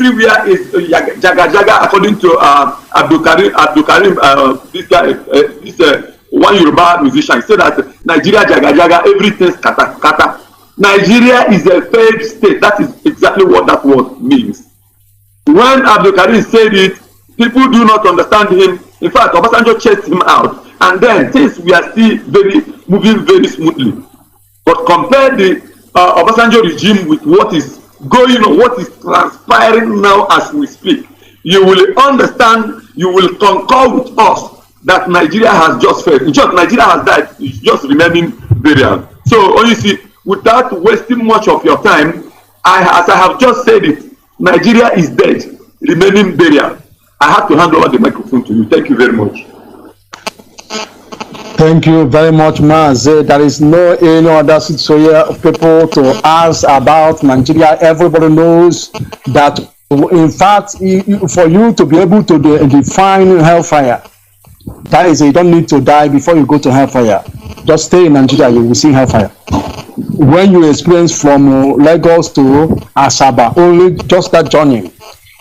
everywhere is jaga jaga, according to Abdul Karim, this guy, this one Yoruba musician, said that Nigeria jaga jaga, everything's kata kata. Nigeria is a failed state. That is exactly what that word means. When Abdul Karim said it, people do not understand him. In fact, Obasanjo chased him out, and then things were still moving very smoothly. But compare the Obasanjo regime with what is going on, what is transpiring now as we speak, you will understand, you will concur with us that Nigeria has just failed. In short, Nigeria has died, it's just remaining burial. So, you see, without wasting much of your time, as I have just said it, Nigeria is dead, remaining burial. I have to hand over the microphone to you. Thank you very much. Thank you very much, Mazi. There is no any other people to ask about Nigeria. Everybody knows that, in fact, for you to be able to define hellfire, that is, you don't need to die before you go to hellfire. Just stay in Nigeria, you will see hellfire. When you experience from Lagos to Asaba, only just that journey,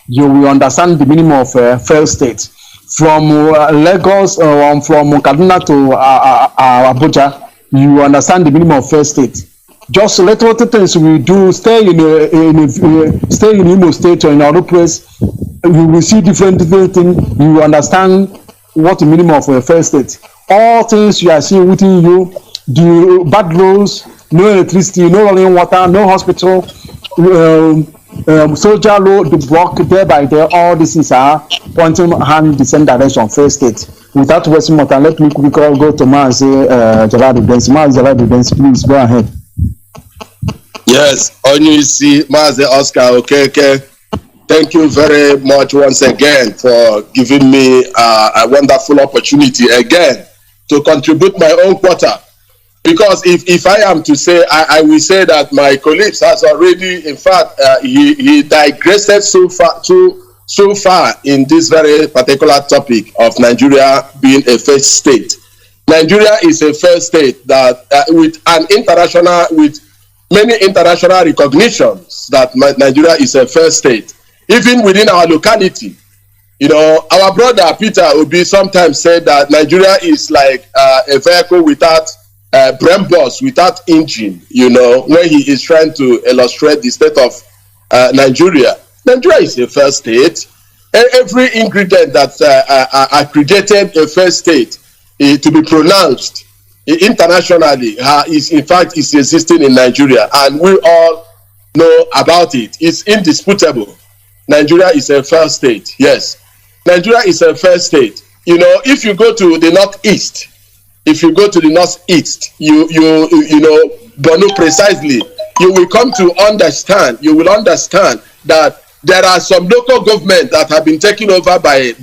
you will understand the meaning of failed state. From Lagos, from Kaduna to Abuja, you understand the meaning of failed state. Just little things we do, stay in Imo State or in other place, you will see different things. You understand what the meaning of a failed state. All things you are seeing within you, the bad roads, no electricity, no running water, no hospital, soldier road, the block day by day, all this is pointing hand the same direction, failed state. Without wasting more time, let me quickly go to Mazi Nwachineke, please go ahead. Yes, Onyisi, Mazi Oscar, okay. Thank you very much once again for giving me a wonderful opportunity again to contribute my own quota. Because if I am to say, I will say that my colleagues has already, in fact, he digressed so far in this very particular topic of Nigeria being a failed state. Nigeria is a failed state that with many international recognitions that Nigeria is a failed state. Even within our locality, you know, our brother Peter Obi sometimes said that Nigeria is like a vehicle without brain box, without engine, you know, when he is trying to illustrate the state of Nigeria. Nigeria is a failed state. Every ingredient that accredited a failed state to be pronounced internationally is in fact is existing in Nigeria, and we all know about it. It's indisputable. Nigeria is a failed state. Yes, Nigeria is a failed state. You know, if you go to the northeast, you know, Borno precisely, you will come to understand. You will understand that there are some local government that have been taken over by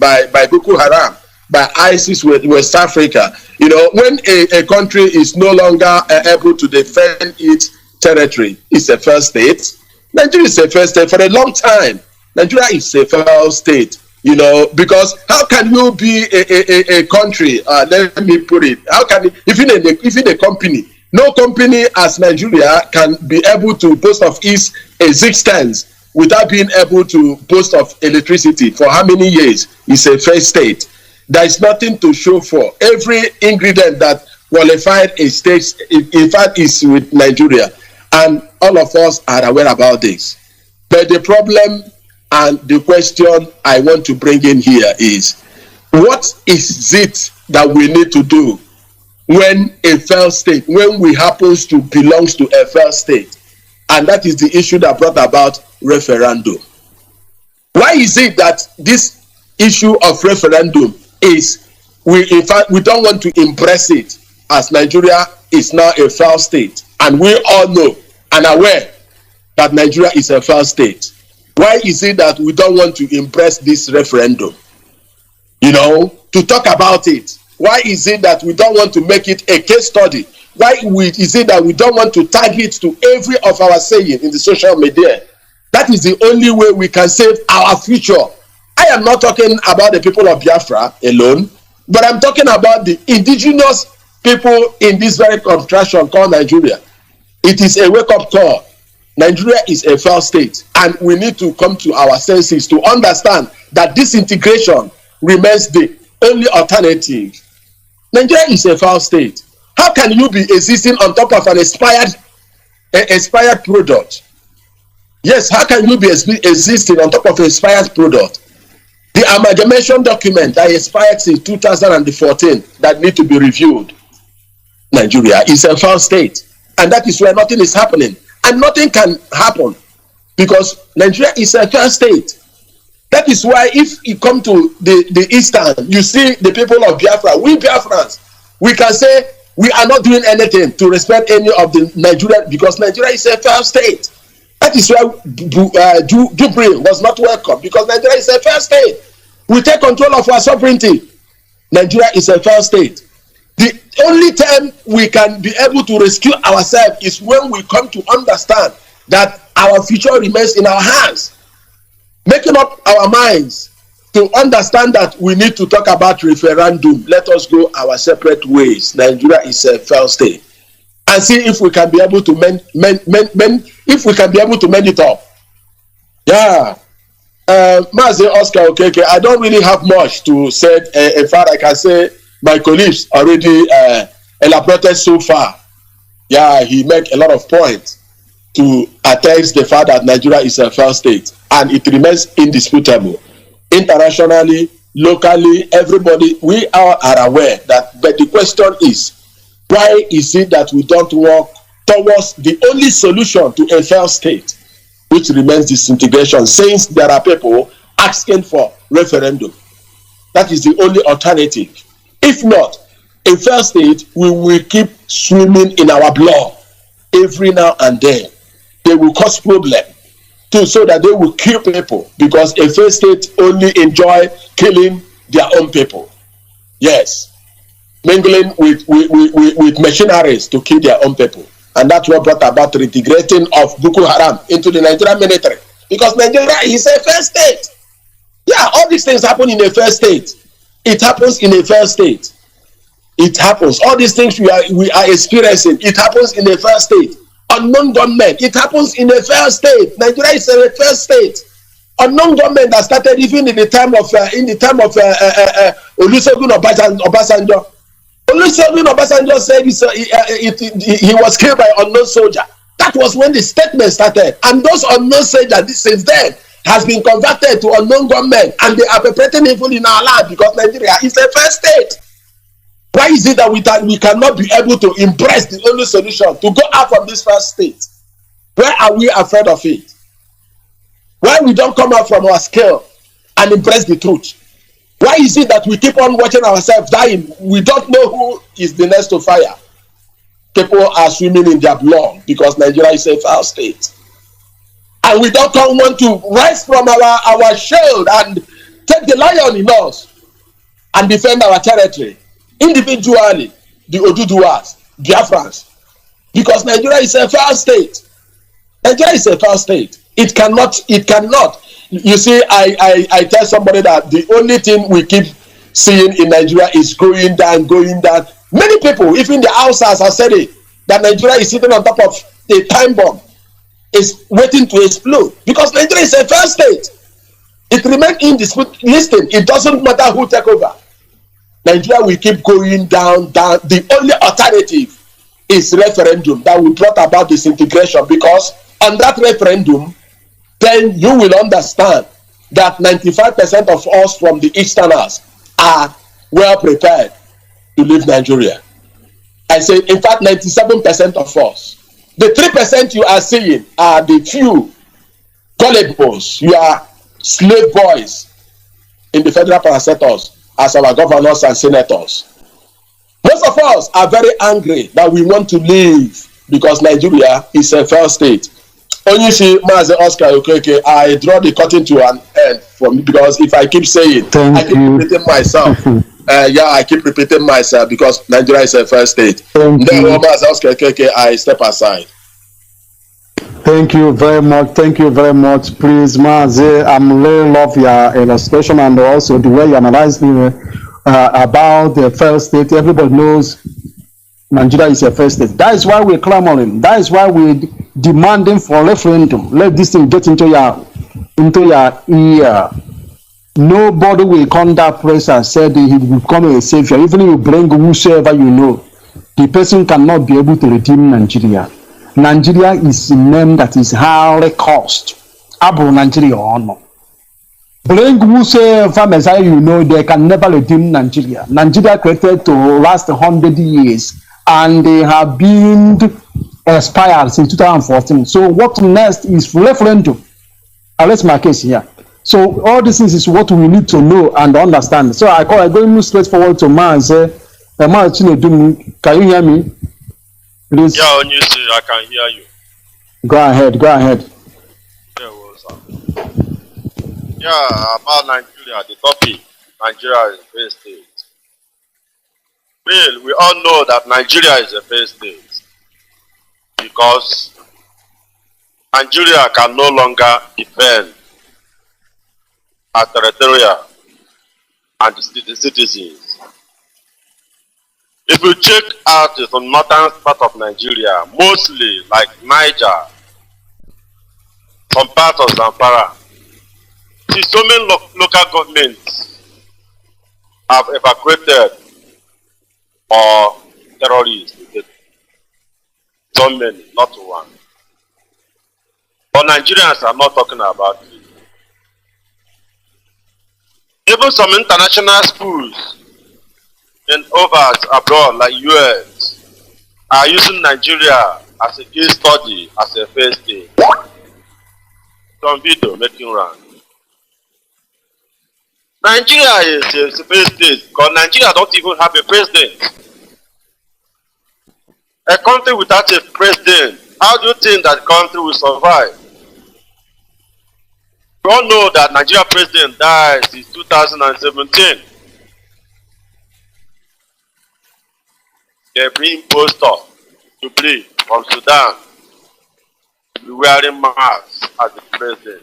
Boko Haram, by ISIS with West Africa. You know, when a country is no longer able to defend its territory, it's a failed state. Nigeria is a failed state for a long time. Nigeria is a failed state, you know, because how can you be a country? Let me put it. How can even a company? No company as Nigeria can be able to boast of its existence without being able to boast of electricity for how many years? It's a failed state. There is nothing to show for. Every ingredient that qualified a state, in fact, is with Nigeria, and all of us are aware about this. But the problem and the question I want to bring in here is, what is it that we need to do when a failed state, when we happens to belongs to a failed state? And that is the issue that brought about referendum. Why is it that this issue of referendum is, we don't want to embrace it, as Nigeria is now a failed state, and we all know and aware that Nigeria is a failed state? Why is it that we don't want to embrace this referendum? You know, to talk about it. Why is it that we don't want to make it a case study? Why is it that we don't want to tag it to every of our saying in the social media? That is the only way we can save our future. I am not talking about the people of Biafra alone, but I'm talking about the indigenous people in this very contraction called Nigeria. It is a wake-up call. Nigeria is a failed state, and we need to come to our senses to understand that disintegration remains the only alternative. Nigeria is a failed state. How can you be existing on top of an expired product? Yes, how can you be existing on top of an expired product? The amalgamation document that expired since 2014 that need to be reviewed. Nigeria is a failed state, and that is where nothing is happening, and nothing can happen because Nigeria is a failed state. That is why if you come to the eastern, you see the people of Biafra, we Biafrans, we can say we are not doing anything to respect any of the Nigeria because Nigeria is a failed state. That is why Jubril was not welcome because Nigeria is a failed state. We take control of our sovereignty. Nigeria is a failed state. The only time we can be able to rescue ourselves is when we come to understand that our future remains in our hands. Making up our minds to understand that we need to talk about referendum. Let us go our separate ways. Nigeria is a failed state, and see if we can be able to mend it up. Yeah, Mazi Oscar Okeke, I don't really have much to say. In fact, I can say my colleagues already elaborated so far. Yeah, he make a lot of points to attest the fact that Nigeria is a failed state, and it remains indisputable. Internationally, locally, everybody, we all are aware that, but the question is, why is it that we don't work towards the only solution to a failed state, which remains disintegration, since there are people asking for referendum? That is the only alternative. If not, a failed state, we will keep swimming in our blood every now and then. They will cause problem too, so that they will kill people, because a failed state only enjoy killing their own people. Yes, mingling with mercenaries to kill their own people, and that's what brought about the integrating of Boko Haram into the Nigerian military, because Nigeria is a failed state. Yeah, all these things happen in a failed state. It happens in a failed state. It happens. All these things we are experiencing, it happens in a failed state. Unknown government, it happens in a failed state. Nigeria is a failed state. Unknown government that started even in the time of Olusegun Obasanjo. Olusegun Obasanjo said he was killed by unknown soldier. That was when the statement started, and those unknown soldiers since then has been converted to unknown government, and they are perpetrating evil in our land because Nigeria is a failed state. Why is it that we cannot be able to embrace the only solution to go out of this first state? Why are we afraid of it? Why we don't come out from our scale and embrace the truth? Why is it that we keep on watching ourselves dying? We don't know who is the next to fire. People are swimming in their blood because Nigeria is a failed state. And we don't want to rise from our shield and take the lion in us and defend our territory. Individually, the Oduduwas, Biafrans, because Nigeria is a failed state. Nigeria is a failed state. It cannot. You see, I tell somebody that the only thing we keep seeing in Nigeria is going down. Many people, even the Hausas, have said it, that Nigeria is sitting on top of a time bomb, is waiting to explode, because Nigeria is a failed state. It remains indisputable. Listen, it doesn't matter who take over. Nigeria will keep going down. The only alternative is referendum that will brought about disintegration, because on that referendum, then you will understand that 95% of us from the Easterners are well prepared to leave Nigeria. I say, in fact, 97% of us. The 3% you are seeing are the few colleagues, you are slave boys in the federal parastatals as our governors and senators. Most of us are very angry that we want to leave because Nigeria is a failed state. Onyishi Mazi Oscar Okeke, I draw the curtain to an end for me, because if I keep saying, I keep repeating myself. I keep repeating myself because Nigeria is a failed state. Then Mazi Oscar Okeke, I step aside. Thank you very much. Thank you very much. Please, Mazi, I really love your illustration and also the way you analyze about the failed state. Everybody knows Nigeria is a failed state. That is why we're clamoring. That is why we demanding for referendum. Let this thing get into your ear. Nobody will come that place and say that he will become a savior. Even if you bring whosoever you know, the person cannot be able to redeem Nigeria. Nigeria is a name that is highly cost. Abu Nigeria or no. Bring whosoever Messiah you know, they can never redeem Nigeria. Nigeria created to last 100 years and they have been expired since 2014. So what next is referendum. I'll let my case here. So all these things is what we need to know and understand. So I go straight forward to Mazi Nwachineke. Can you hear me? Please. Yeah, when you say I can hear you. Go ahead. Yeah, what's up? Yeah, about Nigeria, the topic. Nigeria is a failed state. Well, we all know that Nigeria is a failed state because Nigeria can no longer defend our territorial and the citizens. If you check out the northern part of Nigeria, mostly like Niger, some parts of Zamfara, see so many local governments have evacuated or terrorists. So many, not one. But Nigerians are not talking about it. Even some international schools in abroad like US are using Nigeria as a case study, as a first state. Some video making run. Nigeria is a first state because Nigeria don't even have a president. A country without a president, how do you think that country will survive? We all know that Nigeria president died in 2017. They bring poster to play from Sudan, to be wearing masks as the president.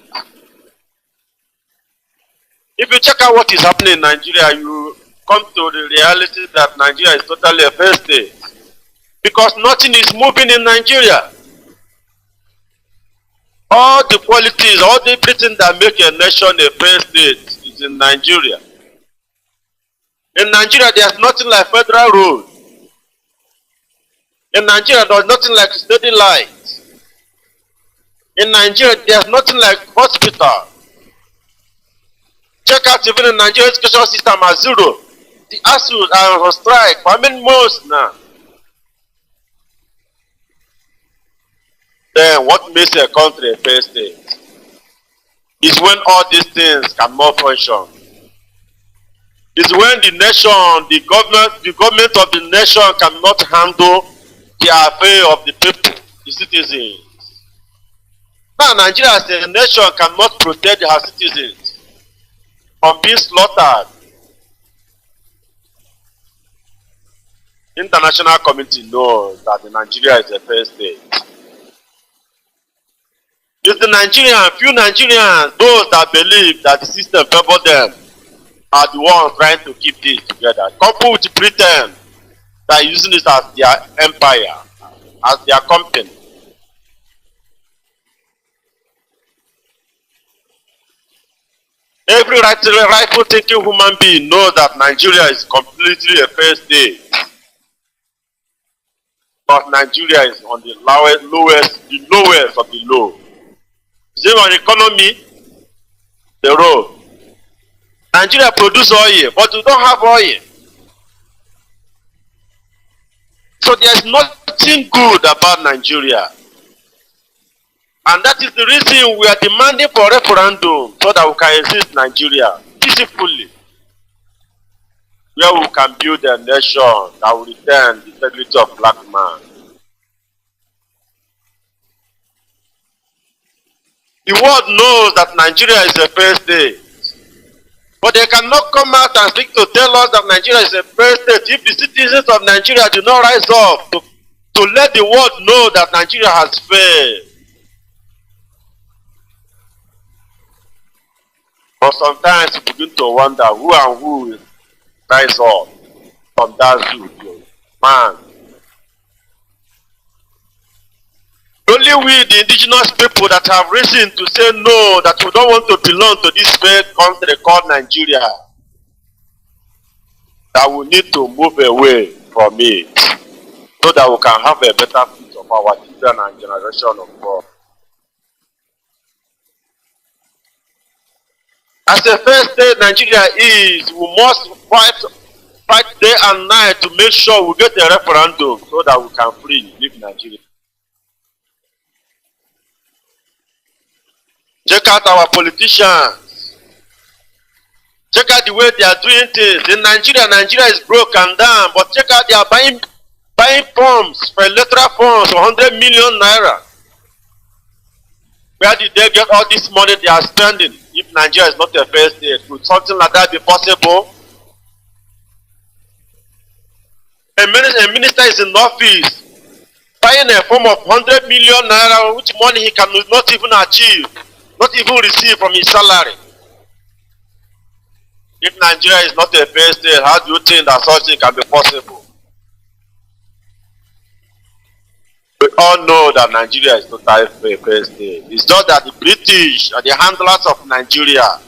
If you check out what is happening in Nigeria, you come to the reality that Nigeria is totally a failed state. Because nothing is moving in Nigeria. All the qualities, all the everything that make a nation a failed state is in Nigeria. In Nigeria, there's nothing like federal road. In Nigeria, there's nothing like steady light. In Nigeria, there's nothing like hospital. Check out even in Nigeria education system at zero. The ASUs are on strike for how many months now? Then what makes a country a failed state is when all these things cannot function. It's when the nation, the government of the nation cannot handle the affair of the people, the citizens. Now Nigeria as a nation cannot protect her citizens from being slaughtered. International community knows that Nigeria is a failed state. It's the Nigerians, few Nigerians, those that believe that the system favors them, are the ones trying to keep this together. Coupled with Britain that are using this as their empire, as their company. Every rightful thinking human being knows that Nigeria is completely a failed state. But Nigeria is on the lowest of the low. Same on economy, the road. Nigeria produces oil, but we don't have oil. So there's nothing good about Nigeria. And that is the reason we are demanding for referendum so that we can exist Nigeria peacefully. Where we can build a nation that will return the integrity of black man. The world knows that Nigeria is a failed state. But they cannot come out and speak to tell us that Nigeria is a failed state if the citizens of Nigeria do not rise up to let the world know that Nigeria has failed. But sometimes you begin to wonder who and who will rise up from that zoo, man. The only only we, the indigenous people, that have reason to say no, that we don't want to belong to this fair country called Nigeria, that we need to move away from it so that we can have a better future of our children and generation of God. As the first state Nigeria is, we must fight day and night to make sure we get a referendum so that we can free leave Nigeria. Check out our politicians. Check out the way they are doing things. In Nigeria, Nigeria is broken down, but check out they are buying forms for electoral forms, 100 million naira. Where did they get all this money they are spending? If Nigeria is not a fair state, would something like that be possible? A minister is in office, buying a form of 100 million naira, which money he cannot even achieve, not even receive from his salary. If Nigeria is not a fair state, how do you think that such thing can be possible? We all know that Nigeria is not a fair state. It's just that the British and the handlers of Nigeria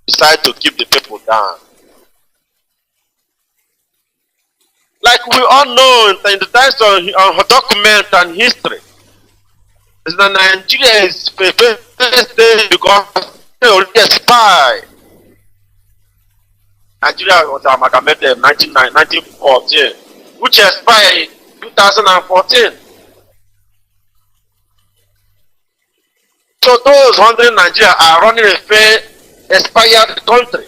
decide to keep the people down. Like we all know in the times of document and history, is that Nigeria is a fair state because they already expired. Nigeria was amalgamated in 1914, which expired in 2014. So those wondering Nigeria are running a fair, expired country.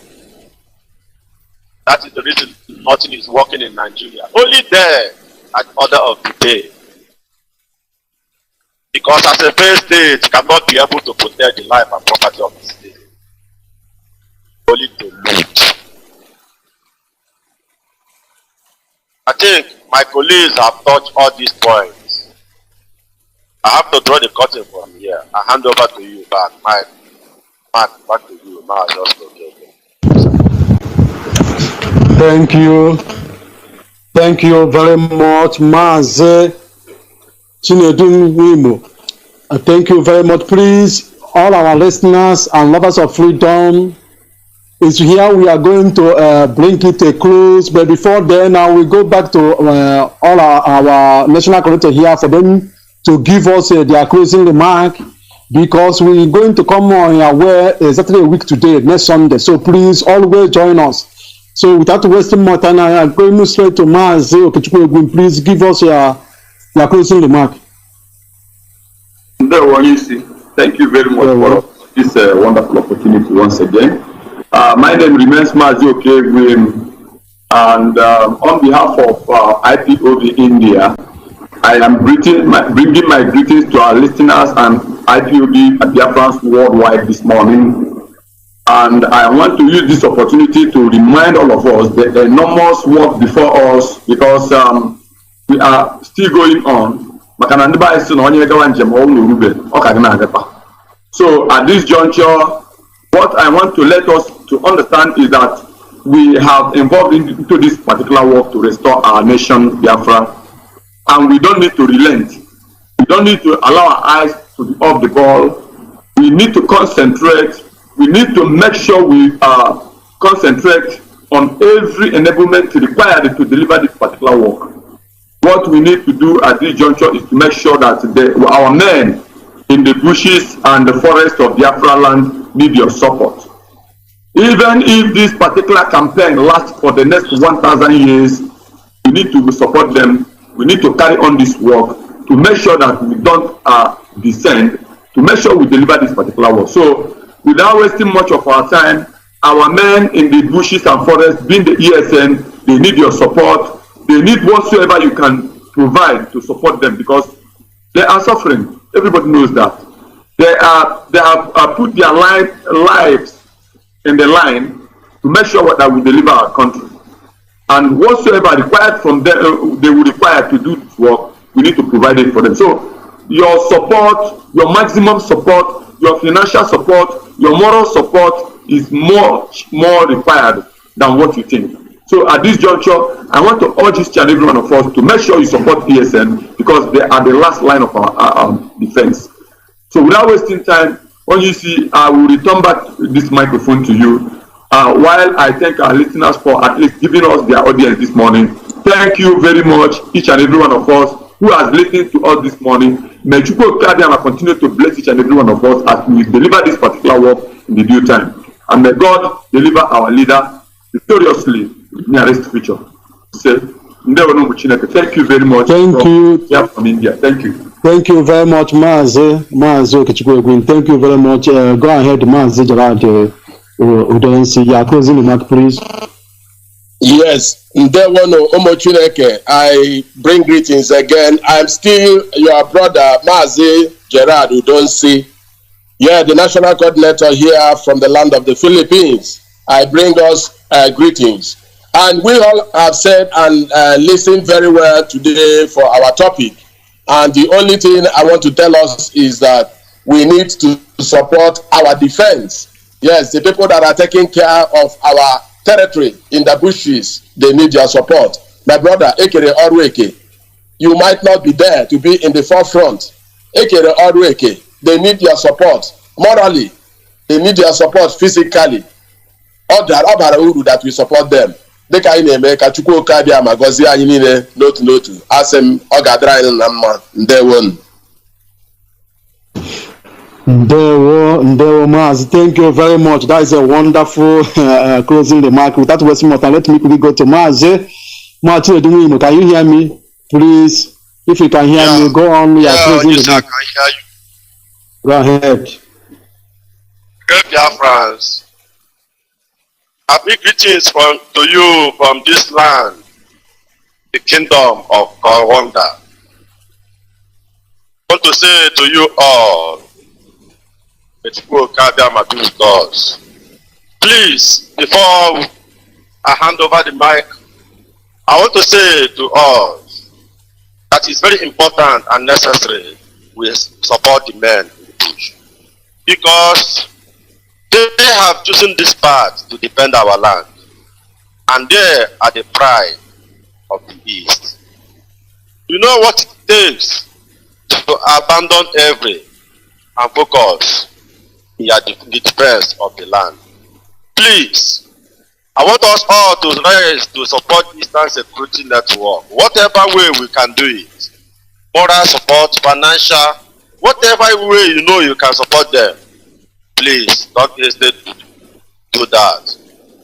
That is the reason nothing is working in Nigeria. Only there at order of the day. Because as a fair state, you cannot be able to protect the life and property of the state. Only to loot. I think my colleagues have touched all these points. I have to draw the curtain from here. I hand over to you back. Mike, back to you. Now just okay. Thank you. Thank you very much, Mazi Nwachineke. Thank you very much. Please, all our listeners and lovers of freedom, is here. We are going to bring it to a close. But before then, I will go back to all our national coordinator here for them to give us their closing remark, because we're going to come on our way exactly a week today, next Sunday. So please always join us. So without wasting more time, I'm going straight to Mazi Nwachineke. Please give us your closing remark. Thank you very much for this wonderful opportunity once again. My name remains Mazi Nwachineke, and on behalf of IPOB India, I am bringing my greetings to our listeners and IPOB Biafrans worldwide this morning. And I want to use this opportunity to remind all of us the enormous work before us, because we are still going on. So at this juncture, what I want to let us to understand is that we have involved into this particular work to restore our nation, Biafra, and we don't need to relent. We don't need to allow our eyes to be off the ball. We need to concentrate. We need to make sure we concentrate on every enablement required to deliver this particular work. What we need to do at this juncture is to make sure that our men in the bushes and the forest of Biafra land need your support. Even if this particular campaign lasts for the next 1,000 years, we need to support them. We need to carry on this work to make sure that we don't descend, to make sure we deliver this particular work. So, without wasting much of our time, our men in the bushes and forests, being the ESN, they need your support. They need whatsoever you can provide to support them, because they are suffering. Everybody knows that. They have put their lives in the line to make sure that we deliver our country. And whatsoever required from them, they will require to do this work, we need to provide it for them. So your support, your maximum support, your financial support, your moral support is much more required than what you think. So at this juncture, I want to urge each and every one of us to make sure you support PSN because they are the last line of our defense. So without wasting time, when you see, I will return back this microphone to you. While I thank our listeners for at least giving us their audience this morning. Thank you very much, each and every one of us who has listened to us this morning. May Chukwu Okadiama continue to bless each and every one of us as we deliver this particular work in the due time. And may God deliver our leader victoriously in the nearest future. So, Nnamdi Nwachineke, thank you very much. Thank you. Here from India. Thank you. Thank you very much, Mazi Okechukwu. Thank you very much. Go ahead, Mazi Gerard Udensi. You are closing the mark, please. Yes, Nnamdi Nwachineke, I bring greetings again. I'm still your brother, Mazi Gerard Udensi. Yeah, the national coordinator here from the land of the Philippines. I bring us greetings. And we all have said and listened very well today for our topic. And the only thing I want to tell us is that we need to support our defense. Yes, the people that are taking care of our territory in the bushes, they need your support. My brother, Ekere Orueke, you might not be there to be in the forefront. Ekere Orueke, they need your support morally. They need your support physically. That we support them. Dịka anyị na-eme ka Chukwu Okadiama gọzie anyị niile n'otu n'otu. Asị m ọ ga-adịrị anyị na mma. Ndewo. Ndewo, Mazi. Thank you very much. That is a wonderful closing remark. Without wasting more time, let me quickly go to Mazi. Mazi, can you hear me? Please, if you can hear me, go on. We are closing yes, remark. I can hear you. Go ahead. Great Biafrans. Happy greetings to you from this land, the kingdom of Rwanda. I want to say to you all, that Chukwu Okadiama be with us. Please, before I hand over the mic, I want to say to us that it's very important and necessary we support the men in the bush. Because they have chosen this path to defend our land. And they are the pride of the East. You know what it takes to abandon every and focus in the defense of the land. Please, I want us all to rise to support Eastern Security Network. Whatever way we can do it. Moral support, financial, whatever way you know you can support them. Please don't hesitate to do that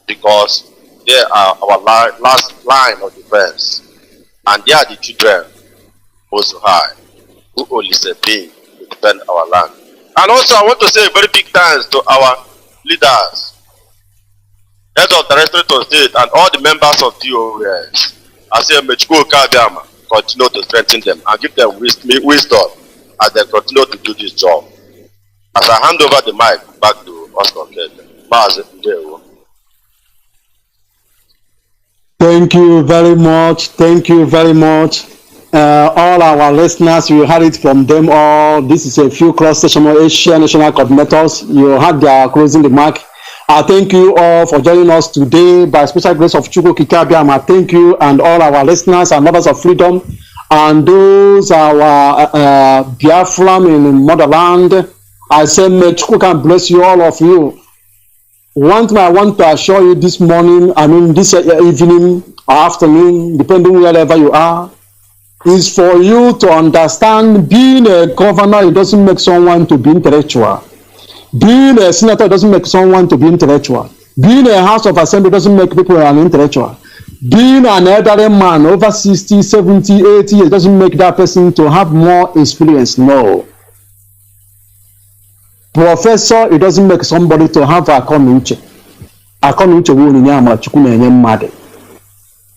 because they are our last line of defense and they are the children most high who only being to defend our land. And also I want to say a very big thanks to our leaders, heads of Directorate of State and all the members of DOS. I say may Chukwu Okadiama continue to strengthen them and give them wisdom as they continue to do this job. As I hand over the mic back to Oscar Kede. Thank you very much. Thank you very much. All our listeners, you heard it from them all. This is a few cross-station Asia national coordinators. You had their closing remark. I thank you all for joining us today by special grace of Chukwu Okadiama. Thank you and all our listeners and lovers of freedom and those our Biafran in motherland. I say may Chukwu can bless you, all of you. One thing I want to assure you this morning, this evening or afternoon, depending wherever you are, is for you to understand being a governor, it doesn't make someone to be intellectual. Being a senator doesn't make someone to be intellectual. Being a House of Assembly doesn't make people an intellectual. Being an elderly man over 60, 70, 80 years doesn't make that person to have more experience. No. Professor, it doesn't make somebody to have a communicate.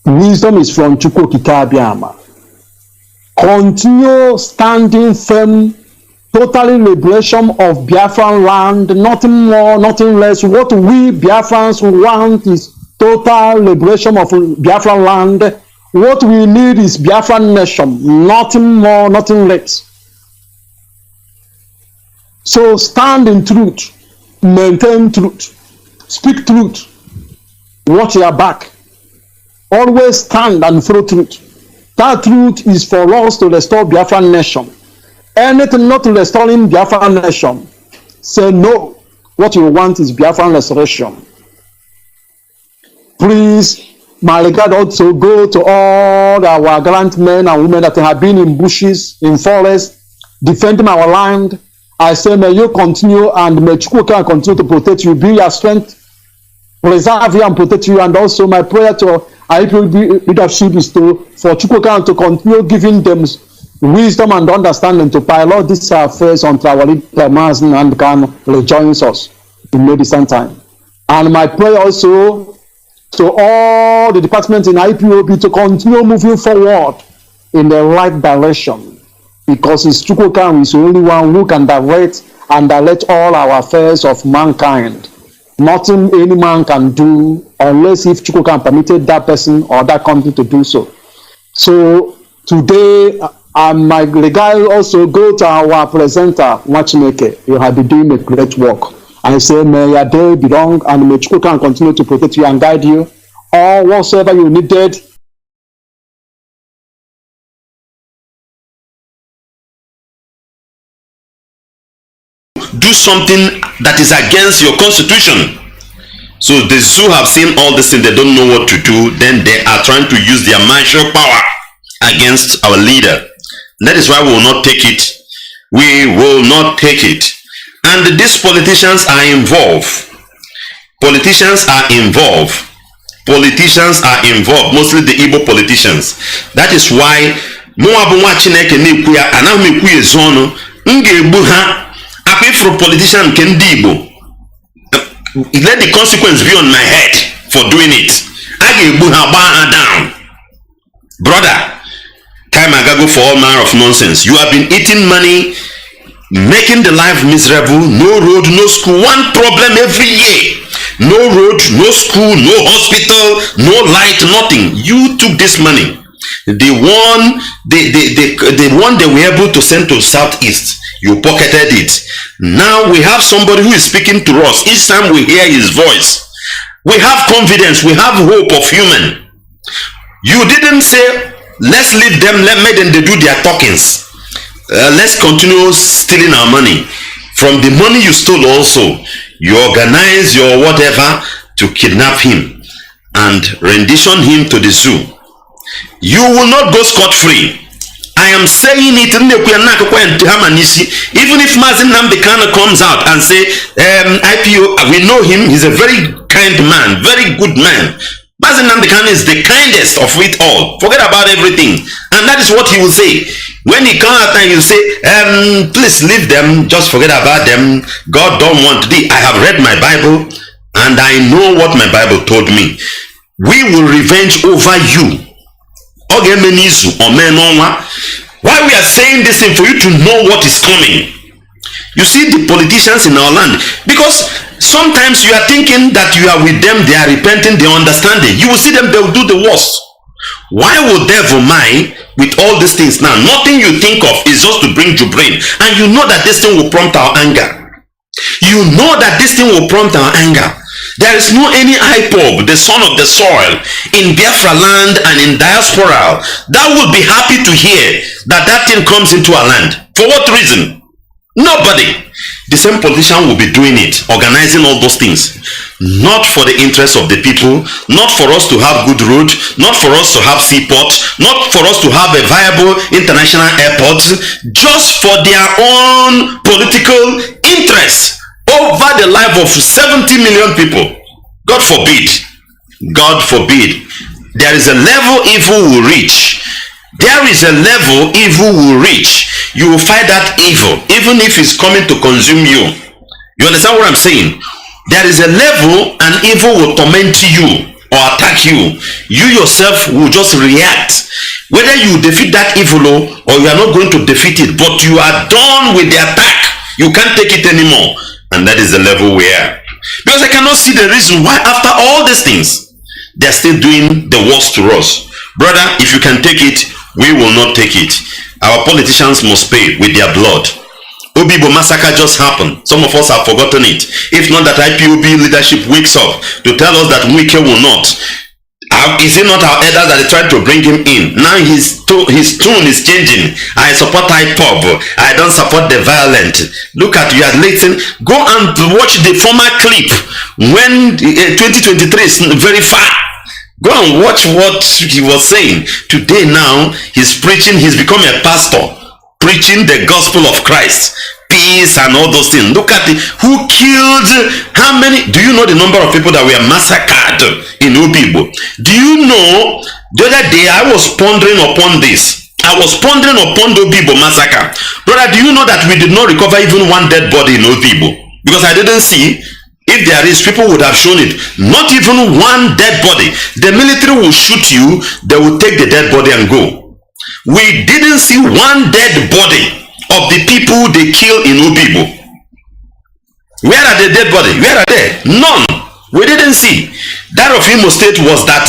Wisdom is from Chukwu Okadiama. Continue standing firm, totally liberation of Biafran land, nothing more, nothing less. What we Biafrans want is total liberation of Biafran land. What we need is Biafran nation, nothing more, nothing less. So stand in truth, maintain truth, speak truth, watch your back, always stand and follow truth. That truth is for us to restore Biafran nation. Anything not restoring Biafran nation, say no. What you want is Biafran restoration. Please, my regard also go to all our gallant men and women that have been in bushes, in forests, defending our land. I say, may you continue, and may Chukwuka continue to protect you, be your strength, preserve you and protect you. And also my prayer to IPOB leadership is for Chukwuka to continue giving them wisdom and understanding to pilot this affairs until our leader Mazi Nwachineke can rejoin us in medicine time. And my prayer also to all the departments in IPOB to continue moving forward in the right direction, because it's Chukwuka who is the only one who can direct all our affairs of mankind. Nothing any man can do unless if Chukwuka permitted that person or that company to do so. So today, my regard also go to our presenter, Nwachineke. You have been doing a great work. I say, may your day be long, and may Chukwuka continue to protect you and guide you, or whatsoever you needed. Do something that is against your constitution. So the zoo have seen all this and they don't know what to do. Then they are trying to use their martial power against our leader. That is why we will not take it. We will not take it. And these politicians are involved. Politicians are involved. Politicians are involved. Mostly the Igbo politicians. That is why Mazi Nwachineke na-ekwu anaghị m ekwu ezo ọnụ ga-egbu ha. For politician can Igbo, let the consequence be on my head for doing it. I get her down, brother. Time I go for all manner of nonsense. You have been eating money, making the life miserable. No road, no school. One problem every year. No road, no school, no hospital, no light, nothing. You took this money. The one they were able to send to Southeast. You pocketed it. Now we have somebody who is speaking to us. Each time we hear his voice, we have confidence, we have hope of human. You didn't say, let's leave them, let them do their talkings. Let's continue stealing our money. From the money you stole also, you organize your whatever to kidnap him and rendition him to the zoo. You will not go scot-free. I am saying it, even if Mazi Nnamdi comes out and say, IPO, we know him, he's a very kind man, very good man. Mazi Nnamdi is the kindest of it all. Forget about everything. And that is what he will say. When he comes out and he will say, please leave them, just forget about them. God don't want thee. I have read my Bible and I know what my Bible told me. We will revenge over you. Why we are saying this thing for you to know what is coming. You see the politicians in our land, because sometimes you are thinking that you are with them, they are repenting, they are understanding. You will see them, they will do the worst. Why would devil mind with all these things now? Nothing you think of is just to bring you brain, and you know that this thing will prompt our anger. You know that this thing will prompt our anger. There is no any IPOB, the son of the soil, in Biafra land and in diaspora that would be happy to hear that that thing comes into our land. For what reason? Nobody. The same politician will be doing it, organizing all those things. Not for the interest of the people, not for us to have good road, not for us to have seaport, not for us to have a viable international airport, just for their own political interest over the life of 70 million people. God forbid. God forbid. There is a level evil will reach. There is a level evil will reach. You will fight that evil, even if it's coming to consume you. You understand what I'm saying? There is a level and evil will torment you or attack you. You yourself will just react. Whether you defeat that evil or you are not going to defeat it, but you are done with the attack. You can't take it anymore. And that is the level we are. Because I cannot see the reason why after all these things, they're still doing the worst to us. Brother, if you can take it, we will not take it. Our politicians must pay with their blood. Obibo massacre just happened. Some of us have forgotten it. If not that IPOB leadership wakes up to tell us that Wike will not. Is it not our elders that they tried to bring him in? Now his tune is changing. I support hip hop. I don't support the violent. Look at you are listening. Go and watch the former clip when 2023 is very far. Go and watch what he was saying. Today now he's preaching. He's become a pastor, preaching the gospel of Christ, peace and all those things. Look at who killed how many. Do you know the number of people that were massacred in Obibo? Do you know the other day I was pondering upon this? I was pondering upon the Obibo massacre. Brother, do you know that we did not recover even one dead body in Obibo? Because I didn't see. If there is, people would have shown it. Not even one dead body. The military will shoot you, they will take the dead body and go. We didn't see one dead body of the people they killed in Obibo. Where are the dead body? Where are they? None. We didn't see. That of Imo State was that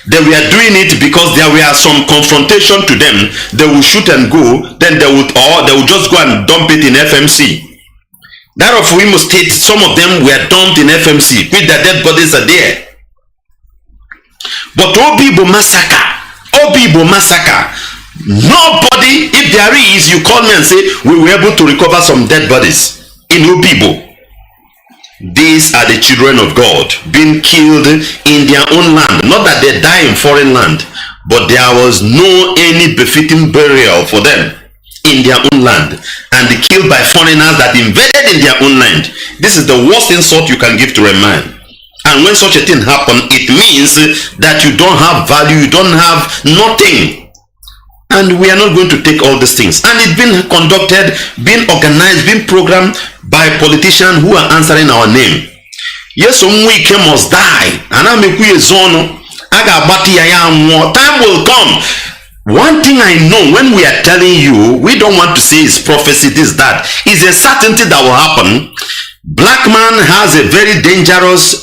they were doing it because there were some confrontation to them. They will shoot and go, then they would just go and dump it in FMC. That of Imo State, some of them were dumped in FMC, which the dead bodies are there. But Obibo massacre, nobody, if there is, you call me and say, we were able to recover some dead bodies in Obibo. These are the children of God being killed in their own land. Not that they die in foreign land, but there was no any befitting burial for them in their own land, and they killed by foreigners that invaded in their own land. This is the worst insult you can give to a man. And when such a thing happens, it means that you don't have value, you don't have nothing. And we are not going to take all these things. And it's been conducted, been organized, been programmed by politicians who are answering our name. Yes, we must die. And I'm a zone. Time will come. One thing I know, when we are telling you, we don't want to say it's prophecy, this, that. It's a certainty that will happen. Black man has a very dangerous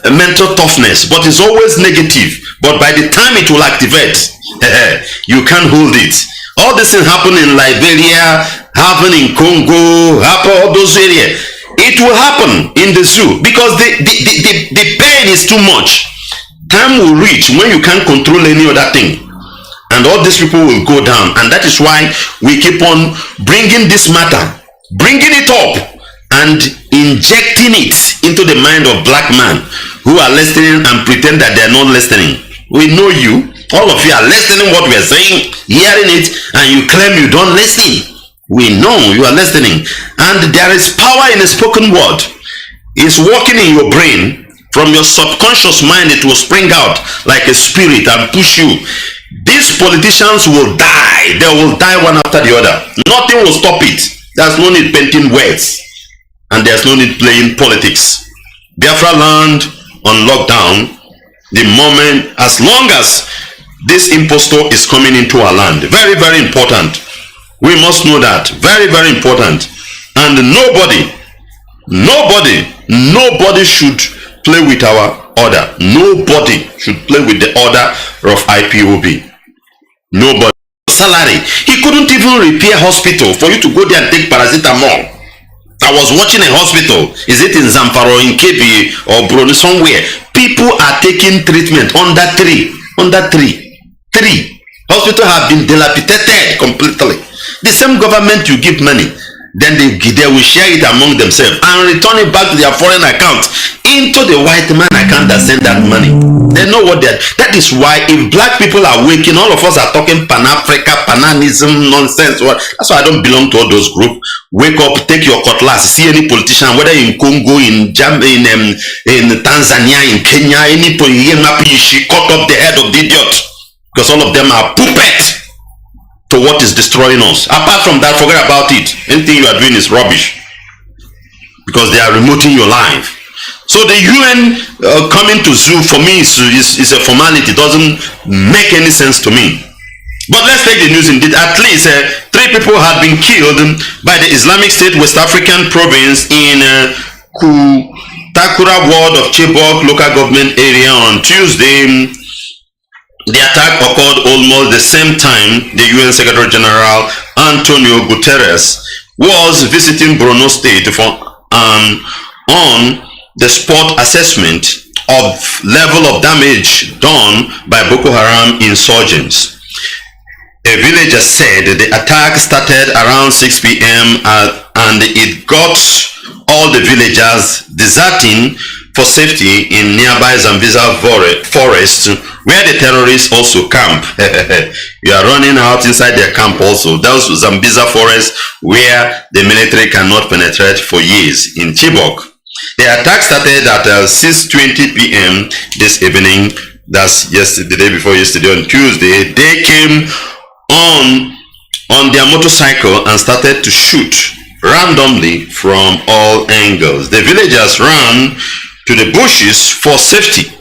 mental toughness, but it's always negative. But by the time it will activate, you can't hold it. All this things happen in Liberia, happen in Congo, happen all those areas. It will happen in the zoo because the pain is too much. Time will reach when you can't control any other thing. And all these people will go down. And that is why we keep on bringing this matter, bringing it up, and injecting it into the mind of black men who are listening and pretend that they are not listening. We know you. All of you are listening what we are saying, hearing it, and you claim you don't listen. We know you are listening. And there is power in a spoken word. It's working in your brain. From your subconscious mind, it will spring out like a spirit and push you. These politicians will die. They will die one after the other. Nothing will stop it. There's no need painting words. And there's no need playing politics. Biafra land on lockdown the moment, as long as this impostor is coming into our land. Very, very important. We must know that. Very, very important. And nobody should play with our order. Nobody should play with the order of IPOB. Nobody. Salary. He couldn't even repair hospital for you to go there and take paracetamol. I was watching a hospital. Is it in Zamfara or in Kebbi or Brunei somewhere? People are taking treatment under three. Hospital have been dilapidated completely. The same government you give money, then they will share it among themselves and return it back to their foreign account into the white man account that sent that money. They know what they're. That is why if black people are waking, all of us are talking Pan-Africa, Pananism nonsense. That's why I don't belong to all those groups. Wake up, take your cutlass, see any politician, whether in Congo, in Tanzania, in Kenya, any politician, cut off the head of the idiot, because all of them are puppets to what is destroying us. Apart from that, forget about it. Anything you are doing is rubbish, because they are remoting your life. So the UN coming to zoo for me is a formality. It doesn't make any sense to me. But let's take the news indeed. At least 3 people had been killed by the Islamic State West African province in Takura ward of Chibok local government area on Tuesday. The attack occurred almost the same time the UN Secretary General Antonio Guterres was visiting Borno State for an on-the-spot assessment of level of damage done by Boko Haram insurgents. A villager said the attack started around 6 p.m. And it got all the villagers deserting for safety in nearby Zambiza forest, where the terrorists also camp. You are running out inside their camp also. Those Zambiza forest where the military cannot penetrate for years in Chibok. The attack started at 6:20 p.m. this evening. That's yesterday, the day before yesterday, on Tuesday. They came on their motorcycle and started to shoot randomly from all angles. The villagers ran to the bushes for safety,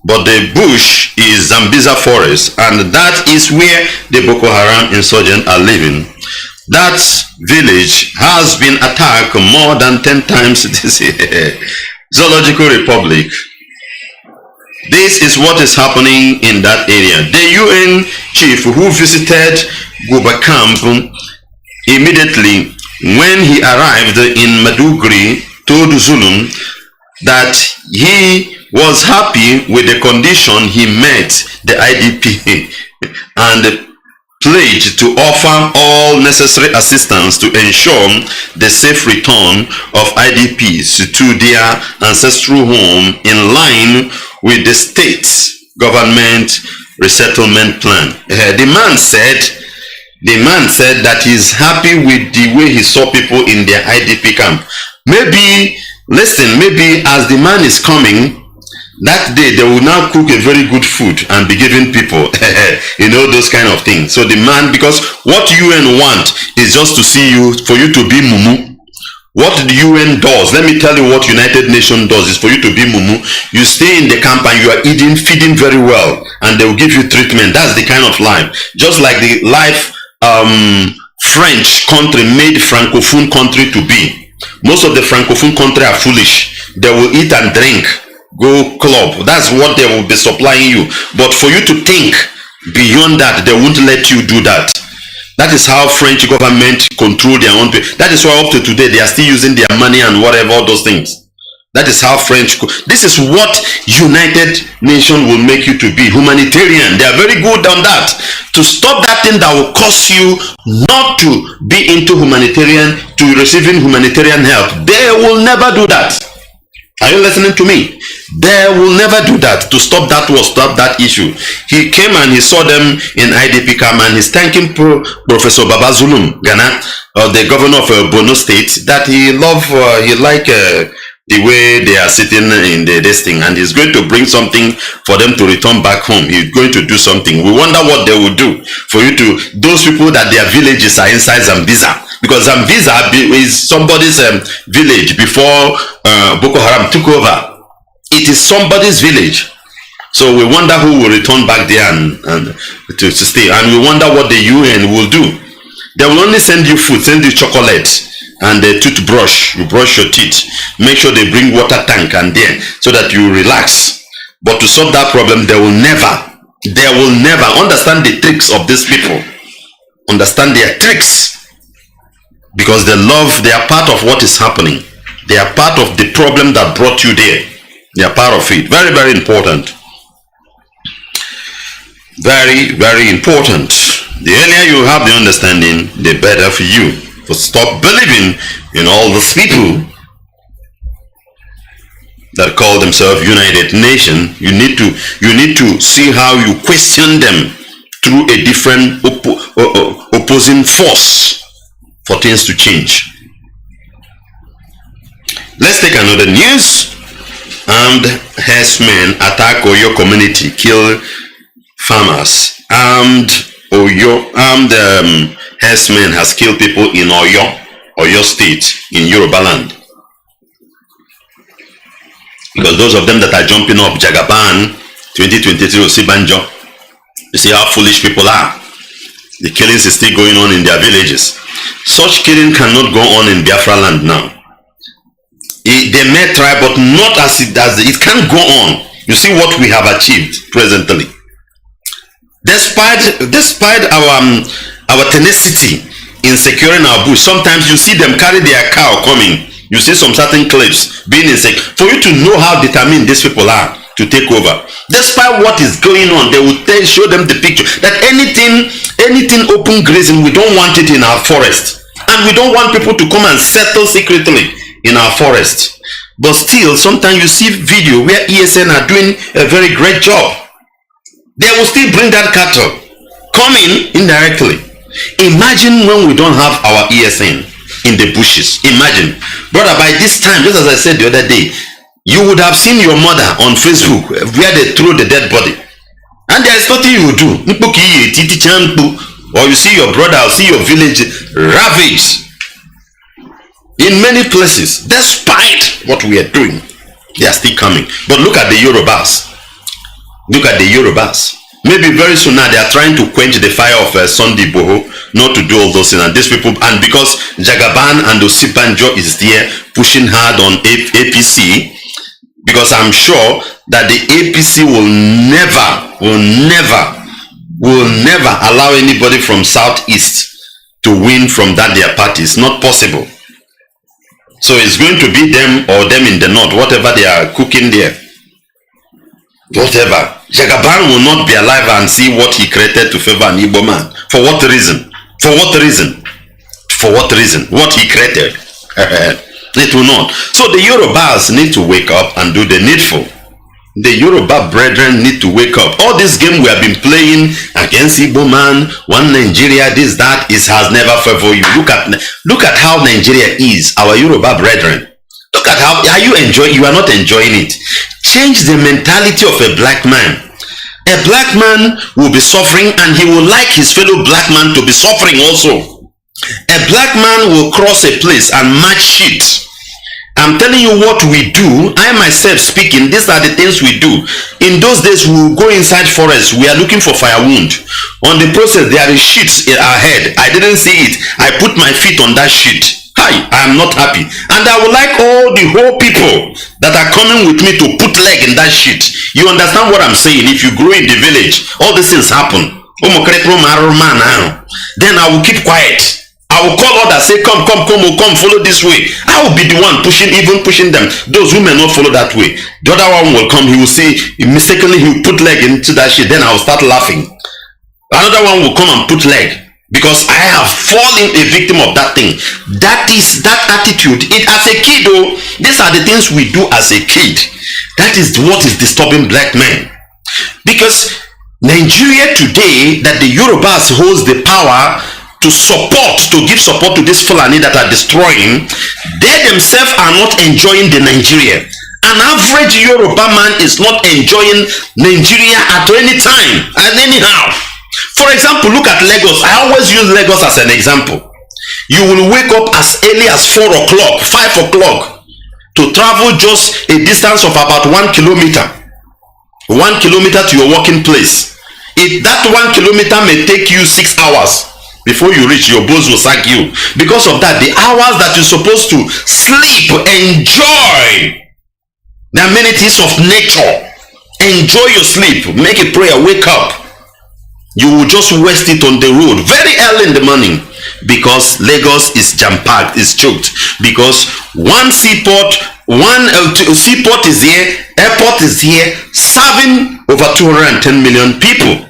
but the bush is Zambiza forest, and that is where the Boko Haram insurgents are living. That village has been attacked more than 10 times this year. Zoological Republic. This is what is happening in that area. The UN chief who visited Guba camp immediately when he arrived in Maduguri told Zulum that he was happy with the condition he met the IDP and pledged to offer all necessary assistance to ensure the safe return of IDPs to their ancestral home in line with the state's government resettlement plan. The man said that he's happy with the way he saw people in their IDP camp. Maybe as the man is coming, that day they will now cook a very good food and be giving people, those kind of things. So the man, because what UN want is just to see you, for you to be mumu. What the UN does, let me tell you what United Nations does, is for you to be mumu. You stay in the camp and you are feeding very well, and they will give you treatment. That's the kind of life. Just like the life French country made Francophone country to be. Most of the Francophone country are foolish. They will eat and drink, go club. That's what they will be supplying you. But for you to think beyond that, they won't let you do that. That is how French government control their own. That is why up to today they are still using their money and whatever, all those things. That is how French. This is what United Nations will make you to be. Humanitarian. They are very good on that. To stop that thing that will cause you not to be into humanitarian, to receiving humanitarian help. They will never do that. Are you listening to me? They will never do that. To stop that war, stop that issue. He came and he saw them in IDP camp, and he's thanking Professor Baba Zulum, Ghana, the governor of Borno State, that he like the way they are sitting in this thing, and he's going to bring something for them to return back home. He's going to do something. We wonder what they will do for you to, those people that their villages are inside Zambiza. Because Zambiza is somebody's village before Boko Haram took over. It is somebody's village. So we wonder who will return back there and to stay. And we wonder what the UN will do. They will only send you food, send you chocolate and a toothbrush. You brush your teeth. Make sure they bring water tank and there so that you relax. But to solve that problem, they will never understand the tricks of these people. Understand their tricks. Because they are part of what is happening. They are part of the problem that brought you there. They are part of it. Very, very important. Very, very important. The earlier you have the understanding, the better for you. So stop believing in all these people that call themselves United Nations. You need to see how you question them through a different opposing force for things to change. Let's take another news. Armed herdsmen attack Oyo community, kill farmers. Armed herdsmen has killed people in Oyo State, in Yoruba land. Because those of them that are jumping up, Jagaban, 2023, Osibanjo, you see how foolish people are. The killings is still going on in their villages. Such killing cannot go on in Biafra land now. They may try, but not as it does. It can't go on. You see what we have achieved presently. Despite our tenacity in securing our bush, sometimes you see them carry their cow coming. You see some certain cliffs being insecure. For you to know how determined these people are, to take over. Despite what is going on, they will show them the picture that anything open grazing, we don't want it in our forest. And we don't want people to come and settle secretly in our forest. But still, sometimes you see video where ESN are doing a very great job. They will still bring that cattle coming indirectly. Imagine when we don't have our ESN in the bushes. Imagine. Brother, by this time, just as I said the other day, you would have seen your mother on Facebook where they throw the dead body. And there is nothing you do. Or you see your brother, or see your village ravaged. In many places, despite what we are doing, they are still coming. But look at the Yorubas. Look at the Yorubas. Maybe very soon now they are trying to quench the fire of Sunday Boho, not to do all those things. And these people, and because Jagaban and Osibanjo is there pushing hard on APC, because I'm sure that the APC will never allow anybody from Southeast to win from that their party. It's not possible. So it's going to be them or them in the north, whatever they are cooking there. Whatever. Jagaban will not be alive and see what he created to favor an Igbo man. For what reason? For what reason? For what reason? What he created. It will not. So the Yorubas need to wake up and do the needful. The Yoruba brethren need to wake up. All this game we have been playing against Igbo man, one Nigeria, this, that, has never favored you. Look at how Nigeria is, our Yoruba brethren. Look at how you are not enjoying it. Change the mentality of a black man. A black man will be suffering and he will like his fellow black man to be suffering also. A black man will cross a place and match shit. I'm telling you what we do. I myself speaking, these are the things we do. In those days, we will go inside forest. We are looking for firewood. On the process, there is shit in our head. I didn't see it. I put my feet on that shit. Hi, I am not happy. And I would like all the whole people that are coming with me to put leg in that shit. You understand what I'm saying? If you grow in the village, all these things happen. Then I will keep quiet. I will call others, say, come, follow this way. I will be the one pushing them. Those who may not follow that way. The other one will come, he will see, mistakenly he will put leg into that shit, then I will start laughing. Another one will come and put leg. Because I have fallen a victim of that thing. That is that attitude. As a kid, though, these are the things we do as a kid. That is what is disturbing black men. Because Nigeria today, that the Yorubas holds the power to give support to this Fulani that are destroying, they themselves are not enjoying the Nigeria. An average Yoruba man is not enjoying Nigeria at any time and anyhow. For example, look at Lagos. I always use Lagos as an example. You will wake up as early as 4 o'clock, 5 o'clock to travel just a distance of about 1 kilometer. 1 kilometer to your working place. If that 1 kilometer may take you 6 hours, before you reach, your boss will sack you. Because of that, the hours that you're supposed to sleep, enjoy the amenities of nature, enjoy your sleep, make a prayer, wake up, you will just waste it on the road very early in the morning. Because Lagos is jam-packed, is choked. Because one seaport is here, airport is here, serving over 210 million people.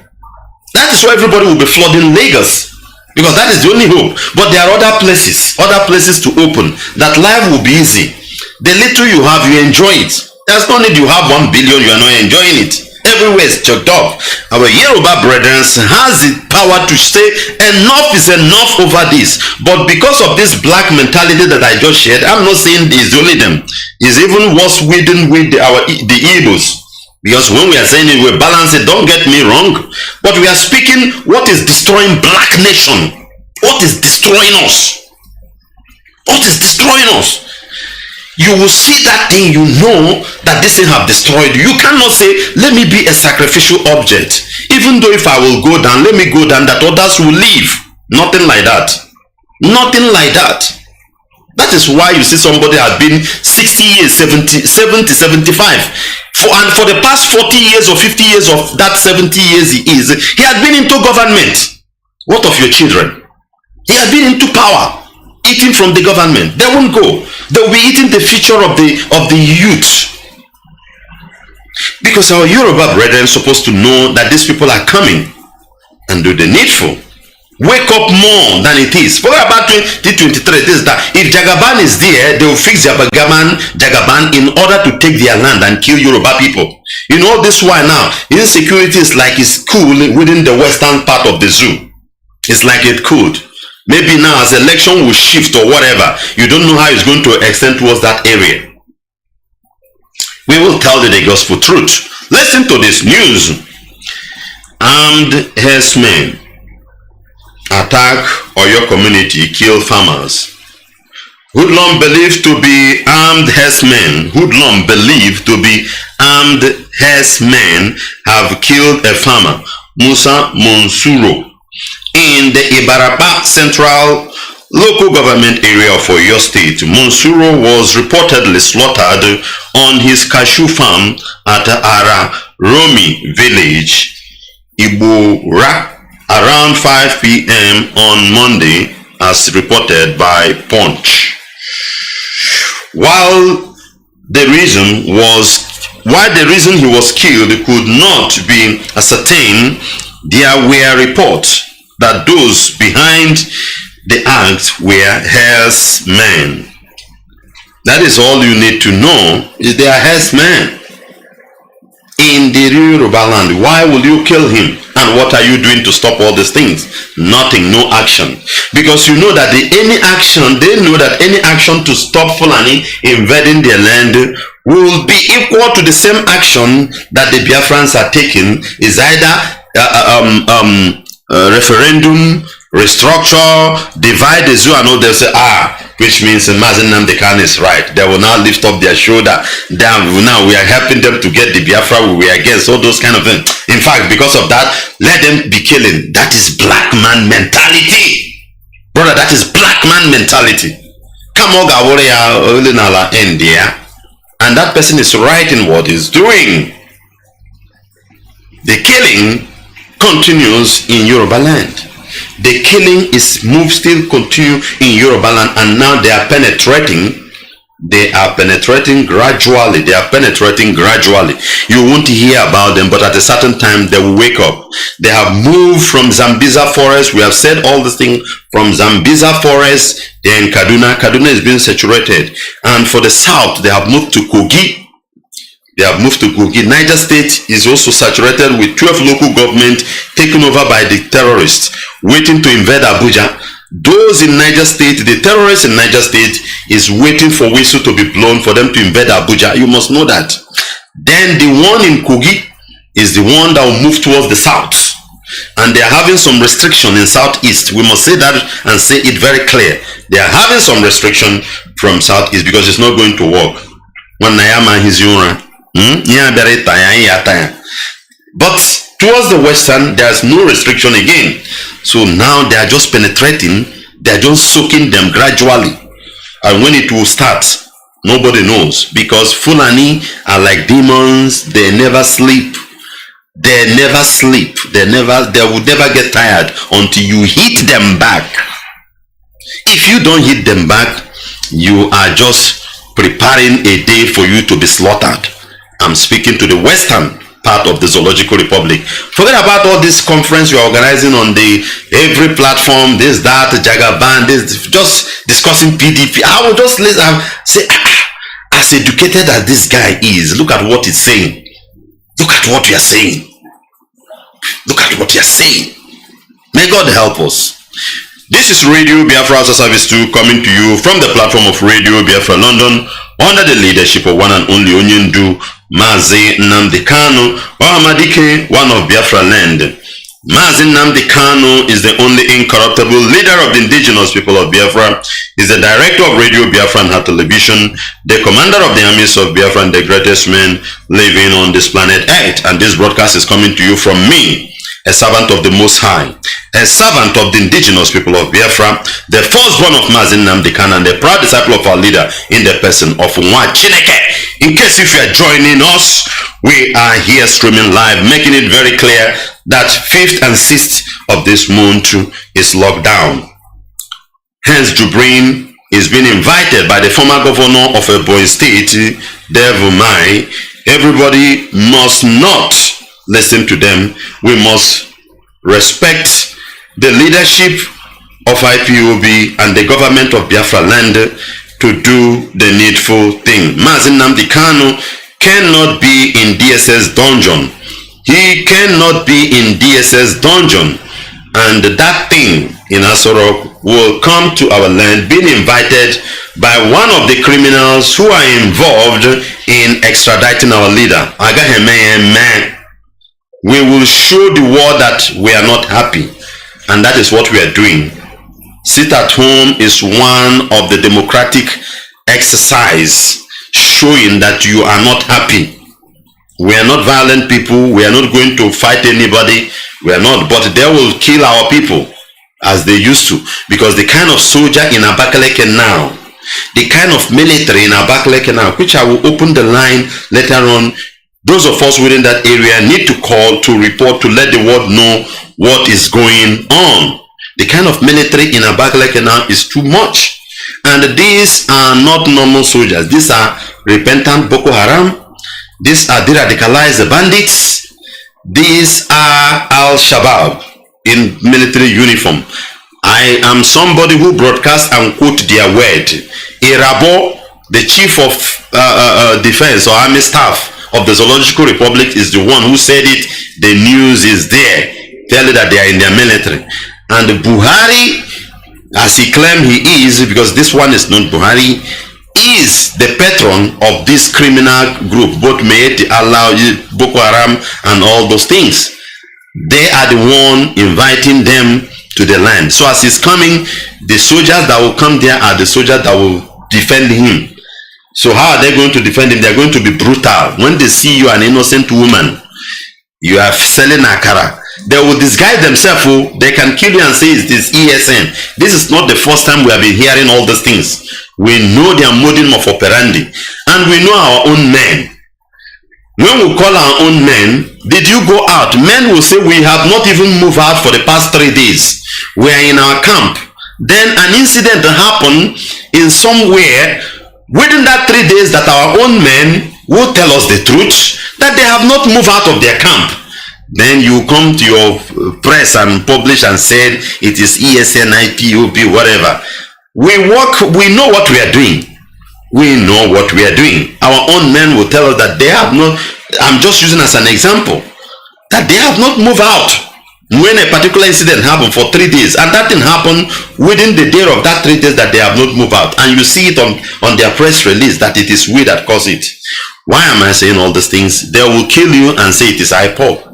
That is why everybody will be flooding Lagos. Because that is the only hope. But there are other places to open, that life will be easy. The little you have, you enjoy it. There's no need you have 1 billion, you are not enjoying it. Everywhere is choked up. Our Yoruba brethren has the power to say enough is enough over this. But because of this black mentality that I just shared, I'm not saying it's only them. It's even worse with the Igbos. Because when we are saying it, we balance it, don't get me wrong. But we are speaking what is destroying black nation. What is destroying us? What is destroying us? You will see that thing, you know that this thing have destroyed you. You cannot say, let me be a sacrificial object. Even though if I will go down, let me go down, that others will leave. Nothing like that. Nothing like that. That is why you see somebody has been 60 years, 70, 75. For the past 40 years or 50 years of that 70 years he has been into government. What of your children? He has been into power, eating from the government. They won't go. They will be eating the future of the youth. Because our Yoruba brethren are supposed to know that these people are coming and do the needful. Wake up more than it is. Forget about 2023. This is that. If Jagaban is there, they will fix Jagaban in order to take their land and kill Yoruba people. You know this why now? Insecurity is like it's cool within the western part of the zoo. It's like it could. Maybe now as election will shift or whatever, you don't know how it's going to extend towards that area. We will tell you the gospel truth. Listen to this news. Armed herdsmen attack Oyo community, kill farmers. Hoodlum believed to be armed herdsmen. Hoodlum believed to be armed herdsmen have killed a farmer, Musa Monsuro, in the Ibarapa Central local government area of Oyo State. Monsuro was reportedly slaughtered on his cashew farm at Ara Romi village, Ibora, around 5 p.m. on Monday, as reported by Punch. While the reason he was killed could not be ascertained, there were reports that those behind the act were herdsmen. That is all you need to know, is they are herdsmen in the Yoruba land. Why will you kill him? And what are you doing to stop all these things? Nothing, no action. Because you know that they know that any action to stop Fulani invading their land will be equal to the same action that the Biafrans are taking. Is either referendum, restructure, divide the zoo, and all they say, which means Mazi Nwachineke is right. They will now lift up their shoulder. Now we are helping them to get the Biafra we were against, all those kind of things. In fact, because of that, let them be killing. That is black man mentality. Brother, that is black man mentality. And that person is right in what he's doing. The killing continues in Yoruba land. The killing still continue in Yoruba land, and now they are penetrating gradually. You won't hear about them, but at a certain time they will wake up. They have moved from Zambiza forest. We have said all the things from Zambiza forest. They're in Kaduna. Kaduna is being saturated, and for the south they have moved to Kogi. Niger State is also saturated with 12 local government taken over by the terrorists waiting to invade Abuja. Those in Niger State, the terrorists in Niger State is waiting for whistle to be blown for them to invade Abuja. You must know that. Then the one in Kogi is the one that will move towards the south. And they are having some restriction in southeast. We must say that and say it very clear. They are having some restriction from southeast because it's not going to work. When Nayama is but towards the western, there's no restriction again. So now they are just penetrating, they are just soaking them gradually. And when it will start, nobody knows. Because Fulani are like demons, they never sleep. They will never get tired until you hit them back. If you don't hit them back, you are just preparing a day for you to be slaughtered. I'm speaking to the western part of the Zoological Republic. Forget about all this conference you are organizing on every platform, this, that, Jagaban, this, just discussing PDP. I will just say, as educated as this guy is, look at what he's saying. Look at what you are saying. May God help us. This is Radio Biafra Hausa-Service 2 coming to you from the platform of Radio Biafra London under the leadership of one and only Onyendu Mazi Nnamdi Kanu, one of Biafra land. Mazi Nnamdi Kanu is the only incorruptible leader of the indigenous people of Biafra. He is the director of Radio Biafra and television, the commander of the armies of Biafra and the greatest man living on this planet Earth. And this broadcast is coming to you from me, a servant of the Most High, a servant of the indigenous people of Biafra, the firstborn of Mazi Nnamdi Kanu, and the proud disciple of our leader in the person of Nwachineke. In case if you are joining us, we are here streaming live, making it very clear that 5th and 6th of this month is locked down. Hence, Jubrin is being invited by the former governor of Ebonyi State, Devil Mai. Everybody must not listen to them. We must respect the leadership of IPOB and the government of Biafra land to do the needful thing. Mazi Nnamdi Kanu cannot be in DSS dungeon. He cannot be in DSS dungeon. And that thing in Asorok will come to our land being invited by one of the criminals who are involved in extraditing our leader. We will show the world that we are not happy, and that is what we are doing. Sit at home is one of the democratic exercise showing that you are not happy. We are not violent people. We are not going to fight anybody. We are not, but they will kill our people as they used to, because the kind of soldier in Abakaleke now, the kind of military in Abakaleke now, which I will open the line later on, those of us within that area need to call to report, to let the world know what is going on. The kind of military in Abakaleke now is too much. And these are not normal soldiers. These are repentant Boko Haram. These are de-radicalized bandits. These are Al-Shabaab in military uniform. I am somebody who broadcasts and quote their word. Irabo, the chief of defense or army staff of the Zoological Republic, is the one who said it. The news is there. Tell it that they are in their military. And Buhari, as he claimed he is, because this one is not Buhari, is the patron of this criminal group, both Meeti Allah, Boko Haram, and all those things. They are the one inviting them to the land. So as he's coming, the soldiers that will come there are the soldiers that will defend him. So how are they going to defend him? They are going to be brutal. When they see you, an innocent woman, you are selling akara, they will disguise themselves. They can kill you and say it is ESN. This is not the first time we have been hearing all these things. We know their modus of operandi, and we know our own men. When we call our own men, did you go out? Men will say, we have not even moved out for the past 3 days. We are in our camp. Then an incident happened in somewhere within that 3 days that our own men will tell us the truth that they have not moved out of their camp. Then you come to your press and publish and say it is ESN, IPOB, whatever. We work, we know what we are doing. We know what we are doing. Our own men will tell us that they have not, I'm just using as an example, that they have not moved out when a particular incident happened for 3 days. And that didn't happen within the day of that 3 days that they have not moved out. And you see it on their press release that it is we that caused it. Why am I saying all these things? They will kill you and say it is IPOB.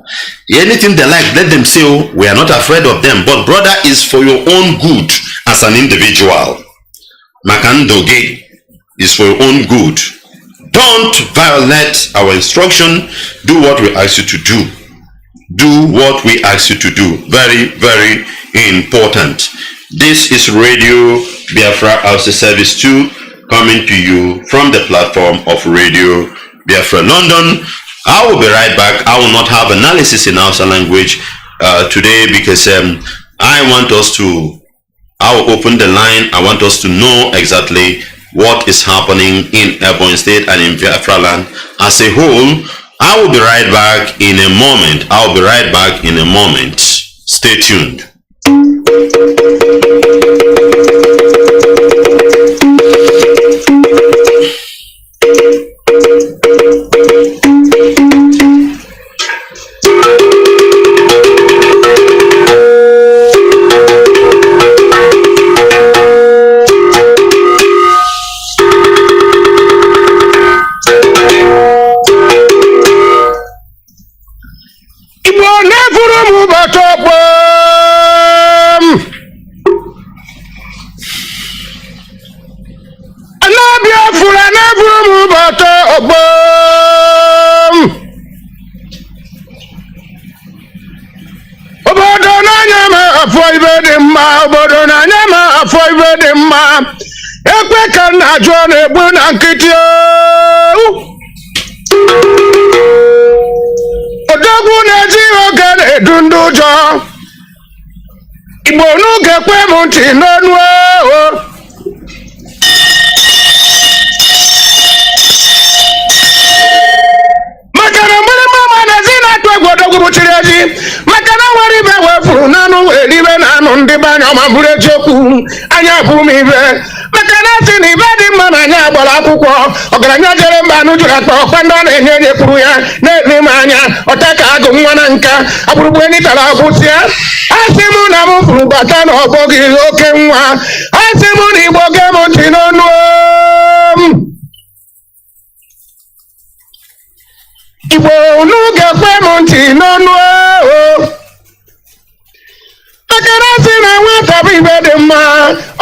Anything they like, let them say, oh, we are not afraid of them. But brother, is for your own good as an individual. Makandoge is for your own good. Don't violate our instruction. Do what we ask you to do. Do what we ask you to do. Very, very important. This is Radio Biafra Hausa-Service 2 coming to you from the platform of Radio Biafra London. I will be right back. I will not have analysis in Hausa language today because I will open the line. I want us to know exactly what is happening in Ebonyi State and in Biafra land as a whole. I will be right back in a moment. I'll be right back in a moment. Stay tuned. ma bụrụ eziokwu anya bụrụ m ibe maka na asị na ibe dị mma na anya agbara akwụkwọ ọgaranya jere mba anụ jụrụ akpa ọkwa ndị ọ na-enye enye kwuru ya na-eme m anya ọta ka agụ nwa na nka abụrụgbu enyi tara agbụsịa asị m na m fụrụ bata na ọgbọ gị oke nwa asị m na igbo ge m ntị n'ọnụ igbo unu ga-ekwe m ntị n'ọnụ akara si na nwata bụ ibe dị mma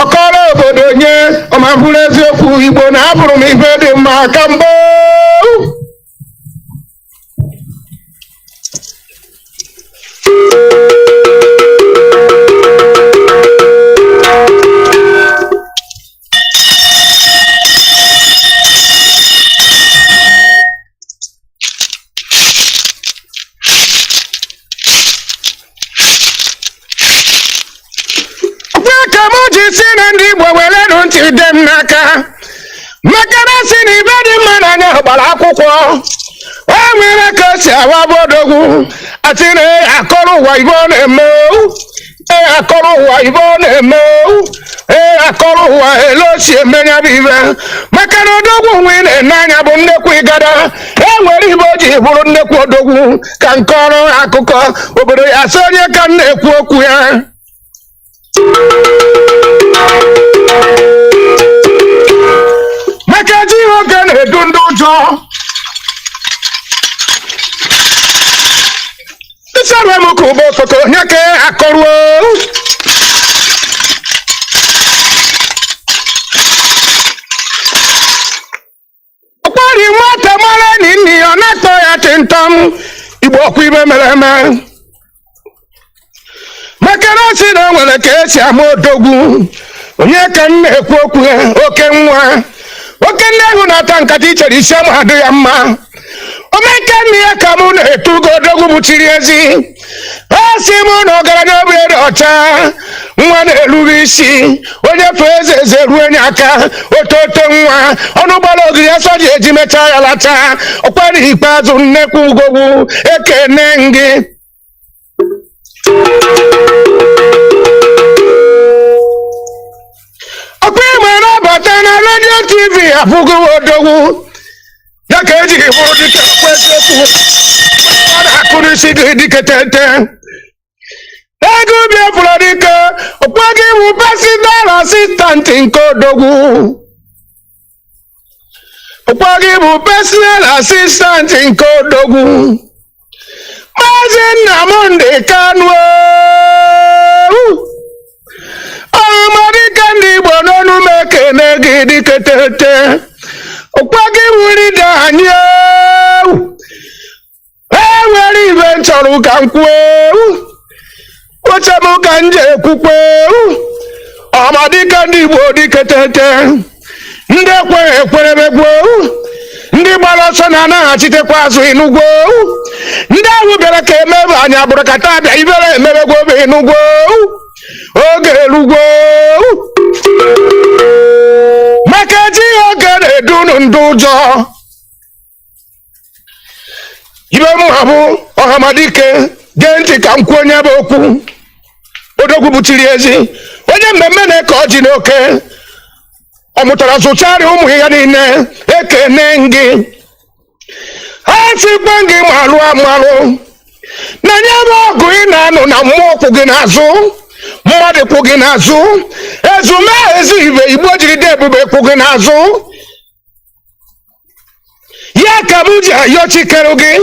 ọkọrọ obodo nye ọma bụrụ eziokwu igbo na abụrụ m ibe dị mma ka mbụ si na ndị igbo welenu ntị dị m n'aka maka na si na ibe dị mma na anya gbara akwụkwọ o nwere ka o si awa bodogwu ati na akọrọ ụwa ibe ọ na-eme akọrọ ụwa ibe ọ na-eme akọrọ ụwa ele o si emenya bụ ibe maka na odogwu nwe na-ene anya bụ nnekwu ịgada nwere ibe o ji bụrụ nnekwu odogwu ka nke ọrụ akụkọ obodo ya sị onye ka m na-ekwu okwu ya maka ji oge na-edu ndị ụjọ isara m ka ụgbọ foto onye ka akọruo ọkpari nwata mara enyi nne ya ọ na-atọ ya tịntọm igbo ọkwa ibe mere eme maka na si na nwere ka esi ama odogwu onye ka m na-ekwu okwu ya oke nwa oke nne ahụ na-ata nkata ichere isi ama adị ya mma omeke nne ya ka mụ na-etu ugo odogwu bụchiri ezi asị m na ọgaranya obi dị ọcha nwa na-erube isi onye fe eze eze ruo enye aka ototo nwa ọnụ gbara ogiri ya soji eji mechaa ya lata ọkwara ikpeazụ nnekwu ugogwu ekene gị ọkwa ịma na-abata na redio tv abụghị odogwu ya ka ejighị bụrụ dịka ọkwa eziokwu ọ na-akụrụ isi gị dịka tete ego Biafra dịka ọkwa gị bụ pesinal asistant nke odogwu ọkwa gị bụ pesinal asistant nke odogwu Mazi Nnamdi Kanu ọmadịka ndị igbo n'ọnụ m ekene gị dịka tete ọkwa gị wuri dị anyị nwere ibe nchọrọ ka m kwuo oche m ka m ji ekwukwe ọmadịka ndị igbo dịka tete ndị ekweghị ekwerebegwo ndị gbara ọsọ na-anaghachitekwa azụ inugwo ndị ahụ bịara ka emebe anyị agbụrụ kata abịa ibere emebegwo obe inugwo oge erugwo maka ji oge na-edu unu ndị ụjọ ibe m ha bụ ọhamadike gee ntị ka m kwuo onye bụ okwu odogwu bụchiri ezi onye mmemme na-eke ọjị n'oke ọ mụtara zụcharị ụmụ ya niile ekene gị ha sikwa gị malụ amalụ na nye bụ ọgụ ị na-anụ na mmụọ kwụ gị n'azụ mmadụ kwụ gị n'azụ ezume ezi ibe igbo jiri dị ebube kwụ gị n'azụ ya ka m ji ayọ chikeru gị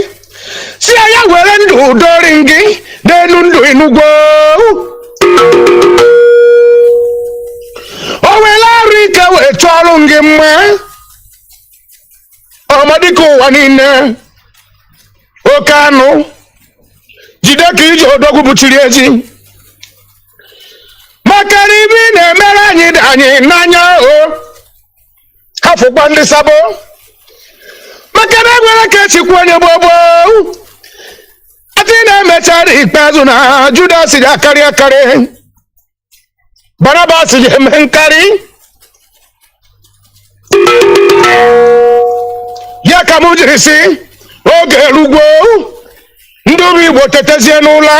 si ya were ndụ udori gị n'elu ndụ inugwo o were arụ ike wee chọọrụ gị mma ọmadịka ụwa niile oke anụ jide ka iji odogwu bụchiri ezi maka na ibe ị na-emere anyị dị anyị n'anya hafụkwa ndị sabo maka na enwere ka echikwa onye gbogbo ati na-emechara ikpeazụ na Judas ji akarị akarị Barnabas ji eme nkarị ya ka m jiri si oge erugwo ndị ụmụ Igbo tetezie n'ụlọ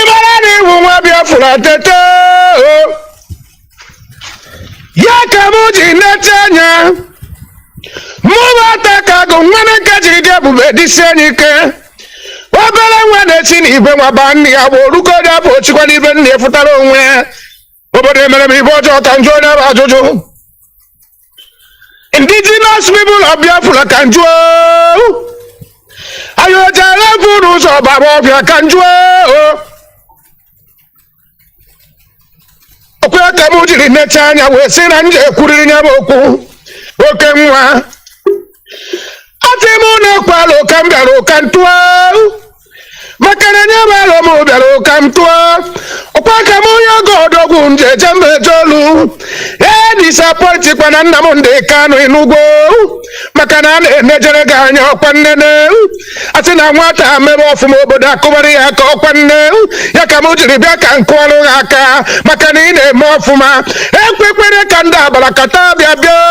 Imarani nwa Biafra tete ya kamuji netanya mubata kago mwana kajiri bube disenike wabele mwana chini ibe mabani ya boruko da bochikwa ibe ni futaro onwe obode mere mi bojo kanjo na bajojo. Indigenous people of Biafra kanjo ayo jare furu so babo bia kanjo okwa kamuji netanya we sina nje kuriri nyaboku oke nwa atimu na kwalo kambalo kantwa makana nyabalo mo balo kantwa opaka mo yogodo gunje jambe jolu disappoint kwa na Nnamdi Kanu inugo makana nejere ganya okwanene atina nwata mebe ofumo obodo akubari ya ka okwanene ya ka mujiri bia ka nkwalo aka makana ine mo ofuma ekwekwere ka nda barakata bia bia.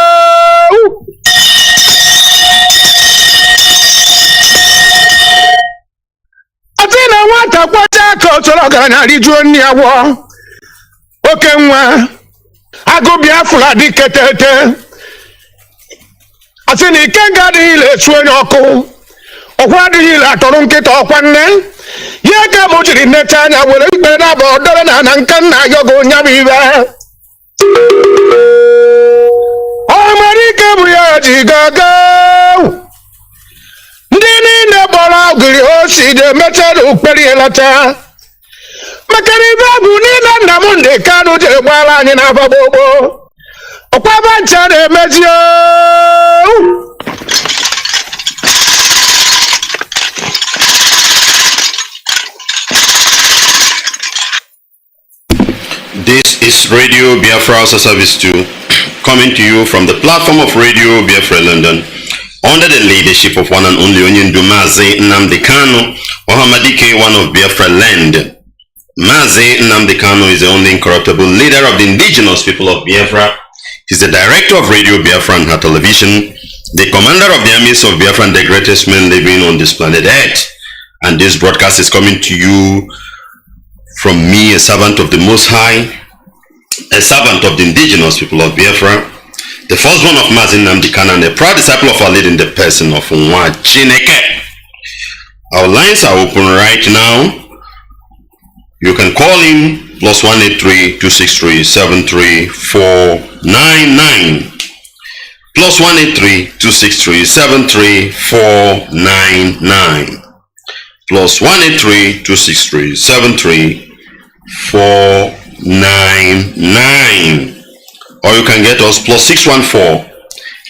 Atina nwata kwacha ka otoro garanya rijuo nni awo oke nwa ago Biafra di ketete atina ikenga di ile suo nyoku okwa di ile atoru nkita okwanne ye ka mujiri netanya were igbe na bo dore na nkan na yogo nyabibe Amerika bu ya jigaga ndini ne bora giri osi de meteru peri elata makari babu ni na Nnamdi Kanu je gbara anyi na afagbogbo okwa bancha na emezio. This is Radio Biafra Hausa-Service 2, coming to you from the platform of Radio Biafra London, under the leadership of one and only Mazi Nnamdi Kanu, Mohammadike, one of Biafra land. Mazi Nnamdi Kanu is the only incorruptible leader of the indigenous people of Biafra. He's the director of Radio Biafra and her television, the commander of the armies of Biafra and the greatest man living on this planet Earth. And this broadcast is coming to you from me, a servant of the Most High, a servant of the indigenous people of Biafra, the firstborn of Mazi Nnamdi Kanu, and a proud disciple of our leader in the person of Nwachineke. Our lines are open right now. You can call him +183 263 73499. +183 263 73499. +183 263 73499. Or you can get us +614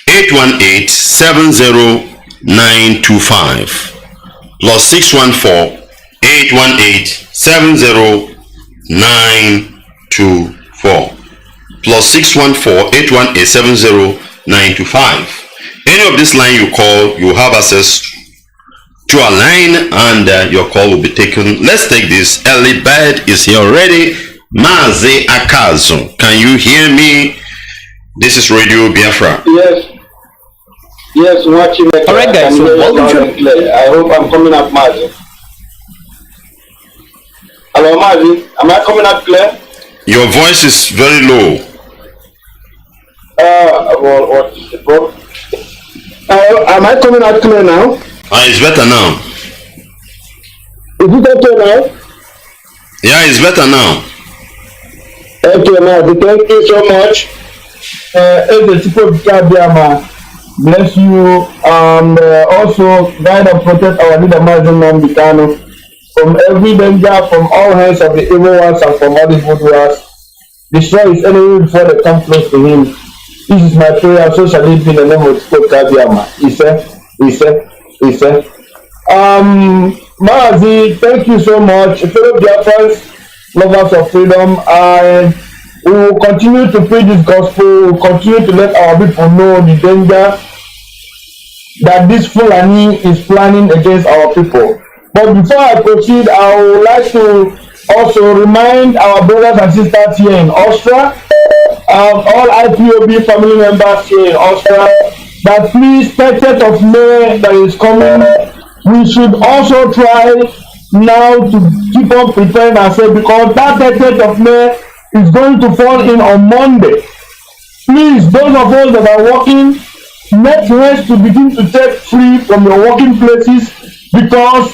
818 70925. +614 818 70924. +614 818 70925. Any of this line you call, you have access to our line, and your call will be taken. Let's take this. Early bird is here already. Mazi Akazu, can you hear me? This is Radio Biafra. Yes. Yes, Nwachineke. All right, guys. So welcome to. I hope I'm coming up, Mazi. Hello, Mazi. Am I coming up clear? Your voice is very low. Well, what is the problem? Am I coming out clear now? It's better now. Is it okay now? Yeah, it's better now. Okay, Mazi. Thank you so much. Bless you, and also guide and protect our leader Mazi Nnamdi Kanu from every danger, from all hands of the evil ones and from all the good ones. Destroy his enemy before they come close to him. This is my prayer, so shall it be in the name of Biafra. He said. Mazi, thank you so much. Fellow Biafrans, lovers of freedom, and we will continue to preach this gospel. We will continue to let our people know the danger that this Fulani is planning against our people. But before I proceed, I would like to also remind our brothers and sisters here in Austria, all IPOB family members here in Austria, that please 30th of May that is coming, we should also try now to keep on preparing ourselves because that 30th of May is going to fall in on Monday. Please, those of us that are working, make haste to begin to take free from your working places because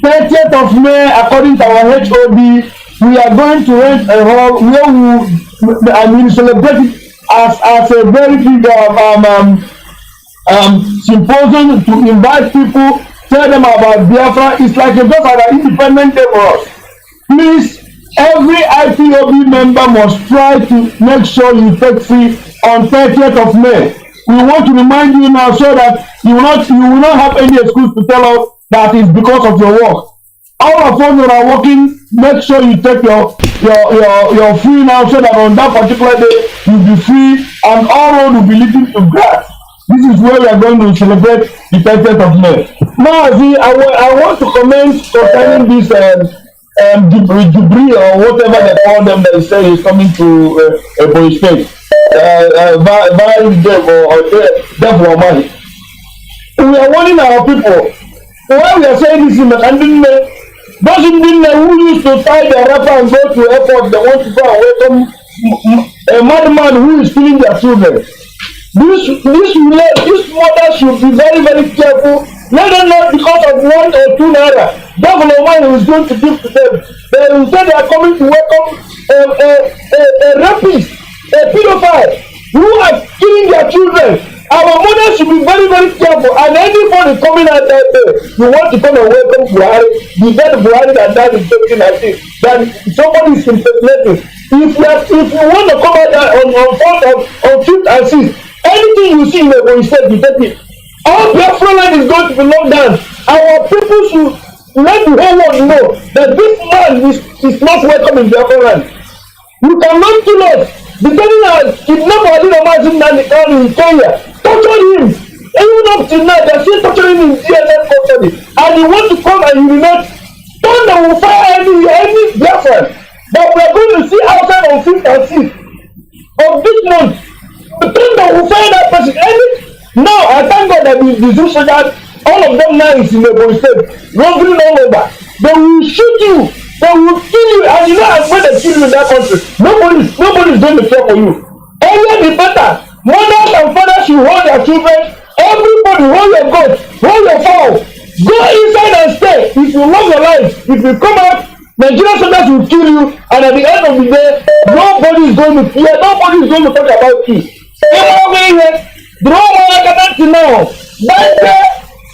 30th of May, according to our HOB, we are going to rent a hall where we will celebrate it as a very big symposium to invite people, tell them about Biafra. It's like just like an independent day for us. Please, every IPOB member must try to make sure you take free on 30th of May. We want to remind you now so that you will not have any excuse to tell us that it's because of your work. All of us that are working, make sure you take your free now so that on that particular day you'll be free and all road will be leading to grass. This is where we are going to celebrate the 30th of May. Mazi, I want to comment concerning this debris or whatever they call them that say is coming to Ebonyi State. Violent death or death or money. We are warning our people. Why we are saying this in the country, those Indians who used to tie their wrapper and go to airport, they want to go and welcome a madman who is killing their children. This mother should be very, very careful. Let them know because of 1 or 2 naira. Devil of money is going to give to them. Instead they are coming to welcome a rapist, a pedophile who are killing their children. Our mothers should be very, very careful. And anybody coming out that day, you want to come and welcome Buhari, the dead Buhari that died in 2019, then somebody is impersonating. If you want to come out on 5th and 6th, anything you see in the Ebonyi State, you take it. All Biafra land is going to be locked down. Our people should let the whole world know that this man is not welcome in Biafra land. You cannot kill us. The governor kidnapped Mazi Nwachineke in Kenya, tortured him. Even up till now, they are still torturing him in DNS custody. And he wants to come and urinate. Thunder will fire any Biafran. But we are going to see outside on 5th and 6th of this month. The thunder will fire that person. Now, I thank God that the Zoom soldiers, all of them now is in the Ebonyi State, roaming all over. They will shoot you. They will kill you. And you know, when they kill you in that country, nobody is going to care for you. Earlier the better. Mothers and fathers should hold their children. Everybody hold your goat, hold your fowl. Go inside and stay. If you love your life, if you come out, Nigerian soldiers will kill you. And at the end of the day, nobody is going to fear. Nobody is going to talk about you. Now,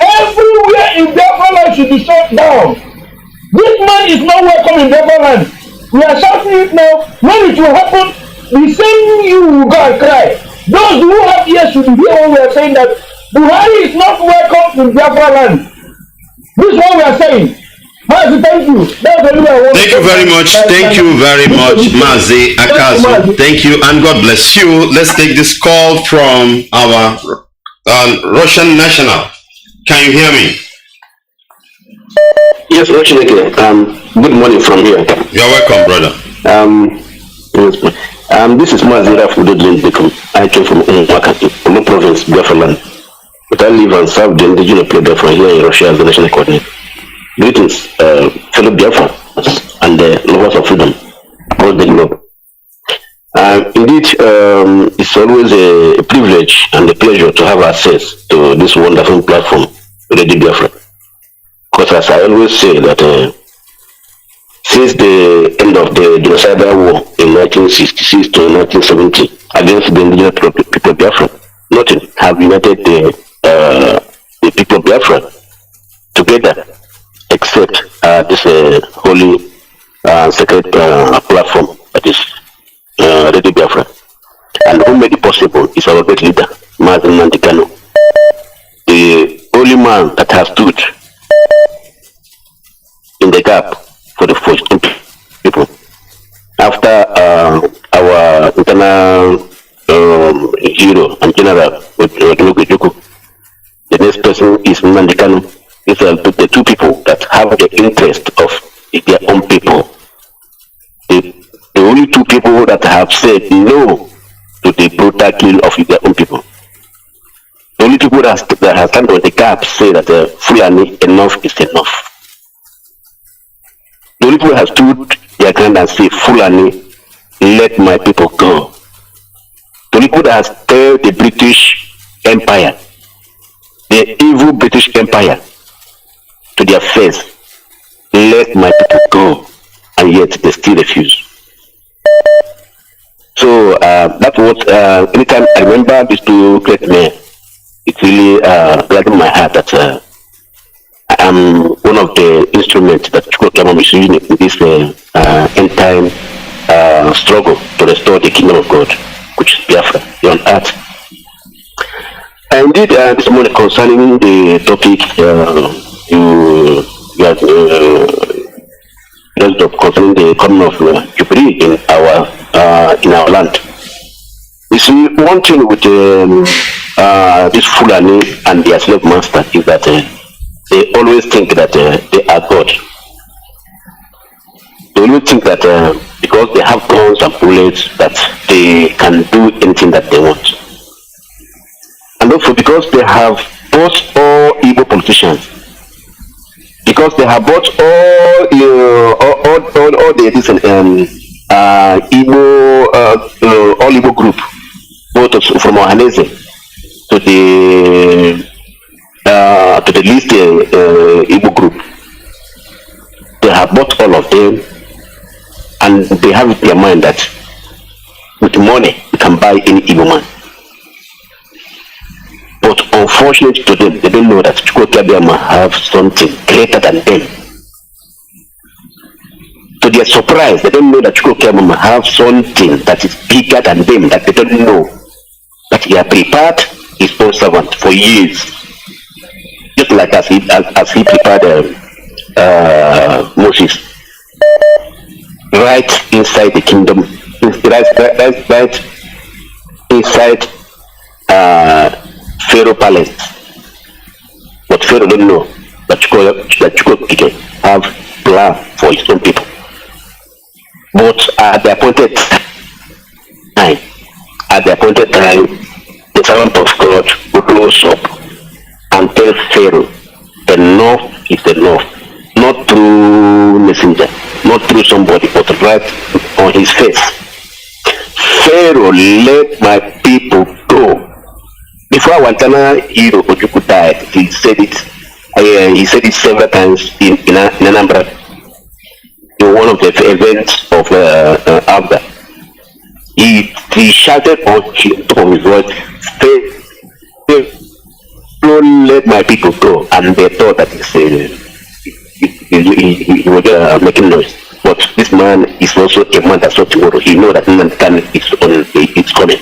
everywhere in Biafra land should be shut down. This man is not welcome in Biafra land. We are shouting it now. When it will happen, the same you will go and cry. Those who have ears should hear when we are saying that Buhari is not welcome in Biafra land. This is what we are saying. Mazi, thank you. Thank you very much. Thank you very much, Mazi Akazu. Thank you and God bless you. Let's take this call from our Russian national. Can you hear me? Yes, Nwachineke. Good morning from here. You're welcome, brother. This is Mazi Nwachineke. I came from Kanu province, Biafra land. But I live and serve the indigenous people Biafra here in Russia as the national coordinator. Greetings, fellow Biafrans and the lovers of freedom across the globe. Indeed, it's always a privilege and a pleasure to have access to this wonderful platform, Radio Biafra. Because as I always say that since the end of the genocidal war in 1966 to 1970 against the indigenous people of Biafra, nothing have united the people of Biafra together except this holy sacred platform that is Radio Biafra. And who made it possible is our great leader, Mazi Nnamdi Kanu, the only man that has stood in the gap for the first people. After our internal hero and general, the next person is Nnamdi Kanu. These are the two people that have the interest of their own people. The only two people that have said no to the brutal kill of their own people. The only people that have stand on the gap say that Fulani, enough is enough. The only people have stood their ground and say, Fulani, let my people go. The only people that has told the British Empire, the evil British Empire, to their face, let my people go, and yet they still refuse. So that's what, anytime I remember these two great men, it really gladdens my heart that I am one of the instruments that Chukwuka is using in this end time struggle to restore the kingdom of God, which is Biafra, here on earth. Indeed, this morning concerning the topic you concerning the coming of Jubilee in our land. You see, one thing with this Fulani and their slave master is that they always think that they are God. They always think that because they have guns and bullets that they can do anything that they want. And also because they have bought all Igbo politicians, because they have bought all the Igbo group, both from Ohanese to the least Igbo group. They have bought all of them, and they have in their mind that with money you can buy any Igbo man. But unfortunately to them, they don't know that Chukwuka have something greater than them. To their surprise, they don't know that Chukwuka have something that is bigger than them, that they don't know. That he has prepared his own servant for years. Just like as he prepared Moses. Right inside the kingdom, right inside Pharaoh palace. But Pharaoh don't know that Chukwuka have plan for his own people. But at the appointed time, the servant of God will close up and tell Pharaoh, enough is enough. Not through messenger, not through somebody, but right on his face. Pharaoh, let my people go. Before Wantana Hiro Ojukwu died, he said it. He said it several times in Anambra, in one of the events of Abda. He shouted on the top of his voice, "Don't let my people go," and they thought that he was making noise. But this man is also a man that saw tomorrow. He knows that Nnamdi is coming.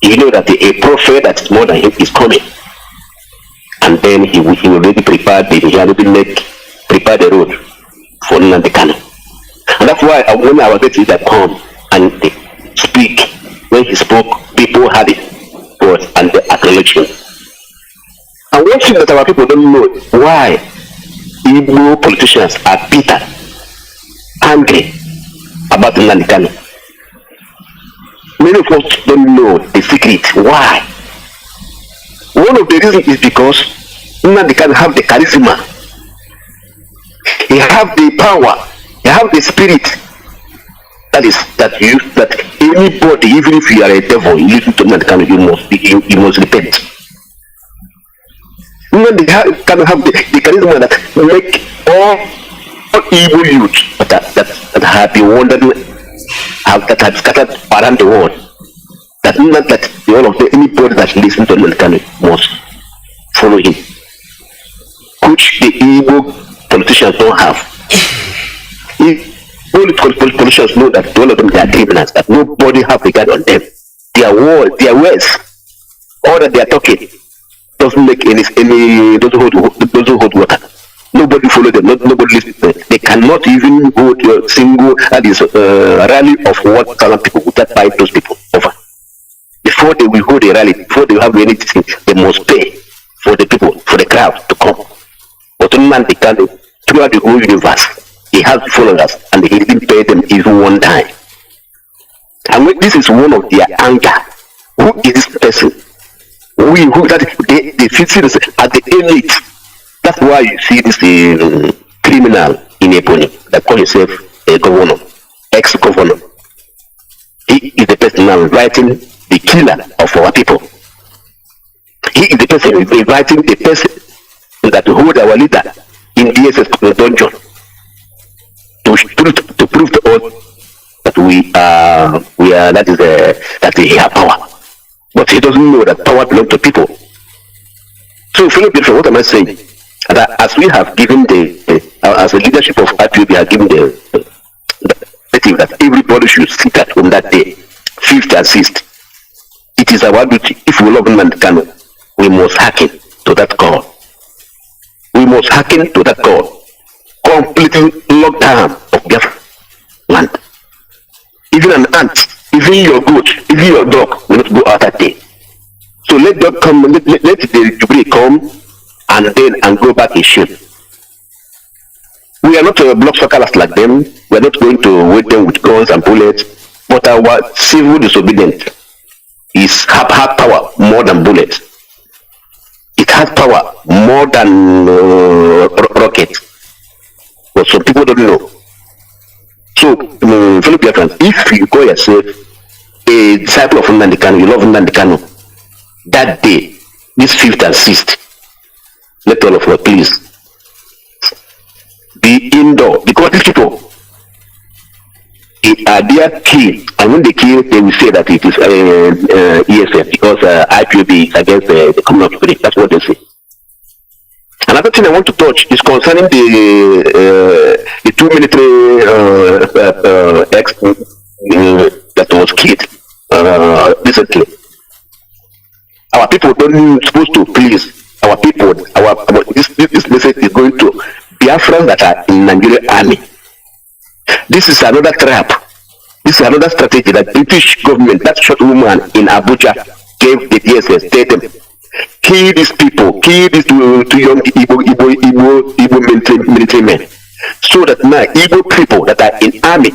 He knows that a prophet that is more than him is coming. And then he already prepared the road for Nnamdi Kanu. And that's why when our great leader come and they speak, when he spoke, people had it for us and the acknowledgement. And one thing that our people don't know, why Igbo politicians are bitter, angry about Nnamdi Kanu. Many of us don't know the secret. Why? One of the reasons is because Nnamdi Kanu have the charisma. He have the power. He have the spirit. That anybody, even if you are a devil, you listen to Nnamdi Kanu, you must repent. Nnamdi Kanu have the charisma that make all evil youth that have been wandering, that have scattered around the world, that not that all of them, anybody that listens to Nnamdi Kanu must follow him, which the evil politicians don't have. Only politicians know that all of them they are criminals, that nobody have regard on them. Their words, all that they are talking doesn't make any doesn't hold water. Nobody follow them, nobody listen to them. They cannot even go to a single rally of 1,000 people without buying those people over. Before they will hold a rally, before they have anything, they must pay for the people, for the crowd to come. But Nnamdi Kanu, throughout the whole universe, he has followers and he didn't pay them even one time. And this is one of their anger. Who is this person? They see this at the elite. That's why you see this criminal in Ebony that call himself a governor, ex-governor. He is the person now inviting the killer of our people. He is the person inviting the person that hold our leader in DSS dungeon to prove to us that we are that he have power. But he doesn't know that power belongs to people. So, fellow people, what am I saying? That as we have given as the leadership of IPOB have given the thing that everybody should sit at home that day, 5th and 6th, it is our duty. If we love Nnamdi Kanu, we must hearken to that call. We must hearken to that call. Completely lockdown of Biafra land. Even an ant, even your goat, even your dog will not go out that day. So let them come, let the Jubilee come and go back in shape. We are not block suckers like them. We are not going to wait them with guns and bullets. But our civil disobedience has power more than bullets. It has power more than rockets. But some people don't know. So, fellow Biafrans, if you call yourself a disciple of Nnamdi Kanu, you love Nnamdi Kanu, that day, this 5th and 6th, let all of us please be indoor, because these people are their kill, and when they kill, they will say that it is ESF, because IPOB is against the common of people. That's what they say. Another thing I want to touch is concerning the 2 military ex that was killed recently. Our people don't supposed to please our people. This message is going to Biafrans that are in Nigerian army. This is another trap. This is another strategy that British government, that short woman in Abuja, gave the DSS. Tell them, kill these people, kill these two young Igbo military men, so that now Igbo people that are in army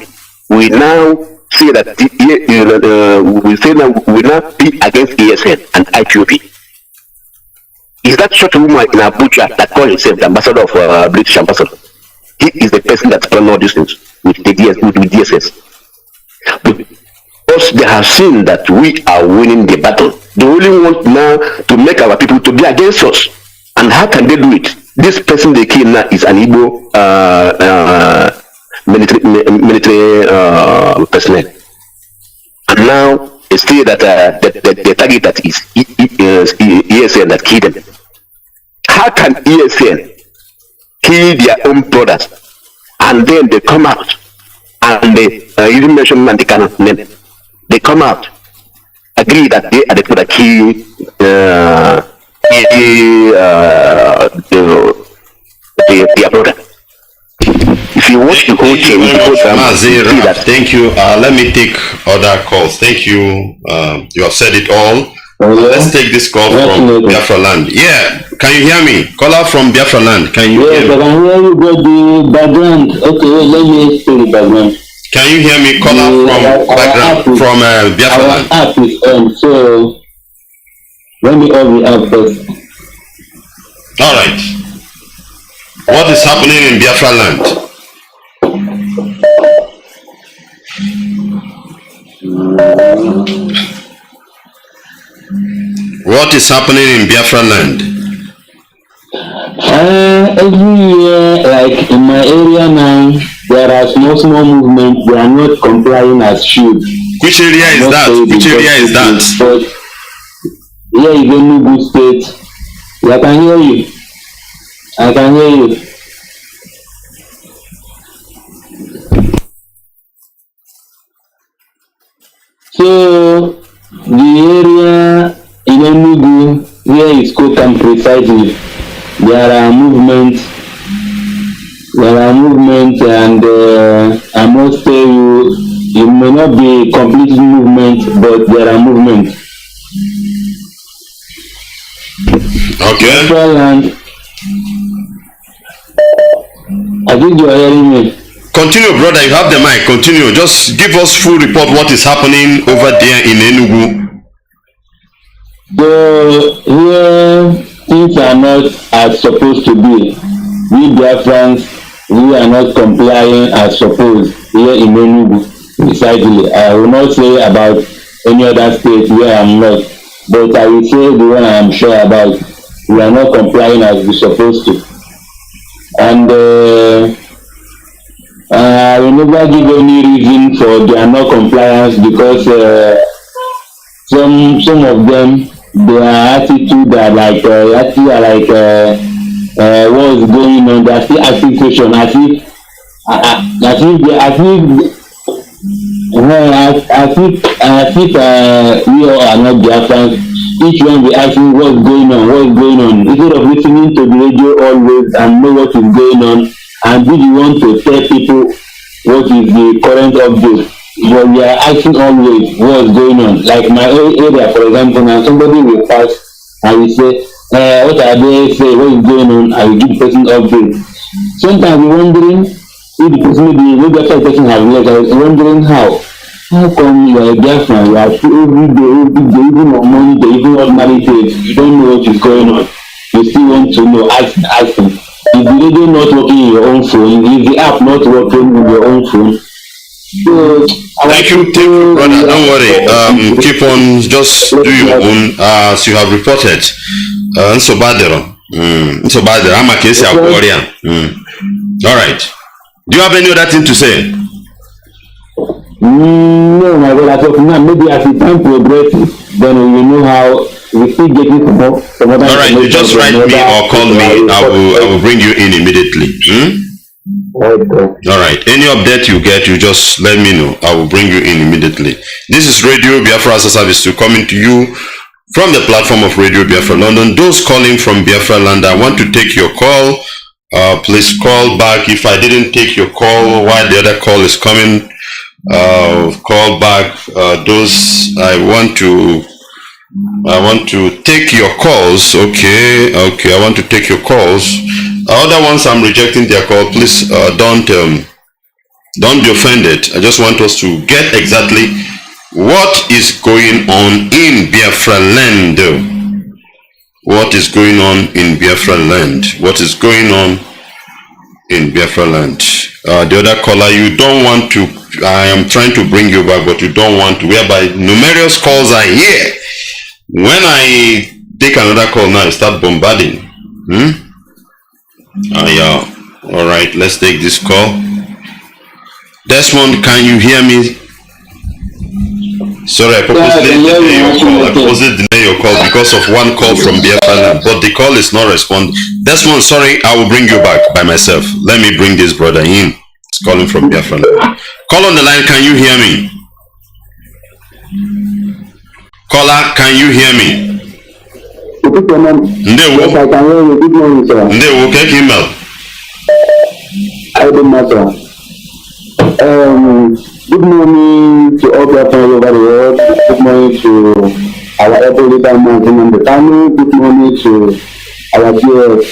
will now say that we now be against ESN and IPOB. Is that short woman in Abuja that called himself the ambassador of British ambassador? He is the person that done all these things with the DSS. Because they have seen that we are winning the battle. They only want now to make our people to be against us. And how can they do it? This person they kill now is an Igbo military personnel. And now they say that the target that is ESN that killed them. How can ESN kill their own brothers and then they come out and they even mention Nnamdi Kanu name? They come out, agree that they are the people that kill their brother. If you watch the whole thing, thank you. Let me take other calls. Thank you. You have said it all. Let's take this call from Biafra land. Yeah, can you hear me? Caller from Biafra land. Can you hear me? Yes, I can hear you, but the background. Okay, let me explain the background. Can you hear me? Caller from background from Biafra land. Our app is on, so let me off the app first. All right. What is happening in Biafra land? What is happening in Biafra land? Every year, like in my area now, there are small movements. They are not complying as should. Which area is that? Which area is that? But here is Enugu State. I can hear you. I can hear you. So the area in Enugu where it's Kokam precisely, there are movements, and I must tell you, it may not be complete movement, but there are movements. Okay. I think you are hearing me. Continue, brother. You have the mic. Continue. Just give us full report what is happening over there in Enugu. So here things are not as supposed to be. We Biafrans, we are not complying as supposed here in Enugu, precisely. I will not say about any other state where I'm not, but I will say the one I am sure about. We are not complying as we're supposed to. And I will never give any reason for their non-compliance, because some of them, their attitude are like what's going on. They are still asking questions as if we all are not Biafrans. Each one be asking what's going on, instead of listening to the radio always and know what is going on, and do you want to tell people what is the current update. But we are asking always what's going on. Like my area, for example, now somebody will pass and will say, what are they saying, what is going on? I will give the person update. Sometimes we're wondering if the person maybe after the person has left, I was wondering how come you are a Biafran, you are every day, even on Monday, even on ordinary days, you don't know what is going on. You still want to know, ask them. Is the radio not working in your own phone? Is the app not working in your own phone? So, thank you, brother. Don't worry. Keep on, just do your own as you have reported. I'm a case of warrior. All right. Do you have any other thing to say? No, my brother. So now maybe as the time progresses, then we will know how we still getting some other. All right, you just write me or call me. I will bring you in immediately. All right. Any update you get, you just let me know. I will bring you in immediately. This is Radio Biafra Hausa-Service coming to you from the platform of Radio Biafra London. Those calling from Biafra land, I want to take your call. Please call back. If I didn't take your call while the other call is coming, call back. Those I want to take your calls. Okay. I want to take your calls. Other ones I'm rejecting their call. Please don't be offended. I just want us to get exactly what is going on in Biafra land. What is going on in Biafra land? What is going on in Biafra land? The other caller, you don't want to. I am trying to bring you back, but you don't want to. Whereby numerous calls are here. When I take another call now, I start bombarding. Yeah. All right. Let's take this call. Desmond, can you hear me? Sorry, I purposely delay your call. I purposely delay your call because of one call from Biafra, but the call is not responding. Desmond, sorry, I will bring you back by myself. Let me bring this brother in. He's calling from Biafra. Call on the line. Can you hear me? Caller, can you hear me? Ndewo. Ndewo, check email. I don't matter. Good morning to all Biafrans over the world. Good morning to our able leader, Nnamdi Kanu. Good morning to our viewers.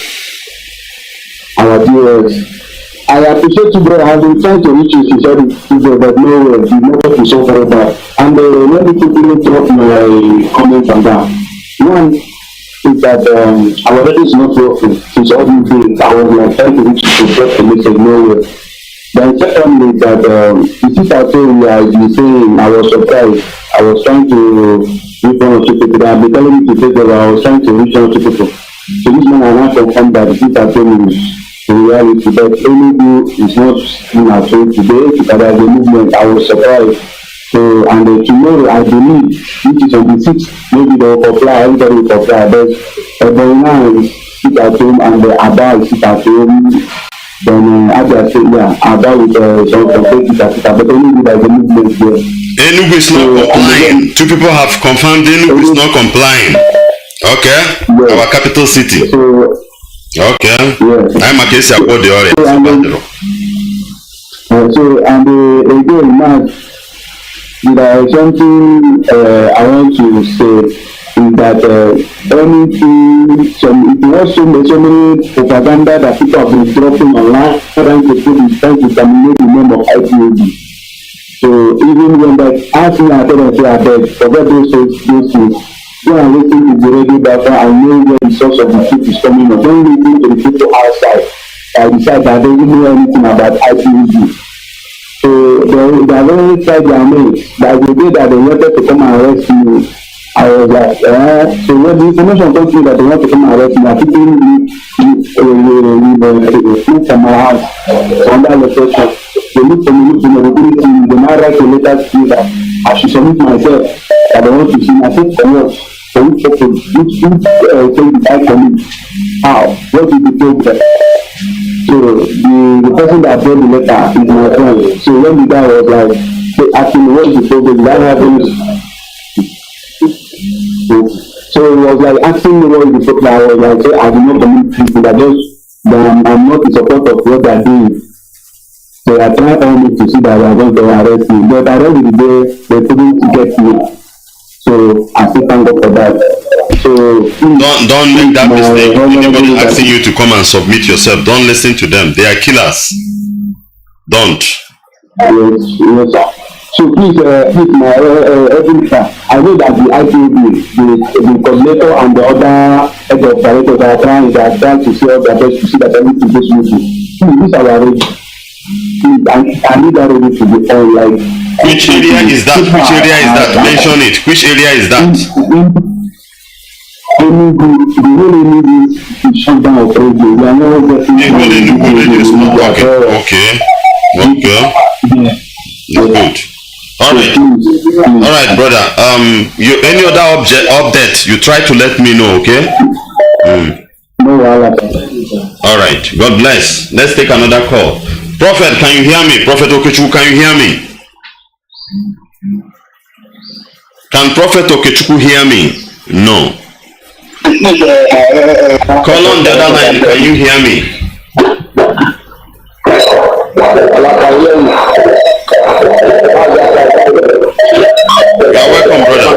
I appreciate you, bro. I have been trying to reach you since but no way. You never to so far back. And let me quickly drop my comments on that. One is that our radio is not working since all these days. I was like trying to reach you to drop a message, no way. Then secondly, that the sister told me, as you saying, I was surprised. I was trying to reach one or two people. They have been telling me to take over. I was trying to reach one or two people. So this man, I want to confirm that the sister told me in reality that Enugu is not in our trade today, because as a movement, I was surprised. So, and tomorrow, I believe, which is on the 6th, maybe they will comply, everybody will comply. But now is sit at home and the Abba is sit at home. Then after I say, yeah, Abba with some competitive but Enugu there's a movement here. Enugu is not complying. Two people have confirmed Enugu is not complying. Okay? Yes. Our capital city. So, okay. Yes. I'm a case about the audience. So, again, Mark, there is something I want to say is that if you have so many propaganda that people have been dropping online, trying to terminate the name of IPOB. So even when that ask me, I tell them, say, I beg, forget those things. When I listen to the radio data, I know where the source of the truth is coming from. Don't listen to the people outside. I decided that I don't know anything about IPOB. So they are very tried their mates. Like the day that they wanted to come and arrest me, I was like, so when the information comes to me that they want to come and arrest me, I keep move from my house under location. They look for me, they might write a letter to me that I should submit myself, that they want to see my face for what? For which purpose? Which take the time for me? How? What is the problem? So the person that brought the letter is my friend. So when the guy was like asking me what is the problem, did I have any? So he was like asking me what is the problem. I was like, I do not believe people that I'm not in support of what they are doing. So I tried all me to see that they are going to arrest me. But at the end of the day, they couldn't get me. So I still thank God for that. So don't make that mistake. Anybody asking you to come and submit yourself, don't listen to them. They are killers. Don't. Yes, sir. So please, my editor, I know that the IPOB, the coordinator and the other head of directors are trying to see all their best to see that everything goes smoothly. Please, this our ready. Please, I need that ready to be on like. Which area is that? Which area is that? Mention it. Which area is that? The whole Enugu is shut down already. We are not getting. The whole Enugu is not working. Okay. Good. All right, brother. You any other update? You try to let me know, okay? All right. God bless. Let's take another call. Prophet, can you hear me? Prophet Okechukwu, can you hear me? Can Prophet Okechukwu hear me? No. Call on the other line. Can you hear me? You're welcome, brother.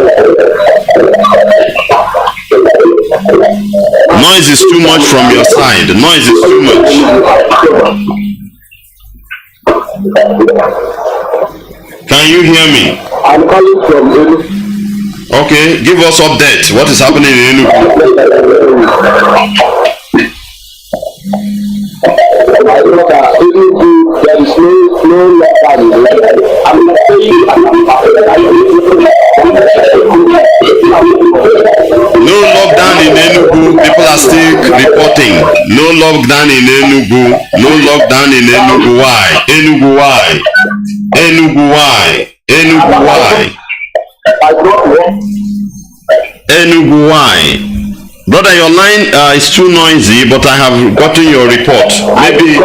Noise is too much from your side. Noise is too much. Can you hear me? I'm calling from Enugu. Okay, give us update. What is happening in Enugu? There is no lockdown in Enugu. People are still reporting. No lockdown in Enugu. No lockdown in Enugu. Why? Enugu why? Enugu why? Enugu why? Enugu why? Brother, your line is too noisy, but I have gotten your report. Maybe.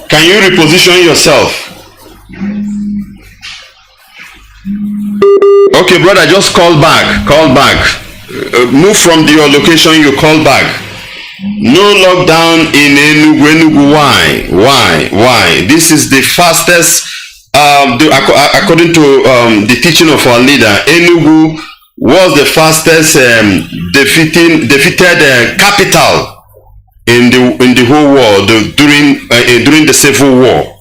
Can you reposition yourself? Okay, brother, just call back. Call back. Move from your location, you call back. No lockdown in Enugu. Enugu, why? Why? This is the fastest, according to the teaching of our leader, Enugu was the fastest defeated capital in the whole world during the Civil War.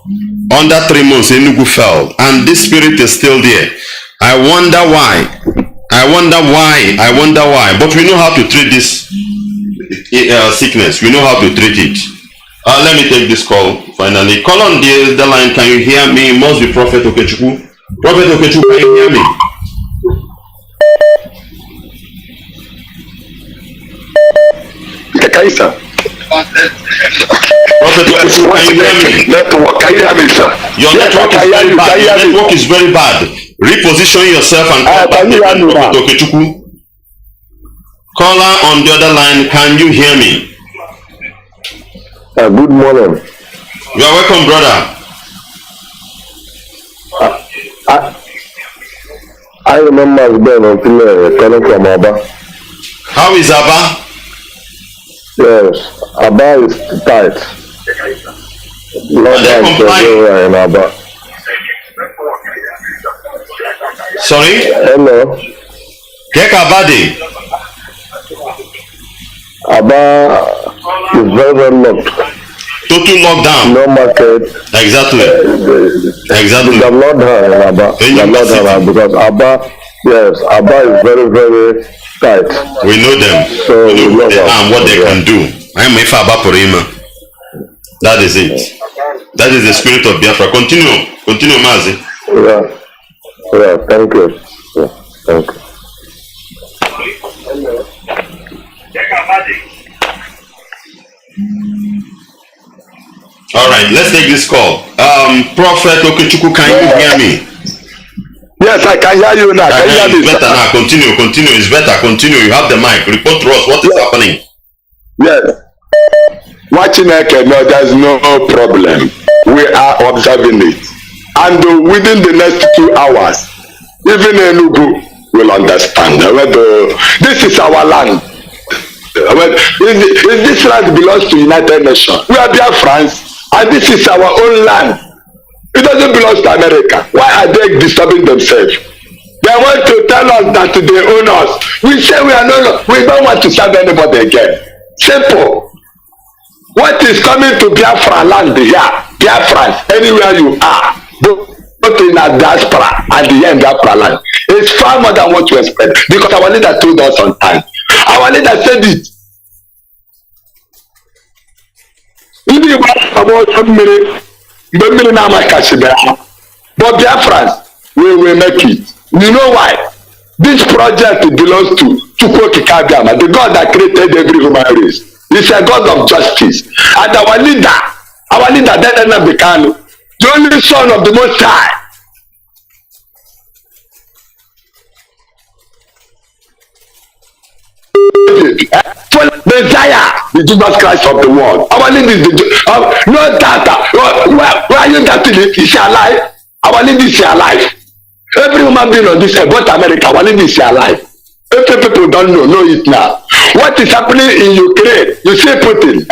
Under 3 months, Enugu fell, and this spirit is still there. I wonder why. But we know how to treat this sickness. We know how to treat it. Let me take this call finally. Call on the line. Can you hear me? It must be Prophet Okechukwu. Prophet Okechukwu, can you hear me? Kaisa. Prophet Okechukwu, can you hear me? Network, can you hear me, sir? Your network is very bad. Your network is very bad. Reposition yourself and call back again, Prophet Okechukwu. Caller on the other line, can you hear me? Good morning. You are welcome, brother. I remember Ben until calling from Aba. How is Aba? Yes, Aba is tight. Lockdown is everywhere in Aba. Sorry? Hello. Kek Abadi. Aba is very locked. Total lockdown. No market. Exactly. Exactly. The lockdown in Aba. The lockdown because Aba, yes, Aba is very side. We know them. So We know we who love they are and what they them. can do. I'm Ifa Abaporima. That is it. That is the spirit of Biafra. Continue. Continue, Mazi. Yeah. Yeah. Thank you. Yeah. Thank you. All right, let's take this call. Prophet Okechukwu, can you hear me? Yes, I can hear you now. Can you hear me? It's better now. Continue. It's better. Continue. You have the mic. Report to us what is happening. Yes. Nwachineke, no, there's no problem. We are observing it. And within the next 2 hours, even Enugu will understand. This is our land. This land belongs to United Nations. We are Biafrans, and this is our own land. It doesn't belong to America. Why are they disturbing themselves? They want to tell us that they own us. We say we don't want to serve anybody again. Simple. What is coming to Biafra land here? Biafrans, anywhere you are, both in a diaspora and the end Biafra land, it's far more than what you expect. Because our leader told us on time. Our leader said it. But Biafrans, we will make it. You know why? This project belongs to Chukwokikabiyama, the God that created every human race. He's a God of justice. And our leader, Nnamdi Kanu, the only son of the Most High. Messiah, the Jesus Christ of the world. Our leader is no data. Where are you getting it? Is he alive? Our leader is alive. Every human being on this earth, both America, our leader is alive. If people don't know it now. What is happening in Ukraine? You see Putin,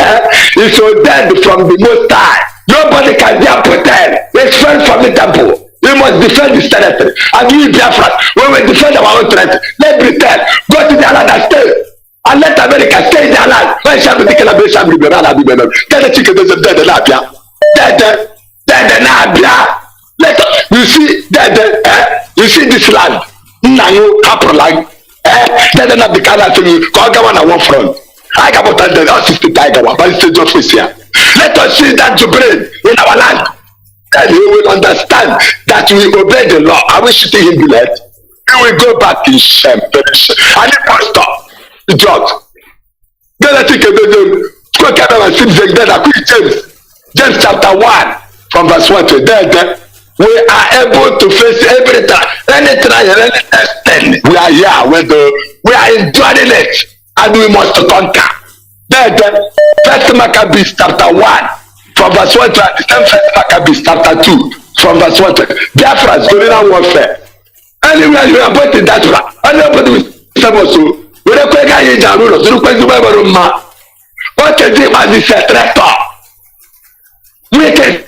he's so dead from the Most High. Nobody can dare pretend. It's very formidable. We must defend this territory. And we Biafra, when we defend our own territory, let's pretend. Go to the land and stay. And let America stay in their land. When shall we take a bit of liberal? Tell the chicken doesn't dead the Labia. Dead the Labia. Let you see you see this land. Nayo Caproline. Dead the Labia to me. Kogawan at one front. I got about the 60 tiger, but it's just office here. Let us see that to bring in our land. Then we will understand that we obey the law. Are we shooting him blood? We will go back in shame. And it must stop. The drugs. Then I think James chapter 1 from verse 1 to then we are able to face every time, any trial, any testing. We are here we are enjoying it, and we must conquer. Then First Maccabees chapter 1 from verse 1 to First Maccabees chapter 2 from verse 1 to Biafra's guerrilla warfare. Anywhere you are both in that one, anybody will say so. We don't quite get in the room. What is it as this tractor? We can.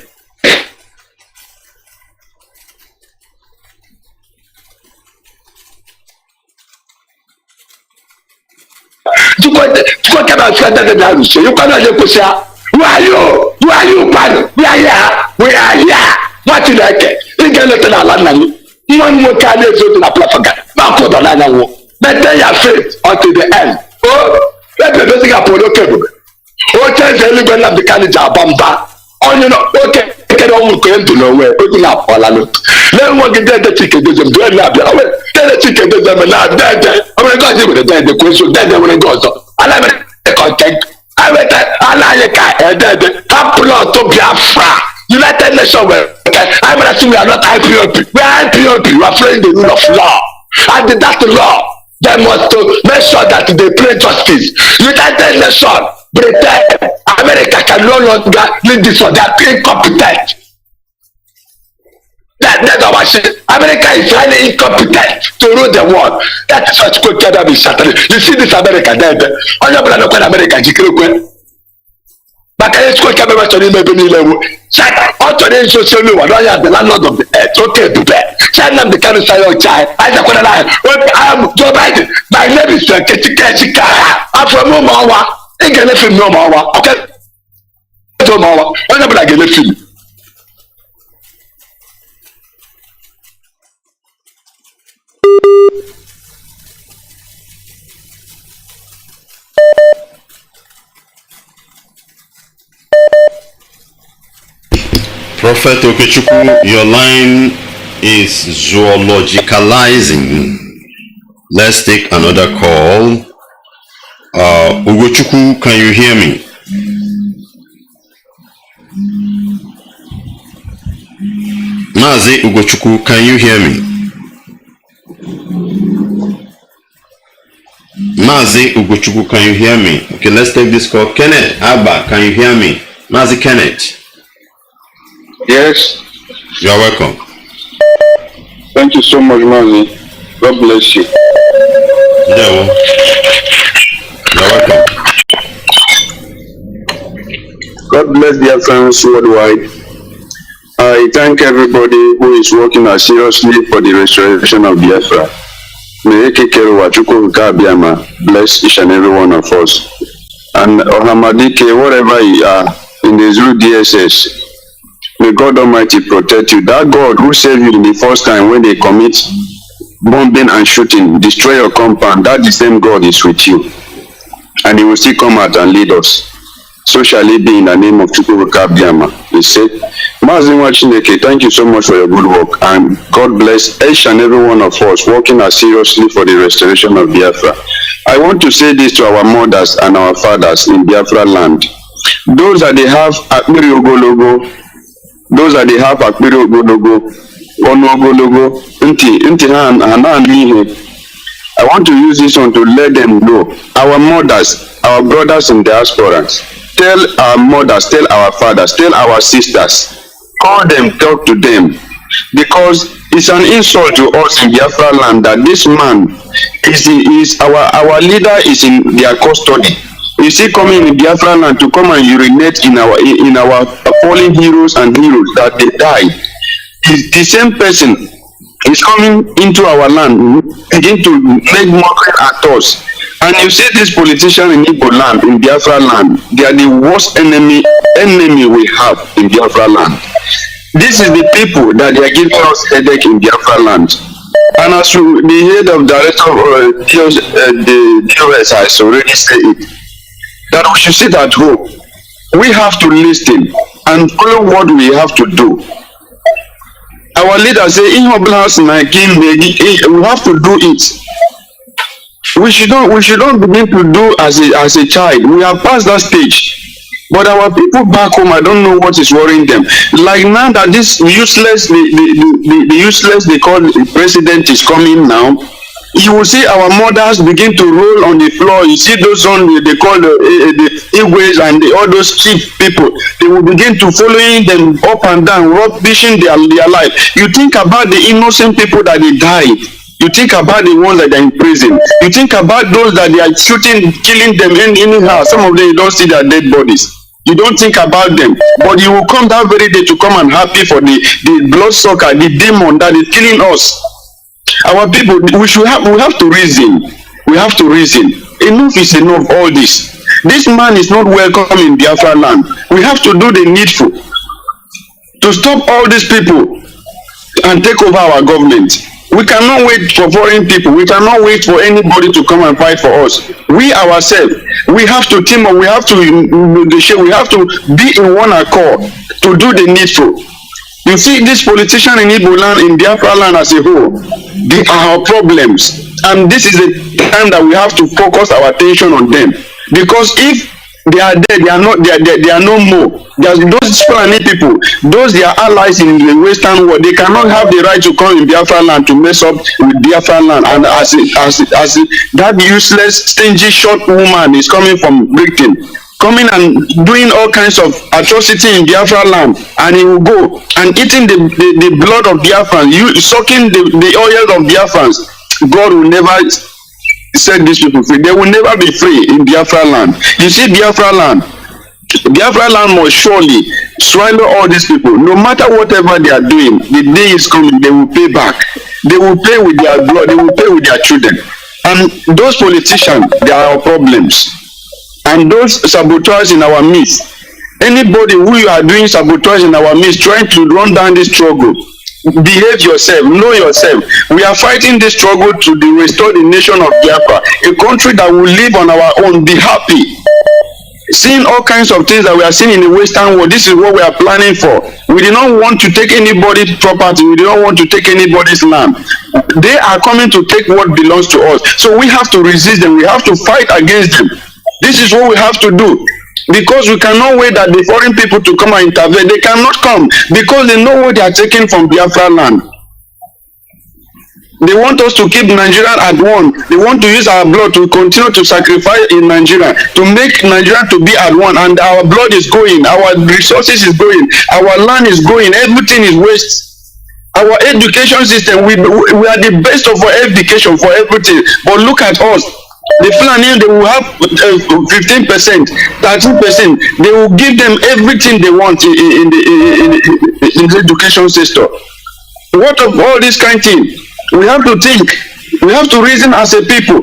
You cannot push out. Who are you? Who are you, Kanu? We are here. We are here. What you like? You can let the land. You want more candidates to the platform. Not put the land. Maintain your faith until the end. Oh, let me don't think Apollo cable. Oh, tell the living of the candidate Bamba. Oh, you know, okay, get on going to nowhere. Open up all alone. Let me get the chicken. There's a good lab. Tell the chicken there's a man dead. I'm going to go with the dead. The question dead when it goes up. I like the contact. I went I like a dead. Couple of to Biafra. United Nations. I'm going to say we are not IPOP. We are IPOP. We are following the rule of law. And that's the law. They must make sure that they play justice. United Nations, Britain, America can no longer lead this for that incompetent. That's our shit. America is highly incompetent to rule the world. That is what could be Saturday. You see this America dead. On your brother America, you but can you speak about the level? China, all the social law, the landlord of the earth, okay, to bed. China, the kind of child, I am Joe Biden. My name is Ketika. I'm from Momawa. I can live in Momawa. Okay, Momawa. Whenever I get a film. Prophet Okechukwu, your line is zoologicalizing. Let's take another call. Ugochukwu, can you hear me? Mazi Ugochukwu, can you hear me? Mazi Ugochukwu, can you hear me? Okay, let's take this call. Kenneth Abba, can you hear me? Mazi Kenneth. Yes. You are welcome. Thank you so much, Mazi. God bless you. Yeah, well, you're welcome. God bless Biafrans worldwide. I thank everybody who is working seriously for the restoration of Biafra. May Nnamdi bless each and every one of us. And Ohamadike, wherever you are in the Zulu DSS, may God Almighty protect you. That God who saved you the first time when they commit bombing and shooting, destroy your compound, that the same God is with you. And he will still come out and lead us. So shall it be in the name of Chukwuka Biama. He said, Mazi Nwachineke, thank you so much for your good work, and God bless each and every one of us working seriously for the restoration of Biafra. I want to say this to our mothers and our fathers in Biafra land. Those that they have Akpiri Ogologo, those that they have Akpiri Ogologo, Onogologo, Inti Hanan, I want to use this one to let them know. Our mothers, our brothers in diasporans, tell our mothers, tell our fathers, tell our sisters, call them, talk to them, because it's an insult to us in Biafra land that this man is our leader is in their custody. Is he coming in Biafra land to come and urinate in our fallen heroes and heroes that they died? The same person is coming into our land, begin to make mockery at us. And you see this politician in Igbo land, in Biafra land, they are the worst enemy we have in Biafra land. This is the people that they are giving us headache in Biafra land. And as the head of director of the DOS has already said it, that we should sit at home. We have to listen and follow what we have to do. Our leaders say, we have to do it. We should not begin to do as a child. We have passed that stage. But our people back home, I don't know what is worrying them. Like now that this useless, the useless they call the president is coming now, you will see our mothers begin to roll on the floor. You see those on they call the Igwes and all those cheap people. They will begin to following them up and down, rubbishing their life. You think about the innocent people that they died. You think about the ones that are in prison. You think about those that they are shooting, killing them anyhow. Some of them you don't see their dead bodies. You don't think about them, but you will come that very day to come and happy for the bloodsucker, the demon that is killing us. Our people, we have to reason. We have to reason. Enough is enough. All this. This man is not welcome in Biafra land. We have to do the needful to stop all these people and take over our government. We cannot wait for foreign people. We cannot wait for anybody to come and fight for us. We ourselves, we have to team up. We have to negotiate. We have to be in one accord to do the needful. You see, this politician in Igbo land, in Biafra land as a whole, they are our problems. And this is the time that we have to focus our attention on them. Because if they are dead, they are not. They are no more. There's those Fulani people, those they are allies in the Western world. They cannot have the right to come in Biafra land to mess up with Biafra land. And as that useless, stingy, short woman is coming from Britain, coming and doing all kinds of atrocity in Biafra land, and he will go and eating the blood of Biafrans, sucking the oil of Biafrans. God will never set these people free. They will never be free in Biafra land. You see, Biafra land must surely swallow all these people. No matter whatever they are doing, the day is coming, they will pay back. They will pay with their blood. They will pay with their children. And those politicians, they are our problems. And those saboteurs in our midst, anybody who you are doing sabotage in our midst, trying to run down this struggle, behave yourself, know yourself. We are fighting this struggle to restore the nation of Biafra, a country that will live on our own, be happy. seeing all kinds of things that we are seeing in the Western world. This is what we are planning for. We do not want to take anybody's property. We do not want to take anybody's land. They are coming to take what belongs to us. So we have to resist them. We have to fight against them. This is what we have to do. Because we cannot wait that the foreign people to come and intervene. They cannot come because they know what they are taking from Biafra land. They want us to keep Nigeria at one. They want to use our blood to continue to sacrifice in Nigeria, to make Nigeria to be at one. And our blood is going, our resources is going, our land is going, everything is waste. Our education system, we are the best of our education for everything. But look at us. The Fulani, they will have 15%, 13%. They will give them everything they want in the education system. What of all this kind of thing? We have to think. We have to reason as a people.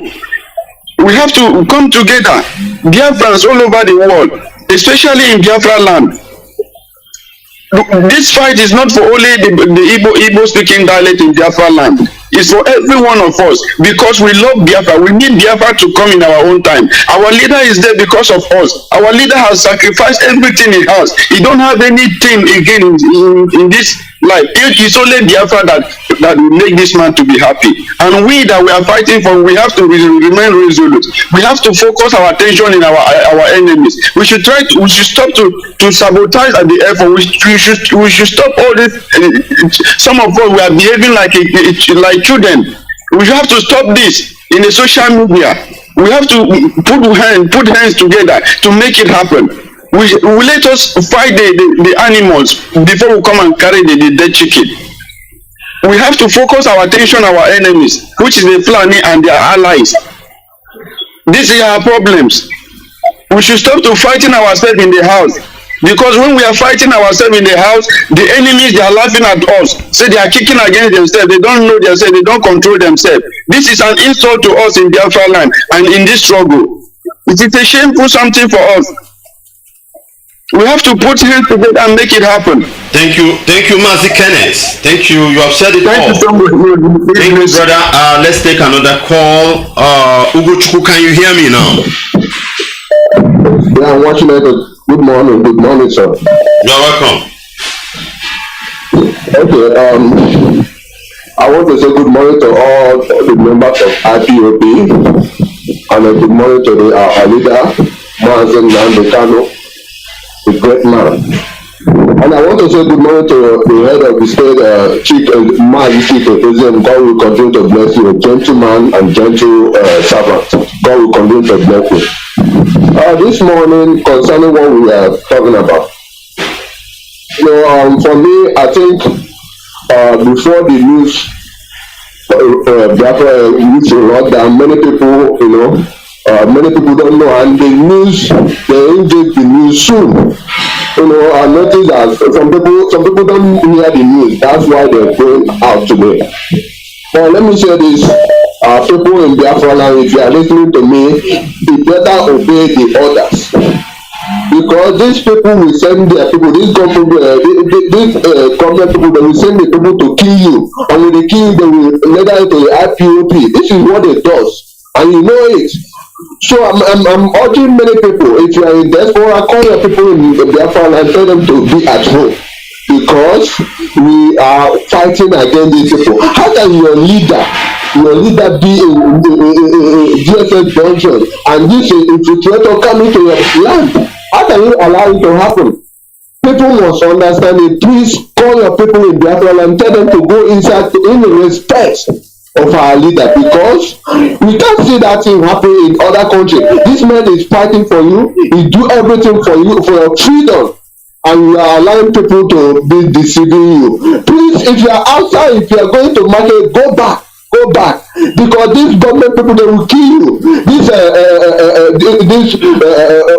We have to come together. Biafrans all over the world, especially in Biafra land. This fight is not for only the Igbo speaking dialect in Biafra land. It's for every one of us because we love Biafra. We need Biafra to come in our own time. Our leader is there because of us. Our leader has sacrificed everything he has. He don't have anything again in this life. It's only Biafra that will make this man to be happy. And we that we are fighting for, we have to remain resolute. We have to focus our attention in our enemies. We should stop to sabotage at the effort. We should stop all this. Some of us we are behaving like children. We have to stop this in the social media. We have to put hands together to make it happen. We let us fight the animals before we come and carry the dead chicken. We have to focus our attention on our enemies, which is the Fulani and their allies. These are our problems. We should stop to fighting ourselves in the house. Because when we are fighting ourselves in the house, the enemies, they are laughing at us. Say they are kicking against themselves. They don't know themselves. They don't control themselves. This is an insult to us in Biafra land and in this struggle. It is a shameful something for us. We have to put hands together and make it happen. Thank you, Mazi Kenneth. Thank you. You have said it all. Thank you so much. Thank you, brother. Let's take another call. Ugochukwu, can you hear me now? Yeah, I'm watching it. Good morning, sir. You're welcome. Okay, I want to say good morning to all the members of IPOP and good morning to our leader, Mazi Nwachineke, Kanu, the great man. And I want to say good morning to the head of the state, Chief Mazi Nwachineke. God will continue to bless you, a gentleman and gentle servant. God will continue to bless you. This morning, concerning what we are talking about, for me, I think before the news, Biafra news lockdown, many people, many people don't know, and the news, they engage the news soon. I noticed that some people don't hear the news. That's why they're going out today. But let me say this. People in Biafra land, if you are listening to me, you better obey the orders. Because these people will send their people, these government people, they will send the people to kill you. And when they kill you, they will lead you to the IPOP. This is what it does. And you know it. So I'm urging many people, if you are in diaspora, call your people in Biafra land and tell them to be at home. Because we are fighting against these people. How can your leader be in GSS junction and this infiltrator coming to your land? How can you allow it to happen? People must understand it. Please call your people in Biafra and tell them to go inside in the respect of our leader, because we can't see that thing happen in other countries. This man is fighting for you. He do everything for you, for your freedom. And you are allowing people to be deceiving you. Please, if you are outside, if you are going to market, go back. Because these government people, they will kill you. This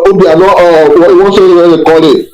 Obiano, what they call it?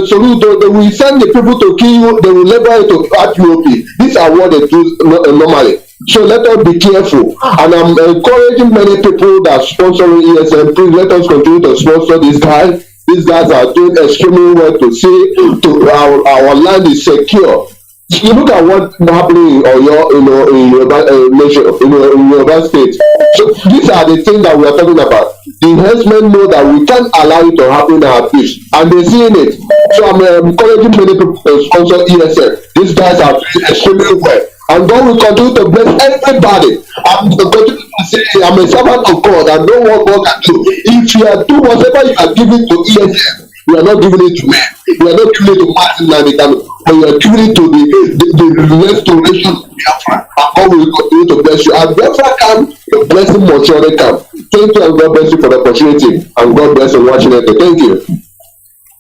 So they will send the people to kill you. They will label it to IPOP. These are what they do normally. So let us be careful. And I'm encouraging many people that sponsoring ESM. Please let us continue to sponsor this guy. These guys are doing extremely well to see to our land is secure. You look at what's happening in Oyo, in Yoruba nation, in Yoruba state. So these are the things that we are talking about. the herdsmen know that we can't allow it to happen in our peace, and they're seeing it. So I'm encouraging many people to sponsor ESF. These guys are doing extremely well, and God will continue to bless everybody. I'm continue to say I'm a servant of God, and know what God can do. If you are doing whatever you are giving to ESF, you are not giving it to men. You are not giving it to Mazi Nwachineke, but you are giving it to the restoration of Biafra. And God will continue to bless you. And Biafra come, the blessing must surely come. Thank you, and God bless you for the opportunity. And God bless you watching it. Thank you.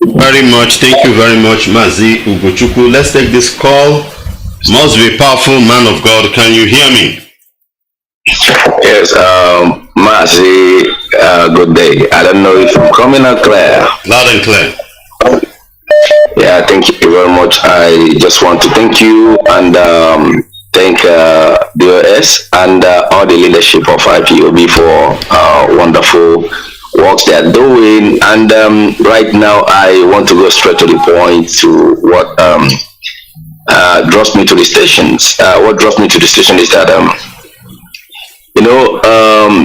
Very much. Thank you very much, Mazi Nwachineke. Let's take this call. Must be powerful man of God. Can you hear me? Yes, Mazi, good day. I don't know if I'm coming out clear. Loud and clear. Yeah, thank you very much. I just want to thank you and thank the OS and all the leadership of IPOB for wonderful works they are doing. And right now, I want to go straight to the point to what draws me to the stations. What draws me to the station is that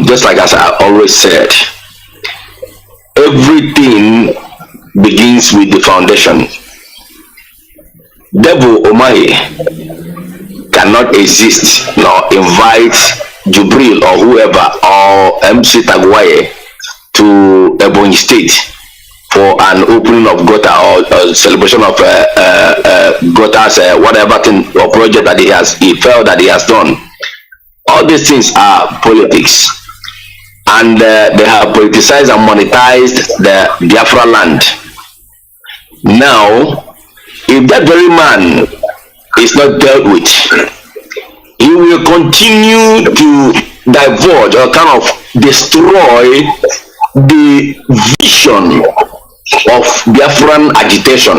just like as I always said, everything begins with the foundation. Devil Omahi cannot exist nor invite Jubril or whoever or MC Tagwaye to Ebonyi State for an opening of gutter or celebration of gutters, whatever thing or project that he felt that he has done. All these things are politics, and they have politicized and monetized the Biafra land. Now, if that very man is not dealt with, he will continue to divulge or kind of destroy the vision of Biafran agitation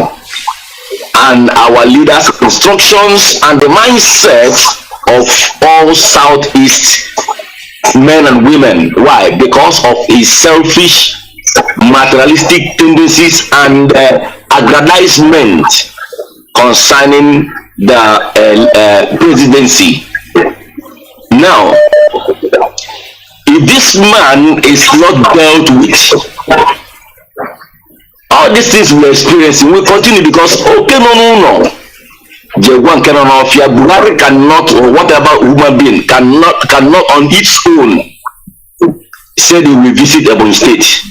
and our leaders' instructions and the mindset of all Southeast men and women. Why? Because of his selfish, materialistic tendencies and aggrandizement concerning the presidency. Now, if this man is not dealt with, all these things we're experiencing will continue because no. Jegwan cannot fear Buhari cannot, or whatever human being cannot on its own say they will visit Ebonyi State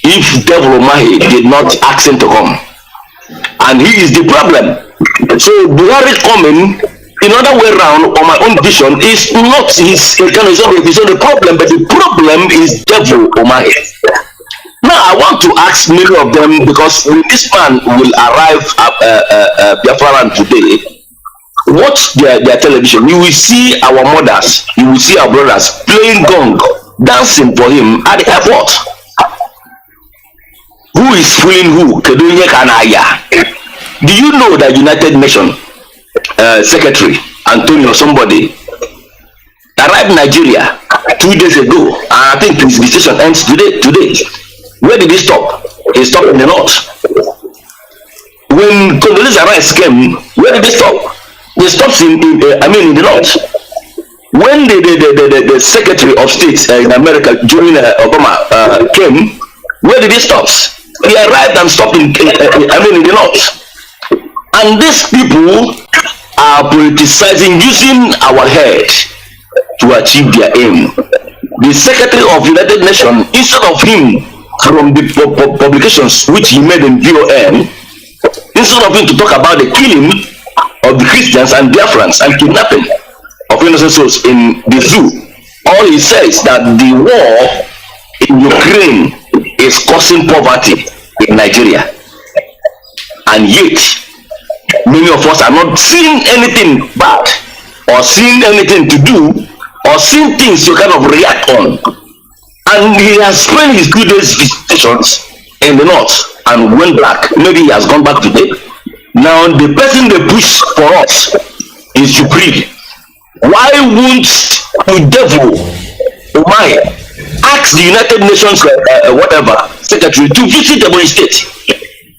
if Devil Omahi did not ask him to come, and he is the problem. So Buhari coming in other way around on my own vision is not his kind of the problem, but the problem is Devil Omahi. Now I want to ask many of them, because when this man will arrive at Biafra today, watch their television, you will see our mothers, you will see our brothers playing gong, dancing for him at the airport. Who is fooling who? Do you know that United Nations Secretary Antonio somebody arrived in Nigeria 2 days ago, and I think his decision ends today. Where did he stop? He stopped in the north. When Condoleezza Rice came, where did they stop? They stopped in the north. When the Secretary of State in America during Obama came, where did he stop? He arrived and stopped in the north. And these people are politicizing, using our head to achieve their aim. The Secretary of United Nations, instead of him, from the publications which he made in VON, instead of him to talk about the killing of the Christians and Biafrans and kidnapping of innocent souls in the zoo, all he says that the war in Ukraine is causing poverty in Nigeria, and yet many of us are not seeing anything bad or seeing anything to do or seeing things to kind of react on. And he has spent his 2 days visitations in the north and went back. Maybe he has gone back today. Now the person they push for us is Jubril. Why won't the devil Omahi ask the United Nations secretary to visit the Ebonyi State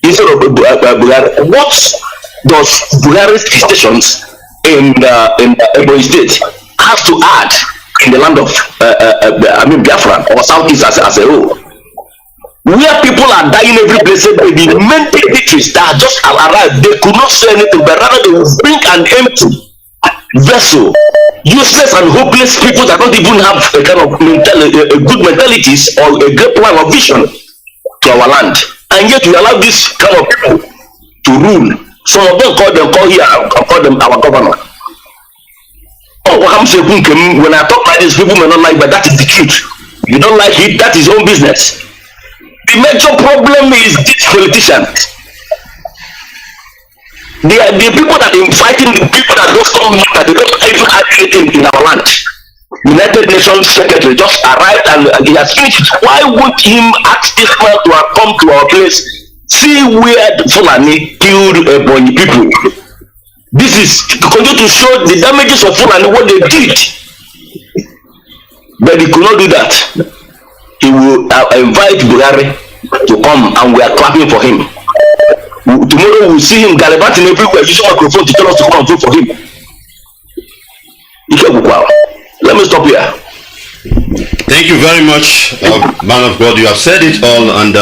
instead of Buhari? What does Buhari's visitations in Ebonyi State have to add in the land of, Biafra or Southeast as a whole, where people are dying every place. The main dignitaries that are just arrived, they could not say anything, but rather they will bring an empty vessel, useless and hopeless people that don't even have a kind of good mentalities or a great plan or vision to our land, and yet we allow this kind of people to rule. Some of them call them our governor. Oh, when I talk like this, people may not like, but that is the truth. You don't like it, that is your own business. The major problem is these politicians. They are the people that are fighting the people that don't come, that they don't even have anything in our land. United Nations Secretary just arrived and he has finished. Why won't him ask this man to have come to our place? See where the Fulani killed Ebonyi people. This is to continue to show the damages of Fulani, what they did. But he could not do that. He will invite Buhari to come, and we are clapping for him. Tomorrow we will see him gallivanting everywhere, using microphone to tell us to come and vote for him. Let me stop here. Thank you very much, man of God. You have said it all, and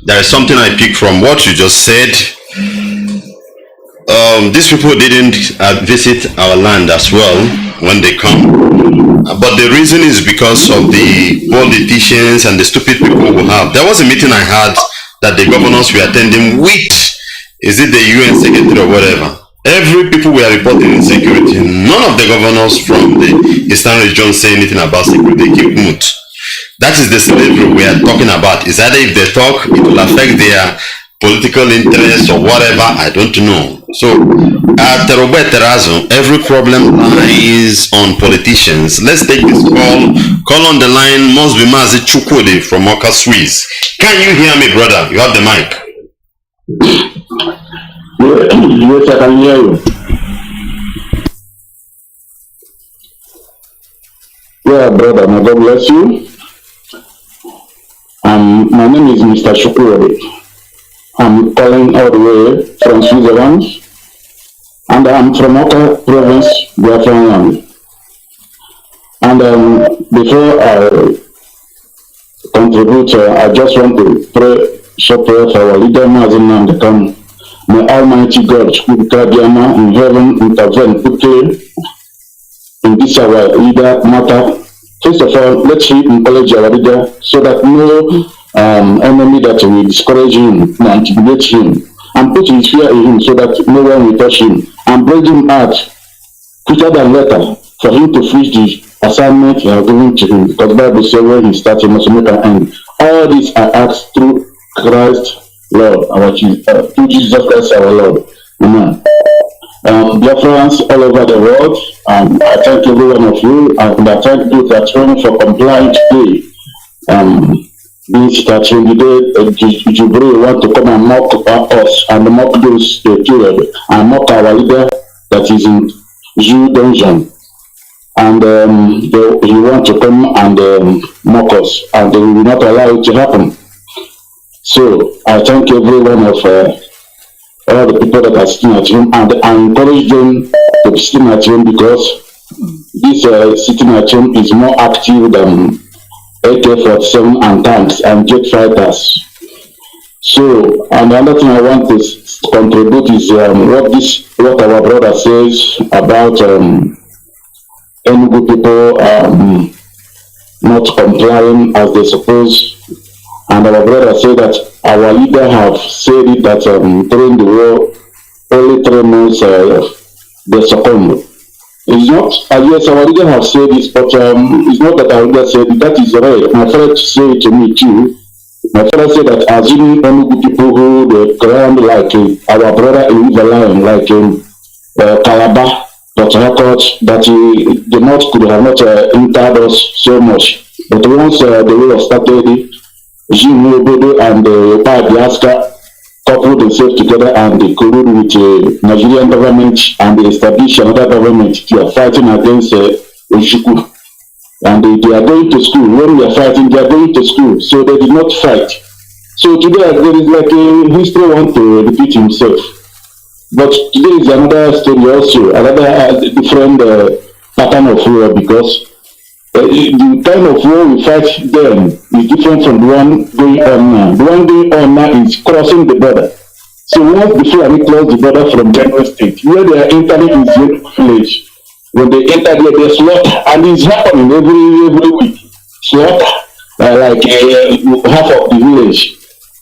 there is something I pick from what you just said. These people didn't visit our land as well when they come, but the reason is because of the politicians and the stupid people we have. There was a meeting I had that the governors were attending with, is it the UN secretary or whatever? Every people were reporting insecurity. None of the governors from the Eastern region say anything about security. They keep mute. That is the slavery we are talking about. Is either if they talk, it will affect their political interests or whatever, I don't know. So at every problem lies on politicians. Let's take this call. Call on the line must be Mazi Nwachineke from Oka Swiss. Can you hear me, brother? You have the mic. Yes, I can hear you. Yeah, brother, may God bless you. My name is Mr. Nwachineke. I'm calling all the way from Switzerland, and I'm from Oka province, Biafran land. And before I contribute, I just want to pray for our leader, Mazi Nwachineke. May Almighty God, in heaven, intervene quickly in this our leader matter. First of all, let's encourage our leader so that no enemy that will discourage him and intimidate him and put his fear in him so that no one will touch him and bring him out quicker than later for him to finish the assignment he has given to him, because the Bible says when he starts he must make an end. All this I ask through Christ Lord, through Jesus Christ our Lord. Amen. Biafrans all over the world, I thank every one of you, and I thank those at home for complying today. Means that when the day Jubilee want to come and mock us and mock those they killed and mock our leader that is in Zoo dungeon, and he want to come and mock us, and they will not allow it to happen. So I thank every one of all the people that are sitting at home, and I encourage them to be sitting at home, because this sitting at home is more active than AK-47 and tanks and jet fighters. So, and another thing I want to contribute is what our brother says about Enugu people not complying as they suppose. And our brother said that our leader have said it that during the war, only 3 months they succumbed. It's not, yes, our leader have said this, but it's not that our leader said it. That is right. My friend said it to me too. My friend said that assuming Enugu people who the ground like our brother in the line, like Calabar, Port Harcourt, that the North could have not entered us so much. But once the war started, Bodo and Biafra coupled themselves together and they colluded with the Nigerian government and they established another government. They are fighting against Ojukwu. And they are going to school. When we are fighting, they are going to school. So they did not fight. So today there is like a history want to repeat himself. But today is another story also, another different pattern of war, because The kind of war we fight then is different from the one going on now. The one going on now is crossing the border. So once the Fulani cross the border from Benue State, where they are entering is your village. When they enter there, they slaughter, and it's happening every week. Slaughter, half of the village.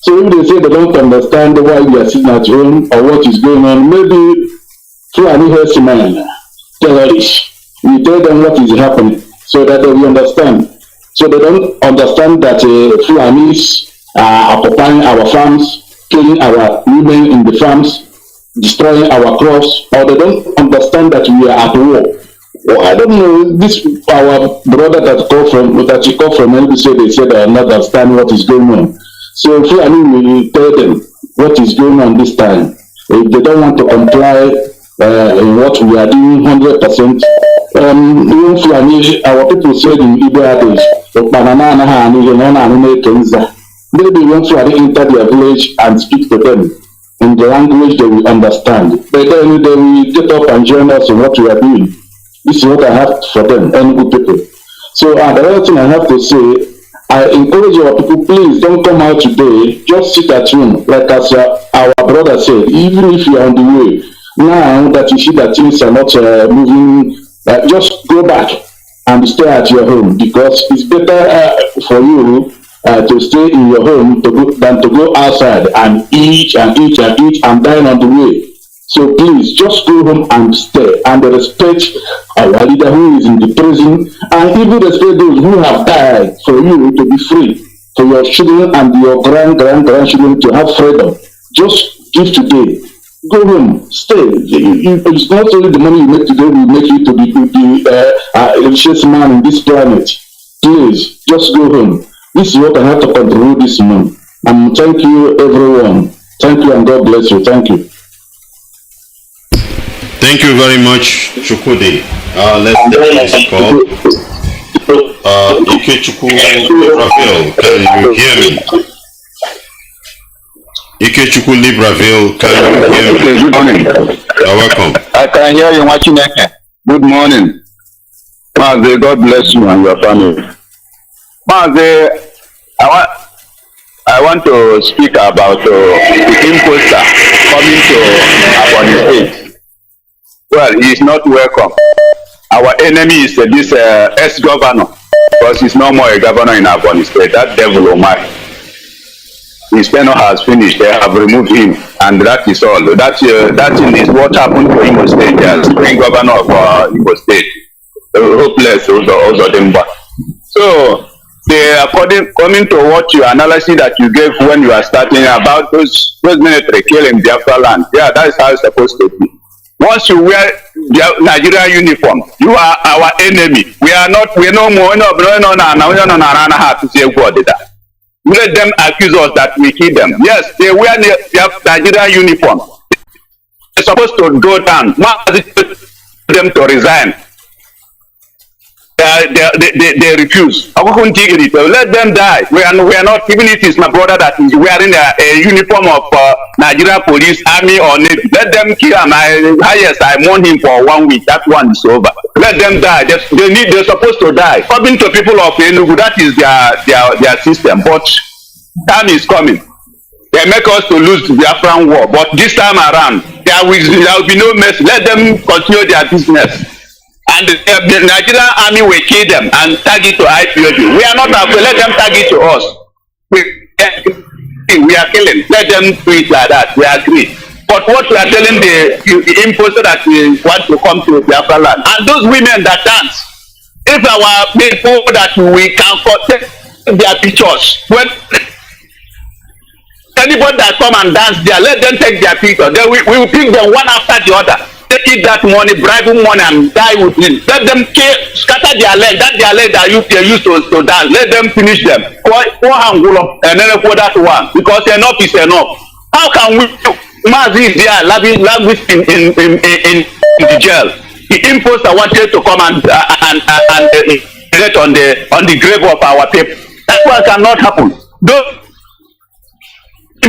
So if they say they don't understand why we are sitting at home or what is going on, maybe Fulani herdsmen, terrorists, we tell them what is happening so that they will understand. So they don't understand that Fulanis are occupying our farms, killing our women in the farms, destroying our crops, or they don't understand that we are at war. Well, I don't know, this our brother that you call from NBC, they said they not understand what is going on. So Fulani will tell them what is going on this time. If they don't want to comply in what we are doing 100%, even Fulani, our people said in Igbo adage, maybe when Fulani enter their village and speak to them in the language they will understand. But then they will get up and join us in what we are doing. This is what I have for them, any good people. So the other thing I have to say, I encourage our people, please don't come out today, just sit at home, like as our brother said, even if you are on the way. Now that you see that things are not moving, just go back and stay at your home, because it's better for you to stay in your home than to go outside and eat and dine on the way. So please just go home and stay and respect our leader who is in the prison, and even respect those who have died for you to be free, for your children and your grandchildren to have freedom. Just give today. Go home, stay. It's not only the money you make today will make you to be the richest man in this planet. Please, just go home. This is what I have to contribute this month. And thank you, everyone. Thank you, and God bless you. Thank you. Thank you very much, Chukwudi. Let's take this call. Ikechukwu Libreville, can you hear me? Ikechukwu Libreville, can you hear me? Good morning. You're welcome. I can hear you, Nwachineke. Good morning. Mazi, God bless you and your family. Mazi, I want to speak about the imposter coming to Ebonyi State. Well, he is not welcome. Our enemy is this ex-governor, because he's no more a governor in Ebonyi State. That devil Omar. His tenure has finished. They have removed him, and that is all. That thing is what happened to Imo State. As being governor of Imo State, hopeless also them back. So, coming to what your analysis that you gave when you are starting about those military killing Biafra land. Yeah, that is how it's supposed to be. Once you wear Nigerian uniform, you are our enemy. We are no more. Let them accuse us that we kill them. Yes, they wear Nigerian uniform. They're supposed to go down. Them to resign. They refuse. Let them die. We are not, even if it's my brother that is wearing a uniform of Nigeria police, army or navy. Let them kill him. I mourn him for 1 week. That one is over. Let them die. They're supposed to die. Coming to people of Enugu, that is their system. But time is coming. They make us to lose the Biafran war. But this time around, there will be no mess. Let them continue their business. And the Nigerian army will kill them and tag it to IPOB. We are not afraid. Let them tag it to us. We are killing. Let them do it like that. We agree. But what we are telling the imposter that we want to come to Biafra land, and those women that dance, if our people that we can protect their pictures, when anybody that come and dance there, let them take their pictures. Then we will pick them one after the other. Take that money, bribe money, and die with him. Let them scatter their leg. That their leg that they used to dance. Let them finish them. And then for that one, because enough is enough. How can we? Mazi is there, language in the jail. The imposter wanted to come and get on the grave of our people. That one cannot happen. Those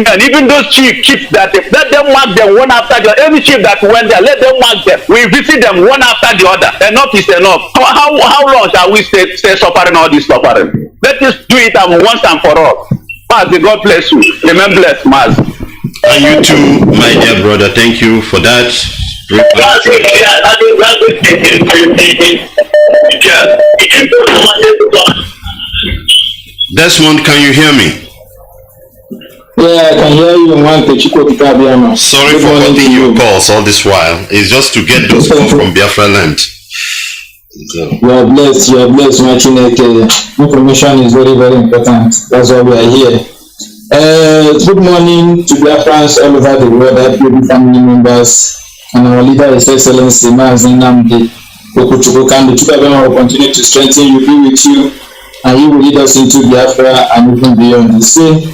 women, even those chiefs that let them mark them one after the other. Any chief that went there, let them mark them. We visit them one after the other. Enough is enough. How long shall we stay suffering all this suffering? Let us do it once and for all. Mazi, God bless you. Remain blessed, Mazi. And you too, my dear brother. Thank you for that. Desmond, can you hear me? Yeah, I can hear you. Sorry for cutting your calls all this while. It's just to get those calls from Biafra land. You are blessed, Nwachineke. Information is very, very important. That's why we are here. Good morning to Biafrans all over the world, IPOB family members, and our leader, His Excellency, Mazi Nnamdi. Kanu will continue to strengthen you, be with you, and he will lead us into Biafra and even beyond. You see,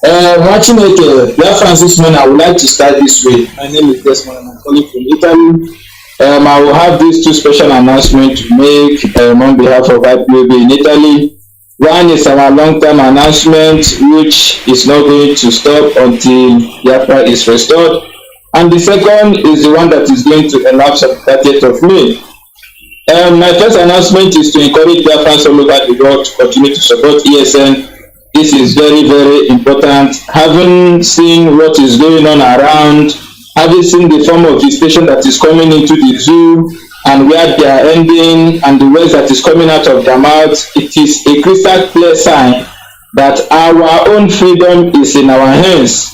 Nwachineke, Biafrans this morning, I would like to start this way. My name is Desmond, and I'm calling from Italy. I will have these two special announcements to make on behalf of IPOB in Italy. One is our long-term announcement, which is not going to stop until Biafra is restored. And the second is the one that is going to elapse on the 30th of May. My first announcement is to encourage Biafrans all over the world to continue to support ESN. This is very, very important. Having seen what is going on around, having seen the form of visitation that is coming into the zoo and where they are ending and the words that is coming out of their mouths, it is a crystal clear sign that our own freedom is in our hands.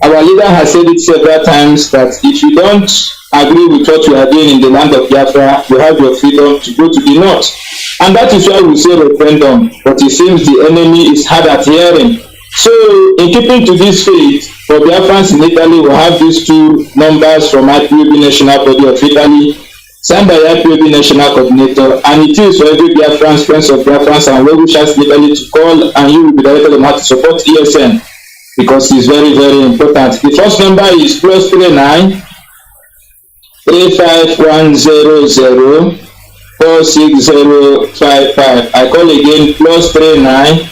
Our leader has said it several times that if you don't agree with what you are doing in the land of Biafra, you have your freedom to go to the north. And that is why we say referendum, but it seems the enemy is hard at hearing. So, in keeping to this faith, for Biafrans in Italy, we have these two numbers from IPOB National Body of Italy, signed by IPOB National Coordinator, and it is for every Biafrans, friends of Biafrans, and well-wishers in Italy to call, and you will be directed on how to support ESN, because it's very, very important. The first number is +39 35100 46055. I call again +39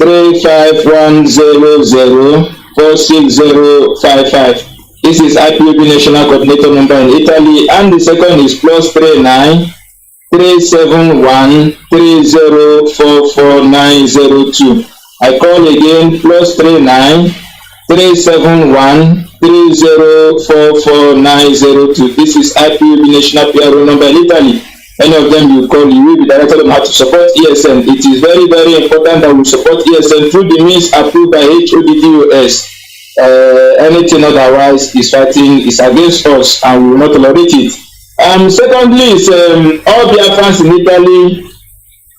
35100 46055. This is IPOB National Coordinator number in Italy, and the second is +39 371 3044902. I call again +39 371 3044902. This is IPOB National PRO number in Italy. Any of them you call, you will be directed on how to support ESN. It is very, very important that we support ESN through the means approved by HODDOS. Anything otherwise is fighting, is against us, and we will not tolerate it. Secondly, is all Biafrans in Italy,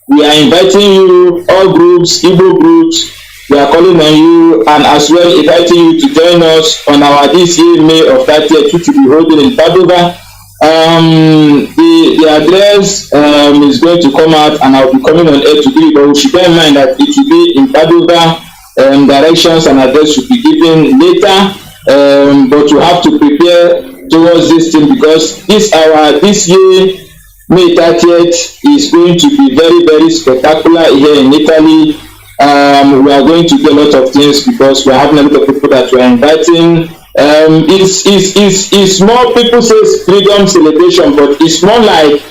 we are inviting you, all groups, Igbo groups, we are calling on you, and as well inviting you to join us on our this year May of 30th, which will be holding in Padova. The address is going to come out, and I'll be coming on air to do it, but we should bear in mind that it will be in Padova. Directions and address should be given later, but you have to prepare towards this thing, because this year May 30th is going to be very, very spectacular here in Italy. We are going to do a lot of things because we are having a lot of people that we are inviting. It's more, people say freedom celebration, but it's more like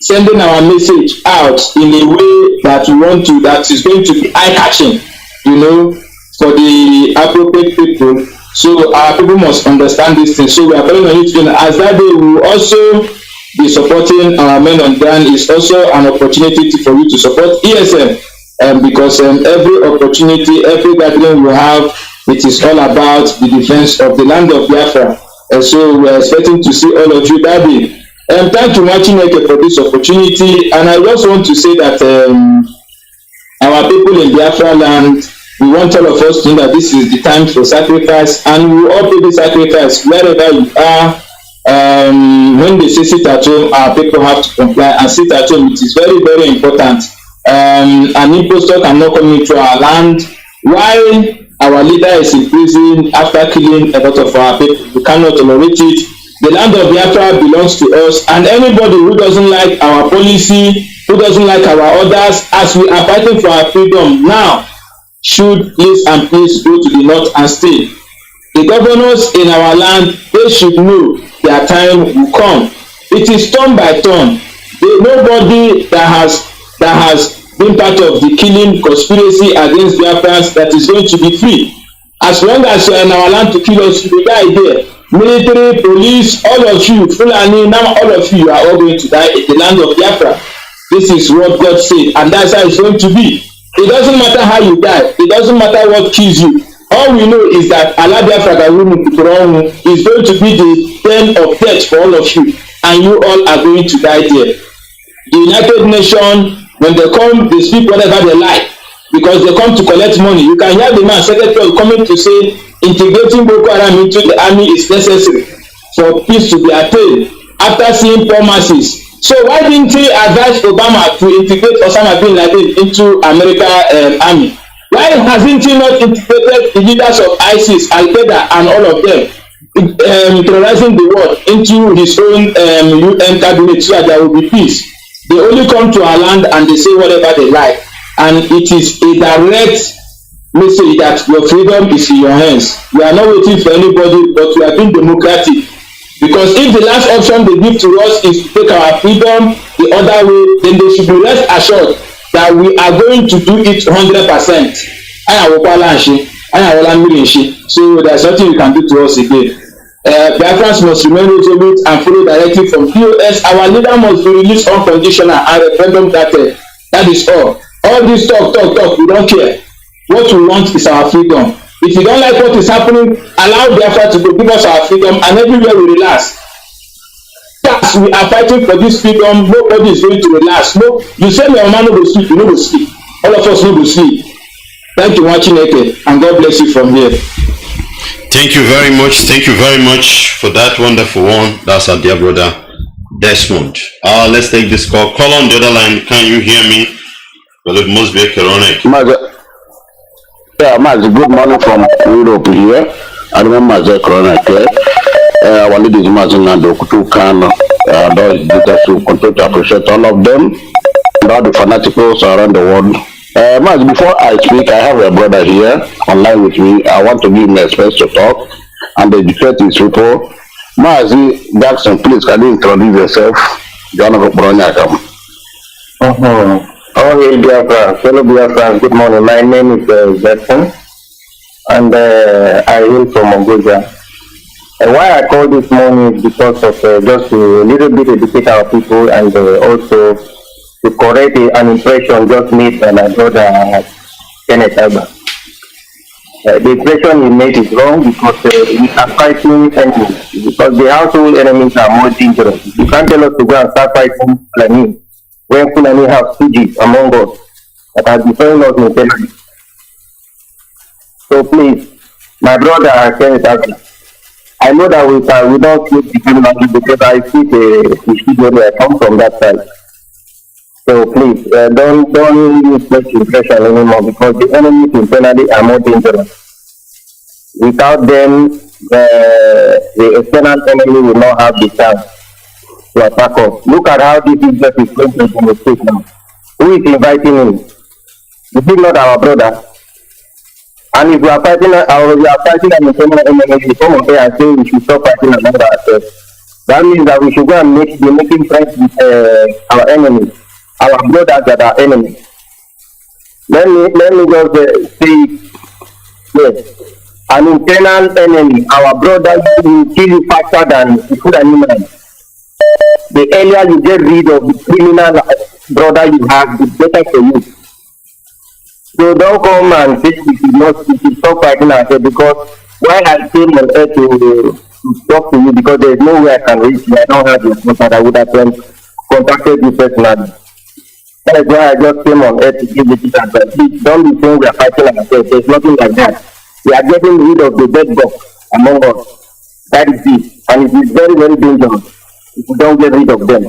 sending our message out in a way that we want to, that is going to be eye-catching, for the appropriate people. So our people must understand this thing. So we are calling on you, as that day we will also be supporting our men on ground. Is also an opportunity for you to support ESN, because every opportunity, every gathering we have, it is all about the defense of the land of Biafra. And so we are expecting to see all of you that day. Thank you, Nwachineke, for this opportunity. And I just want to say that our people in Biafra land, we want all of us to know that this is the time for sacrifice, and we will all do the sacrifice wherever you are. When they say sit at home, our people have to comply and sit at home. It is very, very important. An impostor cannot come into our land. While our leader is in prison after killing a lot of our people, we cannot tolerate it. The land of Biafra belongs to us, and anybody who doesn't like our policy, who doesn't like our orders, as we are fighting for our freedom now, should please and please go to the north and stay. The governors in our land, they should know their time will come. It is turn by turn. Nobody that has been part of the killing conspiracy against Biafrans that is going to be free. As long as you are in our land to kill us, you will die there. Military, police, all of you, Fulani, now all of you are all going to die in the land of Biafra. This is what God said, and that's how it's going to be. It doesn't matter how you die. It doesn't matter what kills you. All we know is that Allah Biafra is going to be the den of death for all of you, and you all are going to die there. The United Nations, when they come, they speak whatever they like, because they come to collect money. You can hear the man, Secretary, coming to say integrating Boko Haram into the army is necessary for peace to be attained after seeing poor masses. So why didn't he advise Obama to integrate Osama bin Laden into American army? Why hasn't he not integrated the leaders of ISIS, Al-Qaeda, and all of them, terrorizing the world into his own UN cabinet so that there will be peace? They only come to our land and they say whatever they like. And it is a direct message that your freedom is in your hands. We are not waiting for anybody, but we are being democratic. Because if the last option they give to us is to take our freedom the other way, then they should be rest assured that we are going to do it 100%. So there's nothing you can do to us again. Biafrans must remain resolute and follow directly from POS. Our leader must be released unconditional and referendum started. That is all. All this talk, we don't care. What we want is our freedom. If you don't like what is happening, allow Biafra to go, give us our freedom, and everywhere we relax. As we are fighting for this freedom, nobody is going to relax. No, you say your man no go sleep, you no go sleep. All of us no go sleep. Thank you, Nwachineke, and God bless you from here. Thank you very much. Thank you very much for that wonderful one. That's our dear brother Desmond. Let's take this call. Call on the other line. Can you hear me? Well, it must be a corona. Mazi, good morning from Europe here. I remember Mazi corona here. Our leader is Mazi Nwachineke, Kanu. Those leaders to continue to appreciate all of them and all the fanaticals around the world. Mazi, before I speak, I have a brother here online with me. I want to give him a space to talk and educate his people. Mazi Jackson, please, can you introduce yourself? John of Bronyakam. Okay, Biafra, fellow Biafrans, good morning. My name is Jackson, and I hail from Mongolia. And why I call this morning is because of just to a little bit educate our people and also to correct an impression just made by my brother Kenneth Alba. The impression he made is wrong because we are fighting enemies, because the household enemies are more dangerous. You can't tell us to go and start fighting Fulani when Fulani have stooges among us that are defending us internally. So please, my brother Kenneth Alba, I know that we don't speak the same language because I speak I come from that side. So please, don't make impression anymore because the enemies internally are more dangerous. Without them, the external enemy will not have the chance to attack us. Look at how this is just going to the state now. Who is inviting him? Is it not our brother? And if we are fighting an internal enemy, we come up here and say we should stop fighting among ourselves. That means that we should go and be making friends with our enemies, our brothers that are enemies. Let me just say yes. An internal enemy, our brothers will kill you faster than the food animal. The earlier you get rid of the criminal brother you have, the better for you. So don't come and say we should stop fighting ourselves, because why I came on earth to talk to you, because there is no way I can reach you. I don't have your contact. I would have contacted you personally. That is why I just came on earth to give you this advice. Please don't be saying we are fighting ourselves. There's nothing like that. We are getting rid of the dead bug among us. That is it. And it is very, very dangerous if we don't get rid of them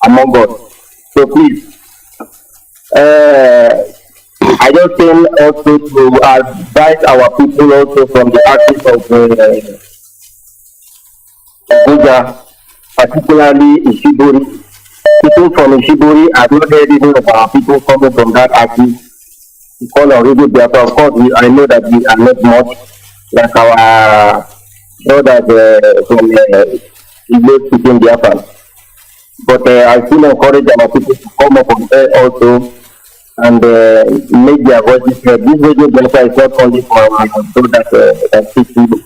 among us. So please, I just came also to advise our people also from the artists of Abuja, particularly Ishibori. People from Ishibori, I've not heard even of our people coming from that artist to call on Radio Biafra. Of course, I know that we are not much like our brothers from Igbo speaking Biafra. But I still encourage our people to come up on air also and make their voices heard. This radio Biafra is not only for our brothers that speak Igbo.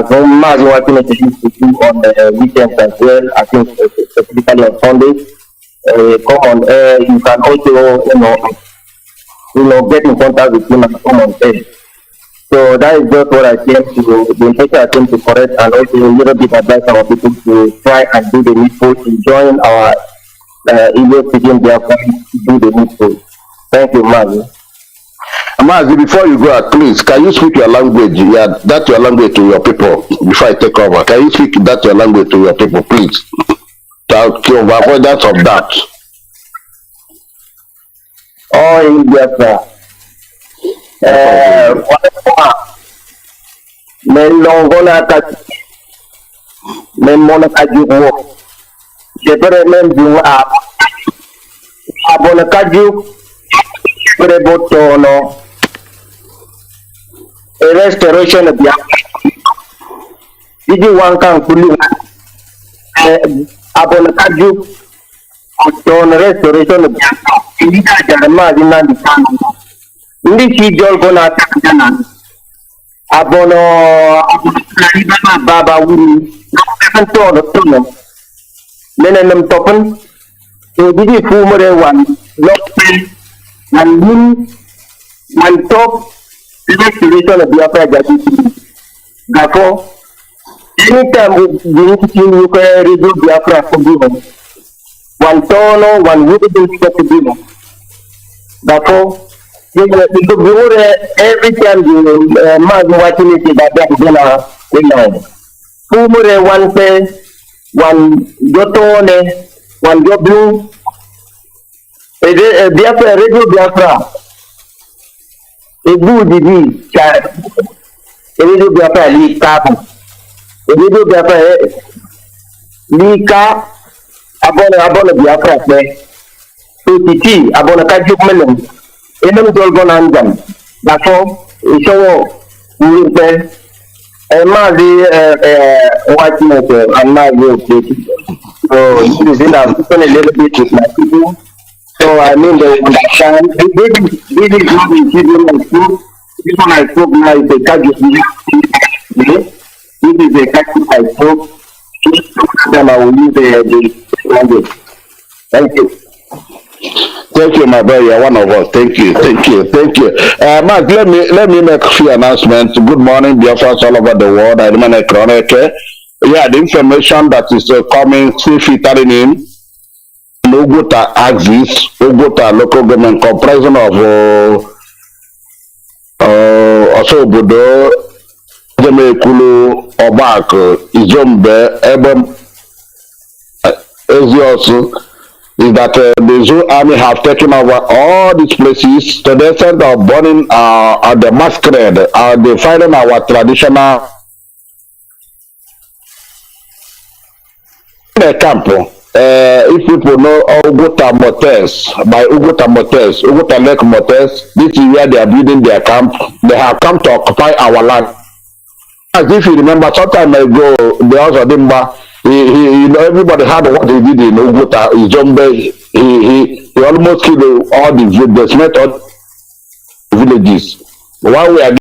So Mazi Nwachineke used to do on weekends as well, I think specifically on Sundays. Come on air, you can also, get in contact with him and come on air. So that is just what I came to, the intention I came to correct, and also a little bit advise our people to try and do the needful, to join our Igbo speaking Biafrans to do the needful. Thank you, Mazi. Mazi, before you go, please, can you speak your language? Yeah, that's your language to your people. Before I take over, can you speak that your language to your people, please? To avoid that of that. Oh, in Biafra. Melongona kat memona kaju sepere membu abona kaju sepere botono restoration of Biafra. Iji wangkang kuli abona kaju botono restoration of Biafra. Ini ajaran Mazi Nnamdi Kanu. Ndi si jol kona takana abono baba wuri kan tono nenen topen so didi fumure wan lopen wan win wan top restoration of Biafra jadi gafo anytime we you can radio Biafra for you wan tono wan wuri to be gafo every time you Mazi Nwachineke that Fumure one pay, one Jotone, one Joblu, Biafra, Radio Biafra, a good disease, child, a Radio Biafra, Lee Kapu, a Radio Biafra, Lee Ka, Abona Biafra, so Titi, Abona Kajuk Melon. Enam dolgon anjam, bako isowo uripe, Mazi Nwachineke and Mazi. So this is a little bit with my people. So I mean they understand. This is not the children I spoke. This one I spoke now is a Kaju. This is a Kaju I spoke. Then I will use the language. Thank you. Thank you, my brother. You're one of us. Thank you. Mark, let me make a few announcements. Good morning, Biafrans all over the world. I remain a chronic. Yeah, the information that is coming, filtering in Ogota axis, Ogota local government comprising of Osobodo, Jemekulu, Obak, Izombe, Ebom, Eziosu. Is that the Zoo Army have taken over all these places to the extent of burning the masquerade, they fighting our traditional camp. If people know Ugota Motels, by Ugota Motels, Ugota Lake Motels, this is where they are building their camp. They have come to occupy our land. As if you remember, some time ago, the house of Dimba, everybody had what he did in Ugota. He almost killed all the villages. While we are